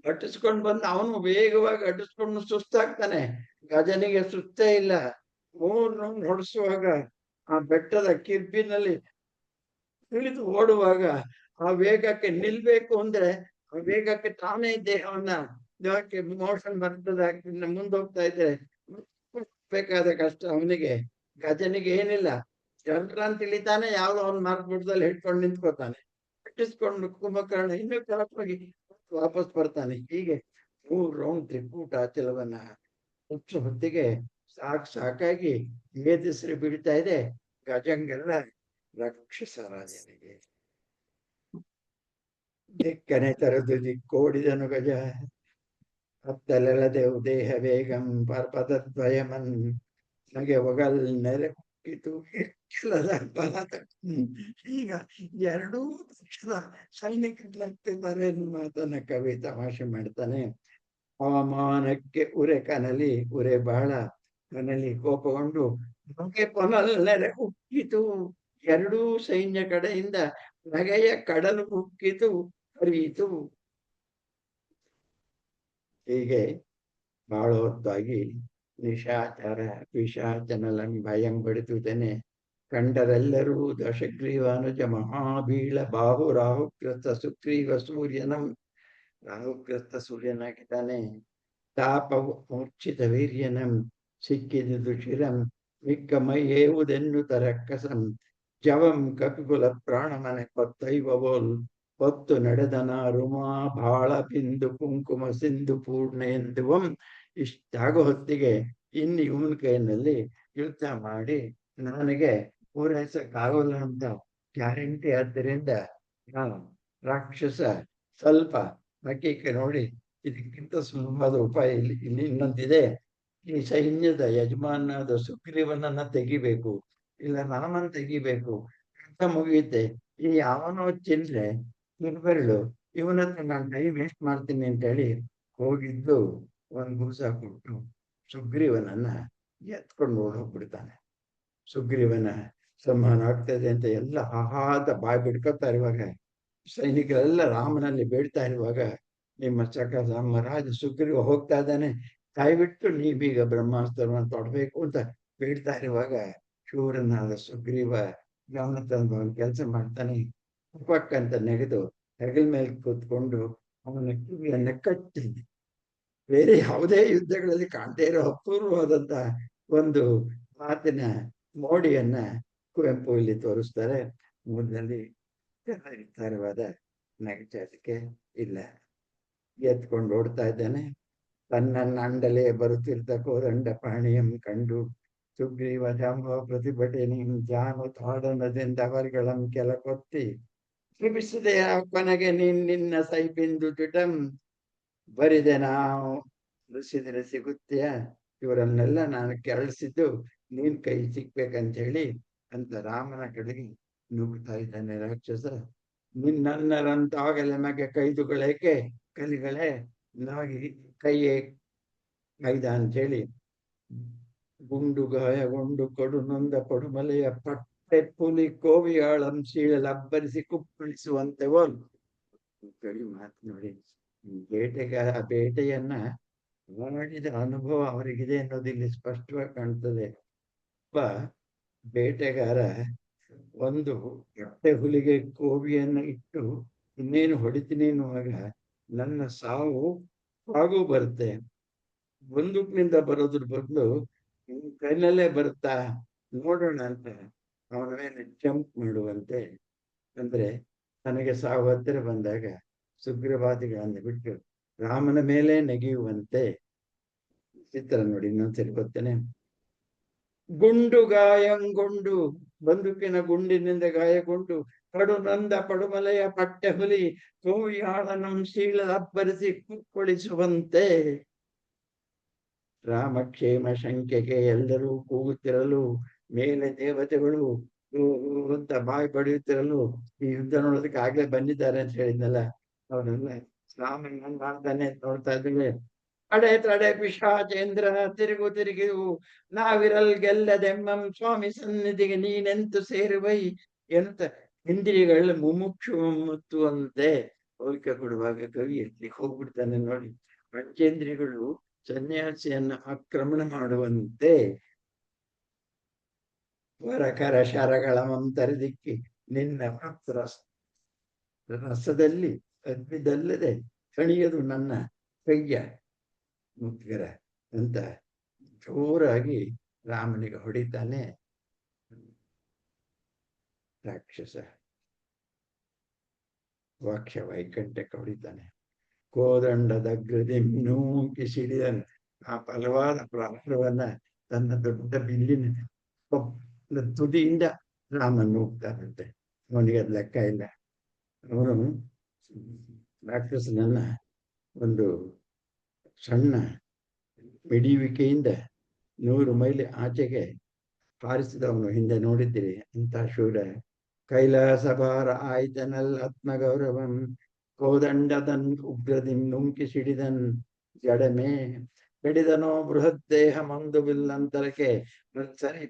ಅಟ್ಟಿಸ್ಕೊಂಡು ಬಂದು ಅವನು ವೇಗವಾಗಿ ಅಟ್ಟಿಸ್ಕೊಂಡು ಸುಸ್ತಾಗ್ತಾನೆ. ಗಜನಿಗೆ ಸುಸ್ತೇ ಇಲ್ಲ. 3 ರೌಂಡ್ ಹೊಡಿಸುವಾಗ ಆ ಬೆಟ್ಟದ ಕಿರ್ಬಿನಲ್ಲಿ ಇಳಿದು ಓಡುವಾಗ ಆ ವೇಗಕ್ಕೆ ನಿಲ್ಬೇಕು ಅಂದ್ರೆ ಆ ವೇಗಕ್ಕೆ ತಾನೇ ದೇಹವನ್ನ ದೇಹಕ್ಕೆ ಮೋಷನ್ ಬರ್ತದೆ. ಮುಂದೋಗ್ತಾ ಇದ್ರೆ ಬೇಕಾದ ಕಷ್ಟ ಅವನಿಗೆ. ಗಜನಿಗೆ ಏನಿಲ್ಲ, ಅಂತ ತಿಳಿತಾನೆ, ಯಾವ್ದೋ ಅವ್ನ ಮಾರ್ಗದಲ್ಲಿ ಹಿಡ್ಕೊಂಡು ನಿಂತ್ಕೋತಾನೆ. ಕಟ್ಟಿಸ್ಕೊಂಡು ಕುಂಭಕರ್ಣ ಇನ್ನೂ ಕೆಳಕೋಗಿ ವಾಪಸ್ ಬರ್ತಾನೆ. ಹೀಗೆ 3 ರೌಂಡ್ ತ್ರಿಕೂಟಾಚಲವನ್ನ ಹುಚ್ಚು ಹೊತ್ತಿಗೆ ಸಾಕಾಗಿ ಏದಿಸ್ರಿ ಬೀಳ್ತಾ ಇದೆ. ಗಜಂಗೆಲ್ಲ ರಾಕ್ಷಸ ರಾಜನಿಗೆ ದಿಕ್ಕನೆ ತರದು ದಿಕ್ಕೋಡಿದನು ಗಜ ಹತ್ತಲೆಳದೆವು ದೇಹ ವೇಗಂ ಪರ್ಪತದ್ವಯಮನ್ ನಗೆ ಒಗಲ್ ನೆರೆ ಹುಟ್ಟಿತು ಕೆಲದ ಬಲ. ಈಗ 2 ಪಕ್ಷದ ಸೈನಿಕರಾಗ್ತಿದ್ದಾರೆ ಮಾತನ್ನ ಕವಿ ತಮಾಷೆ ಮಾಡ್ತಾನೆ. ಅವಮಾನಕ್ಕೆ ಉರೆ ಕನಲಿ, ಉರೆ ಬಹಳ ಕನಲಿ ಕೋಪಗೊಂಡು ನಗೆ ಪೊನಲ್ ನೆರೆ ಹುಟ್ಟಿತು. 2 ಸೈನ್ಯ ಕಡೆಯಿಂದ ನಗೆಯ ಕಡಲು ಹುಕ್ಕಿತು, ಹರಿಯಿತು. ಹೀಗೆ ಬಹಳ ಹೊತ್ತಾಗಿ ನಿಶಾಚರ ಪಿಶಾಚನಲಂ ಭಯಂ ಬಡಿತುತ್ತೇನೆ ಕಂಡರೆಲ್ಲರೂ ದಶಗ್ರೀವಾನುಜ ಮಹಾಬೀಳ ಬಾಹು ರಾಹುಗ್ರಸ್ತ ಸುಗ್ರೀವ ಸೂರ್ಯನಂ. ರಾಹುಗ್ರಸ್ತ ಸೂರ್ಯನಾಗಿದ್ದಾನೆ. ತಾಪ ಮೂರ್ಛಿತ ವೀರ್ಯನಂ ಸಿಕ್ಕಿದುದು ಶಿರಂ ಮಿಕ್ಕ ಮೈಯೇವುದೆನ್ನುತ ರಕ್ಕಸಂ ಜವಂ ಕಪಿಕುಲ ಪ್ರಾಣಮನೆ ಪತ್ತೈವಬೋಲ್ ಹೊತ್ತು ನಡೆದನ ರುಮಾ ಬಾಳ ಬಿಂದು ಕುಂಕುಮ ಸಿಂಧು ಪೂರ್ಣ ಎಂದುವಂ. ಇಷ್ಟಾಗೋ ಹೊತ್ತಿಗೆ ಇನ್ನು ಇವನ ಕೈಯಲ್ಲಿ ಯುದ್ಧ ಮಾಡಿ ನನಗೆ ಪೂರೈಸಕ್ಕಾಗಲ್ಲ ಅಂತ ಗ್ಯಾರಂಟಿ. ಆದ್ದರಿಂದ ರಾಕ್ಷಸ ಸ್ವಲ್ಪ ನಕ್ಕಿಕೆ ನೋಡಿ, ಇದಕ್ಕಿಂತ ಸುಲಭವಾದ ಉಪಾಯ ಇಲ್ಲಿ ಇನ್ನೊಂದಿದೆ. ಈ ಸೈನ್ಯದ ಯಜಮಾನಾದ ಸುಗ್ರೀವನನ್ನ ತೆಗಿಬೇಕು, ಇಲ್ಲ ರಾಮನ್ ತೆಗಿಬೇಕು. ಯುದ್ಧ ಮುಗಿಯುತ್ತೆ. ಈ ಯಾವನೋ ಚಿಲ್ರೆ ನಿರ್ಬೆರಳು ಇವನತ್ರ ನಾನು ಟೈಮ್ ವೇಸ್ಟ್ ಮಾಡ್ತೀನಿ ಅಂತ ಹೇಳಿ ಹೋಗಿದ್ದು ಒಂದು ಗೂಸ ಕೊಟ್ಟು ಸುಗ್ರೀವನನ್ನ ಎತ್ಕೊಂಡು ಓಡೋಗ್ಬಿಡ್ತಾನೆ. ಸುಗ್ರೀವನ ಸಂಹಾರ ಆಗ್ತದೆ ಅಂತ ಎಲ್ಲ ಹಾಹಾದ ಬಾಯಿ ಬಿಡ್ಕೊತಾ ಇರುವಾಗ, ಸೈನಿಕರೆಲ್ಲ ರಾಮನಲ್ಲಿ ಬೇಡ್ತಾ ಇರುವಾಗ, ನಿಮ್ಮ ರಾಜ ಸುಗ್ರೀವ ಹೋಗ್ತಾ ಇದ್ದಾನೆ, ದಯವಿಟ್ಟು ನೀವೀಗ ಬ್ರಹ್ಮಾಸ್ತ್ರವನ್ನು ತೊಡಬೇಕು ಅಂತ ಬೇಡ್ತಾ ಇರುವಾಗ, ಶೂರನಾದ ಸುಗ್ರೀವ ಗಮನ ತಂದು ಅವನ ಕೆಲಸ ಮಾಡ್ತಾನೆ. ಉಪಕ್ಕಂತ ನೆಗೆದು ಹೆಗಲ ಮೇಲೆ ಕೂತ್ಕೊಂಡು ಅವನ ಕಿವಿಯನ್ನ ಕಟ್ಟಿ, ಬೇರೆ ಯಾವುದೇ ಯುದ್ಧಗಳಲ್ಲಿ ಕಾಣ್ತಾ ಇರೋ ಅಪೂರ್ವವಾದಂತ ಒಂದು ಮಾತಿನ ಮೋಡಿಯನ್ನ ಕುವೆಂಪು ಇಲ್ಲಿ ತೋರಿಸ್ತಾರೆ. ಮೂಲದಲ್ಲಿ ವಿಸ್ತಾರವಾದ ನಗಚಾಟಿಕೆ ಇಲ್ಲ. ಎತ್ಕೊಂಡು ಓಡ್ತಾ ಇದ್ದಾನೆ. ತನ್ನನ್ನ ಅಂಡಲೇ ಬರುತ್ತಿರ್ತ ಕೋದಂಡ ಪಾಣಿಯಂ ಕಂಡು ಸುಗ್ರೀವ ಜಾಂಬವ ಪ್ರತಿಭಟನೆ ಜಾನು ತಾಡನದಿಂದ ಅವರುಗಳಂ ಕೆಲ ಕೊತ್ತಿ ಶ್ರಮಿಸಿದೆ ಕೊನೆಗೆ ನಿನ್ನ ಸೈಪಿಂದು ಜುಟಂ ಬರಿದೆ ನಾವು ಋಷಿದ್ರೆ ಸಿಗುತ್ತೆಯ. ಇವರನ್ನೆಲ್ಲ ನಾನು ಕೆರಳಿಸಿದ್ದು ನೀನ್ ಕೈ ಸಿಗ್ಬೇಕಂತ ಹೇಳಿ ಅಂತ ರಾಮನ ಕಡೆಗೆ ನುಗ್ಗುತ್ತಾ ಇದ್ದಾನೆ ರಾಕ್ಷಸ. ನಿನ್ನನ್ನರಂತಾಗಲೇ ಮಗೆ ಕೈದುಗಳೇಕೆ ಕಲಿಗಳೇ ನಾಗಿ ಕೈಯೇ ಕೈದ ಅಂತೇಳಿ ಗುಂಡು ಗಾಯಗೊಂಡು ಕೊಡು ನೊಂದ ಪಡುಮಲೆಯ ಪಟ್ಟೆ ಪುಲಿ ಕೋವಿಯಾಳಂ ಸೀಳಲು ಅಬ್ಬರಿಸಿ ಕುಪ್ಪಳಿಸುವಂತೆ ಕಡಿ ಮಾತು ನೋಡಿ. ಆ ಬೇಟೆಯನ್ನ ಮಾಡಿದ ಅನುಭವ ಅವರಿಗಿದೆ ಅನ್ನೋದು ಇಲ್ಲಿ ಸ್ಪಷ್ಟವಾಗಿ ಕಾಣ್ತದೆ. ಒಬ್ಬ ಬೇಟೆಗಾರ ಒಂದು ಹೊಟ್ಟೆ ಹುಲಿಗೆ ಕೋವಿಯನ್ನು ಇಟ್ಟು ಇನ್ನೇನು ಹೊಡಿತೀನಿ ಅನ್ನುವಾಗ ನನ್ನ ಸಾವು ಹಾಗೂ ಬರುತ್ತೆ, ಬಂದೂಕ್ನಿಂದ ಬರೋದ್ರ ಬದಲು ಕೈನಲ್ಲೇ ಬರುತ್ತಾ ನೋಡೋಣ ಅಂತ ಅವನ ಮೇಲೆ ಜಂಪ್ ಮಾಡುವಂತೆ. ಅಂದ್ರೆ ನನಗೆ ಸಾವು ಹತ್ತಿರ ಬಂದಾಗ ಸುಗ್ರೀವಾದಿಗಳನ್ನು ಬಿಟ್ಟು ರಾಮನ ಮೇಲೆ ನೆಗೆಯುವಂತೆ ಚಿತ್ರ ನೋಡಿ. ಇನ್ನೊಂದ್ಸರಿ ಗೊತ್ತೇನೆ. ಗುಂಡು ಗಾಯಂಗೊಂಡು ಬಂದೂಕಿನ ಗುಂಡಿನಿಂದ ಗಾಯಗೊಂಡು ಕಡು ನಂದ ಪಡುಮಲೆಯ ಪಟ್ಟೆ ಹುಲಿ ಕೋವಿಯಾಳನಂ ಶೀಲ ಅಬ್ಬರಿಸಿ ಕುಕ್ಕೊಳಿಸುವಂತೆ. ರಾಮಕ್ಷೇಮ ಶಂಕೆಗೆ ಎಲ್ಲರೂ ಕೂಗುತ್ತಿರಲು ಮೇಲೆ ದೇವತೆಗಳು ಓ ಓ ಅಂತ ಬಾಯಿ ಬಡಿಯುತ್ತಿರಲು ಈ ಯುದ್ಧ ನೋಡೋದಕ್ಕೆ ಆಗ್ಲೇ ಬಂದಿದ್ದಾರೆ ಅಂತ ಹೇಳಿದ್ನಲ್ಲ, ಅವರೆಲ್ಲ ರಾಮನ್ ಮಾಡ್ತಾನೆ ಅಂತ ನೋಡ್ತಾ ಇದ್ದೀವಿ. ಅಡೆ ತಡೆ ಪಿಶಾಚೇಂದ್ರ ತಿರುಗು ತಿರುಗಿವು ನಾವಿರಲ್ ಗೆಲ್ಲದೆಮ್ಮಂ ಸ್ವಾಮಿ ಸನ್ನಿಧಿಗೆ ನೀನೆಂತು ಸೇರುವೈ ಎಂತ ಇಂದ್ರಿಯಗಳ ಮುಮುಕ್ಷುವಂತೆ ಹೋಲಿಕೆ ಕೊಡುವಾಗ ಕವಿ ಎಲ್ಲಿಗೆ ಹೋಗ್ಬಿಡ್ತಾನೆ ನೋಡಿ. ಪಂಚೇಂದ್ರಿಯಗಳು ಸನ್ಯಾಸಿಯನ್ನ ಆಕ್ರಮಣ ಮಾಡುವಂತೆ ವರಕರ ಶರಗಳ ಮಂತರದಿಕ್ಕಿ ನಿನ್ನ ಮಾತ್ರ ರಸದಲ್ಲಿ ಅಗ್ನಿದಲ್ಲದೆ ಕಣಿಯದು ನನ್ನ ಕೈಯ ಮುದ್ಗರ ಅಂತ ಜೋರಾಗಿ ರಾಮನಿಗೆ ಹೊಡಿತಾನೆ ರಾಕ್ಷಸ. ವಾಕ್ಯ ವೈಕಂಠಕ್ಕೆ ಹೊಡಿತಾನೆ. ಕೋದಂಡದ ಗದಿ ನೂಕಿ ಸಿಡಿದನು. ಆ ಬಲವಾದ ಪ್ರಾಣವನ್ನ ತನ್ನ ದೊಡ್ಡ ಬಿಲ್ಲಿನ ತುದಿಯಿಂದ ರಾಮನ್ ನೂಗ್ತಾನಂತೆ. ಅವನಿಗೆ ಅದು ಲೆಕ್ಕ ಇಲ್ಲ. ಅವನು ರಾಕ್ಷಸನನ್ನ ಒಂದು ಸಣ್ಣ ಮಿಡಿಯುವಿಕೆಯಿಂದ 100 ಮೈಲಿ ಆಚೆಗೆ ಹಾರಿಸಿದವನು ಹಿಂದೆ ನೋಡಿದ್ದೀರಿ ಅಂತ ಶೂರ. ಕೈಲಾಸ ಭಾರ ಆಯ್ತನಲ್ ಆತ್ಮಗೌರವಂ ಕೋದಂಡದನ್ ಉಗ್ರದಿಂ ನುಂಕಿ ಸಿಡಿದನ್ ಜಡಮೆ ಹಿಡಿದನೋ ಬೃಹತ್ ದೇಹ ಮಂದು ಬಿಲ್ಲಂತರಕ್ಕೆ. ಒಂದ್ಸರಿ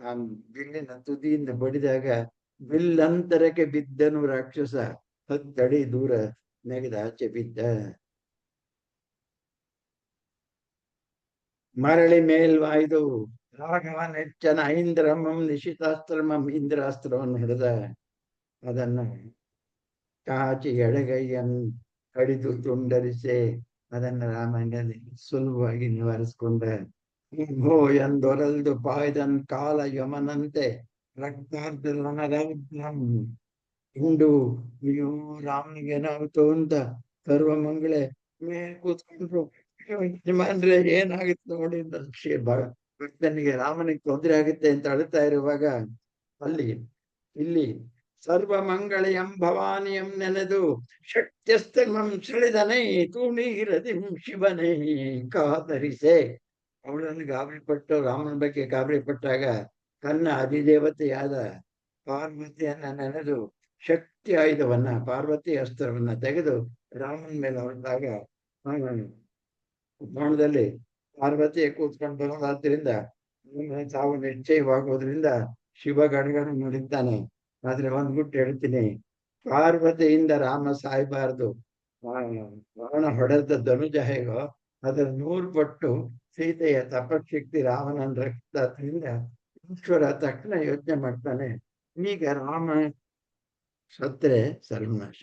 ಆ ಬಿಲ್ಲಿನ ತುದಿಯಿಂದ ಬಡಿದಾಗ ಬಿಲ್ಲಂತರಕ್ಕೆ ಬಿದ್ದನು ರಾಕ್ಷಸ. 10 ಅಡಿ ದೂರ ನೆಗೆದ ಆಚೆ ಬಿದ್ದ. ಮರಳಿ ಮೇಲ್ವಾಯ್ದು ರಾಘವ ನೆಚ್ಚನ ಐಂದ್ರಮಂ ನಿಶಿತಾಸ್ತ್ರಮಂ ಇಂದ್ರಾಸ್ತ್ರವನ್ನು ಹಿಡಿದ. ಅದನ್ನು ಕಾಚಿ ಎಡಗೈಯನ್ನು ಕಡಿದು ತುಂಡರಿಸಿ ಅದನ್ನು ರಾಮನಲ್ಲಿ ಸುಲಭವಾಗಿ ನಿವಾರಿಸಿಕೊಂಡ. ಹೋ ಎಂದೊರಲ್ದು ಪಾಯ್ದನ್ ಕಾಲ ಯಮನಂತೆ ರಕ್ತಾರ್ಧಂ ಇಂಡು ಅಯ್ಯೋ ರಾಮನಿಗೆ ಏನಾಗುತ್ತೋ ಅಂತ ಸರ್ವಮಂಗಳೆ ಮೇಲೆ ಕೂತ್ಕೊಂಡ್ರು. ಯಜಮಾನ್ರೆ ಏನಾಗುತ್ತೆ ನೋಡಿ ಭಕ್ತನಿಗೆ ರಾಮನಿಗೆ ತೊಂದರೆ ಆಗುತ್ತೆ ಅಂತ ಅಳ್ತಾ ಇರುವಾಗ ಇಲ್ಲಿ ಸರ್ವಮಂಗಳೆಯಂ ಭವಾನಿಯಂ ನೆನೆದು ಶಕ್ತಿಯಸ್ತಮಂ ಸೆಳೆದನೈ ತೂಣೀರದಿಂ ಶಿವನೇ ಕಾತರಿಸೆ. ಅವಳನ್ನು ಗಾಬರಿಪಟ್ಟು ರಾಮನ ಬಗ್ಗೆ ಗಾಬರಿಪಟ್ಟಾಗ ತನ್ನ ಅಧಿದೇವತೆಯಾದ ಪಾರ್ವತಿಯನ್ನ ನೆನೆದು ಶಕ್ತಿ ಆಯುಧವನ್ನ ಪಾರ್ವತಿ ಅಸ್ತ್ರವನ್ನ ತೆಗೆದು ರಾಮನ ಮೇಲೆ ಹೊರಟಾಗ ಬಾಣದಲ್ಲಿ ಪಾರ್ವತಿಯ ಕೂತ್ಕೊಂಡು ಬರೋದಾದ್ರಿಂದ ತಾವು ನಿಶ್ಚಯವಾಗೋದ್ರಿಂದ ಶಿವ ಗಣಗನು ನುಡಿತಾನೆ. ಆದ್ರೆ ಒಂದ್ ಗುಟ್ಟು ಹೇಳ್ತೀನಿ, ಪಾರ್ವತಿಯಿಂದ ರಾಮ ಸಾಯ್ಬಾರ್ದು. ಬಾಣ ಹೊಡೆದ ಧನುಜ ಹೇಗೋ ಅದರ 100 ಪಟ್ಟು ಸೀತೆಯ ತಪಶಕ್ತಿ ರಾಮನನ್ನ ರಕ್ತದಿಂದ ಈಶ್ವರ ತಕ್ಷಣ ಯೋಚನೆ ಮಾಡ್ತಾನೆ, ಈಗ ರಾಮ ಸತ್ರೆ ಸರ್ವನಾಶ.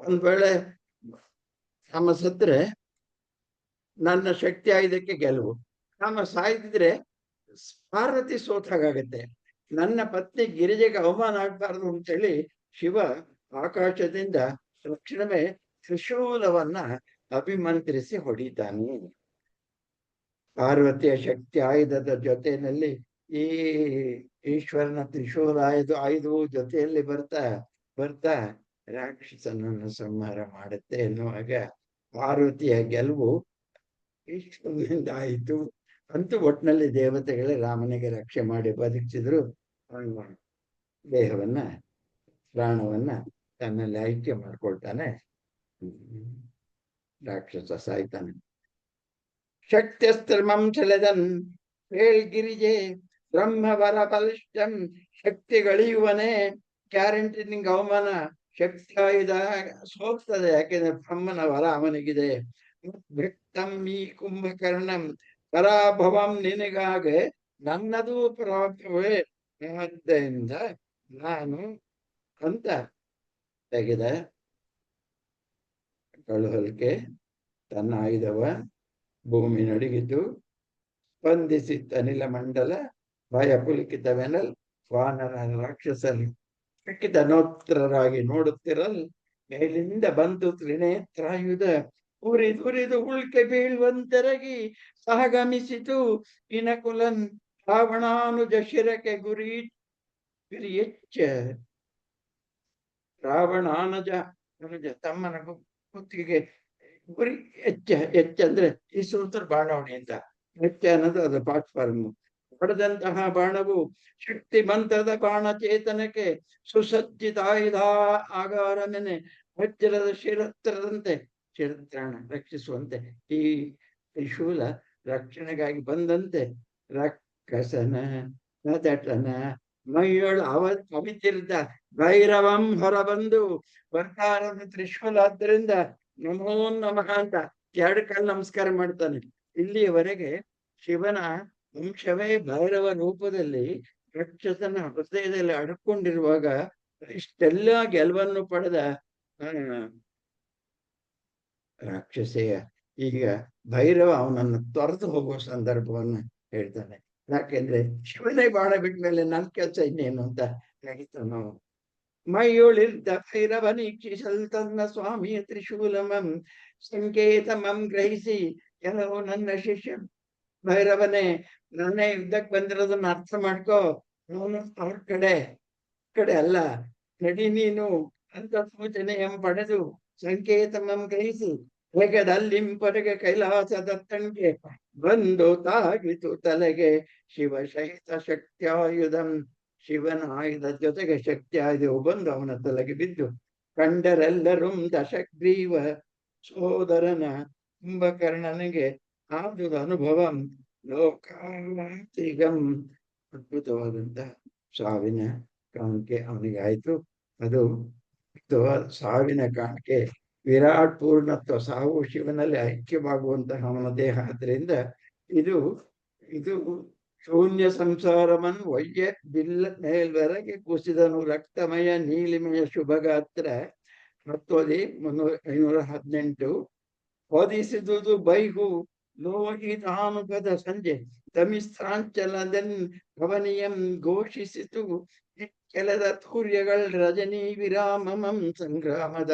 ಒಂದ್ ವೇಳೆ ರಾಮ ಸತ್ರೆ ನನ್ನ ಶಕ್ತಿ ಆಯುಧಕ್ಕೆ ಗೆಲುವು, ರಾಮ ಸಾಯ್ದಿದ್ರೆ ಪಾರ್ವತಿ ಸೋತಾಗತ್ತೆ, ನನ್ನ ಪತ್ನಿ ಗಿರಿಜೆಗೆ ಅವಮಾನ ಆಗ್ಬಾರ್ದು ಅಂತೇಳಿ ಶಿವ ಆಕಾಶದಿಂದ ತಕ್ಷಣವೇ ತ್ರಿಶೂಲವನ್ನ ಅಭಿಮಂತ್ರಿಸಿ ಹೊಡಿತಾನೆ. ಪಾರ್ವತಿಯ ಶಕ್ತಿ ಆಯುಧದ ಜೊತೆಯಲ್ಲಿ ಈ ಈಶ್ವರನ ತ್ರಿಶೂಲ ಆಯುಧವು ಜೊತೆಯಲ್ಲಿ ಬರ್ತಾ ರಾಕ್ಷಸನನ್ನು ಸಂಹಾರ ಮಾಡುತ್ತೆ ಎನ್ನುವಾಗ ಪಾರ್ವತಿಯ ಗೆಲುವು ಈಶ್ವರನಿಂದ ಆಯಿತು. ಅಂತೂ ಒಟ್ಟಿನಲ್ಲಿ ದೇವತೆಗಳೇ ರಾಮನಿಗೆ ರಕ್ಷೆ ಮಾಡಿ ಬದುಕಿಸಿದ್ರು. ದೇಹವನ್ನ ಪ್ರಾಣವನ್ನ ತನ್ನಲ್ಲಿ ಐಕ್ಯ ಮಾಡ್ಕೊಳ್ತಾನೆ. ರಾಕ್ಷಸ ಸಾಯ್ತಾನೆ. ಶಕ್ತಿಯಸ್ತ್ರಮಂ ಸೆಳೆದನ್ ಹೇಳ್ಗಿರಿಜೆ ಬ್ರಹ್ಮವರ ಬಲಿಷ್ಠಂ ಶಕ್ತಿಗಳಿಯುವನೇ. ಗ್ಯಾರಂಟಿ ನಿಂಗೆ ಅವಮಾನ, ಶಕ್ತಿ ಆಯುಧ ಸೋಗ್ತದೆ, ಯಾಕೆಂದ್ರೆ ಬ್ರಹ್ಮನ ವರ ಅವನಿಗಿದೆ. ಭಕ್ತಂ ಈ ಕುಂಭಕರ್ಣಂ ಪರಾಭವಂ ನಿನಗಾಗೆ ನನ್ನದು ಪರಾಭವೇ ಆದ್ದರಿಂದ ನಾನು ಅಂತ ತೆಗೆದ ಕಳುಹಲ್ಕೆ ತನ್ನ ಆಯುಧವ ಭೂಮಿ ನಡುಗಿತು. ಸ್ಪಂದಿಸಿತ್ತು ಅನಿಲ ಮಂಡಲ ಭಯ ಪುಲಕಿತವೆನಲ್ ವಾನರ ರಾಕ್ಷಸರು ನೋತ್ರರಾಗಿ ನೋಡುತ್ತಿರಲ್ ಮೇಲಿಂದ ಬಂತು ತ್ರಿನೇತ್ರಾಯುಧ ಉರಿದುರಿದು ಉಳ್ಕೆ ಬೀಳುವಂತರಗಿ ಸಹಗಮಿಸಿತು ಇನಕುಲನ್ ರಾವಣಾನುಜ ಶಿರಕ್ಕೆ ಗುರಿ ಎಚ್ಚ. ರಾವಣಾನುಜ ತಮ್ಮನ ಕುತ್ತಿಗೆ ಗುರಿ ಎಚ್ಚ ಅಂದ್ರೆ ಈ ಸೂತ್ರ ಬಾಣವಣಿ ಅಂತ. ಎಚ್ಚ ಅನ್ನೋದು ಅದು ಪ್ಲಾಟ್ಫಾರ್ಮ್. ಪಡೆದಂತಹ ಬಾಣವು ಶಕ್ತಿ ಮಂತ್ರದ ಬಾಣ ಚೇತನಕ್ಕೆ ಸುಸಜ್ಜಿತಾಯುಧ ಆಗಾರನೆನೆ ವಜ್ರದ ಶಿರತ್ರದಂತೆ ಶಿರತ್ರಣ ರಕ್ಷಿಸುವಂತೆ ಈ ತ್ರಿಶೂಲ ರಕ್ಷಣೆಗಾಗಿ ಬಂದಂತೆ ರಕ್ಕಸನ ನಟನ ಮೈಯೊಳು ಅವಿತಿರ್ದ ಭೈರವಂ ಹೊರಬಂದು ಬರ್ತಾರದ ತ್ರಿಶೂಲ ಆದ್ದರಿಂದ ನಮೋ ನಮಃ ಅಂತ ಎರಡು ಕಾಲು ನಮಸ್ಕಾರ ಮಾಡ್ತಾನೆ. ಇಲ್ಲಿಯವರೆಗೆ ಶಿವನ ಅಂಶವೇ ಭೈರವ ರೂಪದಲ್ಲಿ ರಾಕ್ಷಸನ ಹೃದಯದಲ್ಲಿ ಅಡ್ಕೊಂಡಿರುವಾಗ ಇಷ್ಟೆಲ್ಲ ಗೆಲುವನ್ನು ಪಡೆದ ರಾಕ್ಷಸೆಯ ಈಗ ಭೈರವ ಅವನನ್ನು ತೊರೆದು ಹೋಗುವ ಸಂದರ್ಭವನ್ನು ಹೇಳ್ತಾನೆ. ಯಾಕೆಂದ್ರೆ ಶಿವನೇ ಬಾಣ ಬಿಟ್ಟ ಮೇಲೆ ನನ್ನ ಕೆಲಸ ಇನ್ನೇನು ಅಂತ ಹೇಳ್ತಾನೆ ನಾವು. ಮೈಯೊಳಿರ್ದ ಭೈರವನೀಕ್ಷಿಸಲ್ ತನ್ನ ಸ್ವಾಮಿಯ ತ್ರಿಶೂಲಮಂ ಸಂಕೇತಮಂ ಗ್ರಹಿಸಿ ಕೆಲವು ನನ್ನ ಶಿಷ್ಯ ಭೈರವನೇ ನಾನೇ ಯುದ್ಧಕ್ಕೆ ಬಂದಿರೋದನ್ನ ಅರ್ಥ ಮಾಡ್ಕೋ, ಅವನು ಅವ್ರ ಕಡೆ ಅಲ್ಲ ನಡಿ ನೀನು ಅಂತ ಸೂಚನೆಯಂ ಪಡೆದು ಸಂಕೇತಮಂ ಗ್ರಹಿಸಿ ಹೇಗದಲ್ಲಿಂಪರೆಗೆ ಕೈಲಾಸದತ್ತನ್ಗೆ ಬಂದು ತಾಗಿತು ತಲೆಗೆ ಶಿವಸಹಿತ ಶಕ್ತ್ಯಾಯುಧಂ ಶಿವನ ಆಯುಧ ಜೊತೆಗೆ ಶಕ್ತಿಯಾಯುಧವು ಬಂದು ಅವನ ತಲೆಗೆ ಬಿದ್ದು ಕಂಡರೆಲ್ಲರೂ ದಶಗ್ರೀವ ಸೋದರನ ಕುಂಭಕರ್ಣನಿಗೆ ಆದುದ ಅನುಭವ ಲೋಕಾಂತಿಗಂ ಅದ್ಭುತವಾದಂತ ಸಾವಿನ ಕಾಣಿಕೆ ಅವನಿಗೆ ಆಯ್ತು. ಅದು ಸಾವಿನ ಕಾಣಿಕೆ ವಿರಾಟ್ ಪೂರ್ಣತ್ವ, ಸಾವು ಶಿವನಲ್ಲಿ ಐಕ್ಯವಾಗುವಂತಹ ಅವನ ದೇಹ. ಆದ್ರಿಂದ ಇದು ಶೂನ್ಯ ಸಂಸಾರವನ್ನು ಒಯ್ಯ ಬಿಲ್ಲ ಮೇಲ್ವರೆಗೆ ಕುಸಿದನು ರಕ್ತಮಯ ನೀಲಿಮಯ ಶುಭಗಾತ್ರ. ಹತ್ತೋದಿ 518 ಹೊದಿಸಿದುದು ಬೈಹು ಲೋಹಿತಾನುಪದ ಸಂಜೆ ತಮಿಸ್ತ್ರಾಂಚಲದನ್ ಭವನಿಯಂ ಘೋಷಿಸಿತು ಕೆಲದ ತೂರ್ಯಗಳ ರಜನಿ ವಿರಾಮಮಂ ಸಂಗ್ರಾಮದ.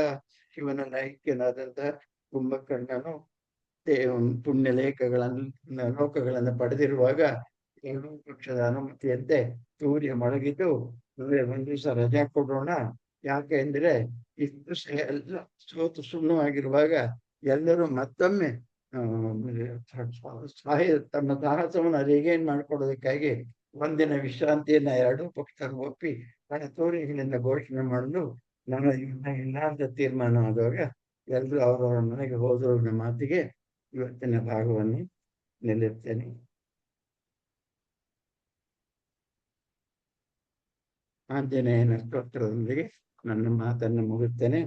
ಶಿವನ ಐಕ್ಯನಾದಂತ ಕುಂಭಕರ್ಣನು ಪುಣ್ಯ ಲೋಕಗಳನ್ನು ಪಡೆದಿರುವಾಗ ಎರಡೂ ಪಕ್ಷದ ಅನುಮತಿಯಂತೆ ಸೂರ್ಯ ಮೊಳಗಿದ್ದು ಒಂದು ದಿವಸ ರಜಾ ಕೊಡೋಣ, ಯಾಕೆ ಅಂದ್ರೆ ಇಷ್ಟು ಎಲ್ಲ ಸೋತು ಸುಣ್ಣವಾಗಿರುವಾಗ ಎಲ್ಲರೂ ಮತ್ತೊಮ್ಮೆ ತಮ್ಮ ಸಾಹಸವನ್ನು ರಿಗೈನ್ ಮಾಡ್ಕೊಡೋದಕ್ಕಾಗಿ ಒಂದಿನ ವಿಶ್ರಾಂತಿಯನ್ನ ಎರಡೂ ಪಕ್ಷರು ಒಪ್ಪಿ ತೋರಿಗಳಿಂದ ಘೋಷಣೆ ಮಾಡಲು ನಾನು ಇಲ್ಲ ಅಂತ ತೀರ್ಮಾನ ಆದಾಗ ಎಲ್ಲರೂ ಅವರವರ ಮನೆಗೆ ಹೋದವ್ರ ಮಾತಿಗೆ ಇವತ್ತಿನ ಭಾಗವನ್ನು ನಿಲ್ಲಿರ್ತೇನೆ. ಆಂಜನೇಯನ ಸ್ತೋತ್ರದೊಂದಿಗೆ ನನ್ನ ಮಾತನ್ನು ಮುಗಿಸ್ತೇನೆ.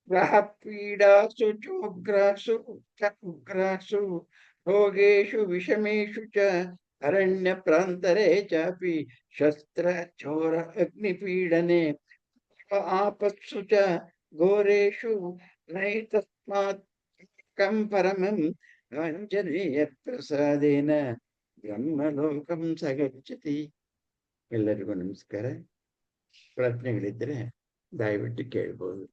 ಗ್ರಹ ಪೀಡಾಸು ಚೋಗ್ರಾಸು ಉಗ್ರಾಸು ರೋಗೇಶು ವಿಷಮೇಶು ಚ ಅರಣ್ಯ ಪ್ರಾಂತರೇ ಚಾಪಿ ಶಸ್ತ್ರ ಚೋರ ಅಗ್ನಿಪೀಡನೆ ಆಪತ್ಸು ಚ ಘೋರೇಶು ನೈತಸ್ಮಾತ್ ಪರಮಂ ಆಂಜನೇಯ ಪ್ರಸಾದೇನ ಬ್ರಹ್ಮಲೋಕಂ ಸಗಚ್ಚತಿ. ಎಲ್ಲರಿಗೂ ನಮಸ್ಕಾರ. ಪ್ರಶ್ನೆಗಳಿದ್ದರೆ ದಯವಿಟ್ಟು ಕೇಳ್ಬೋದು.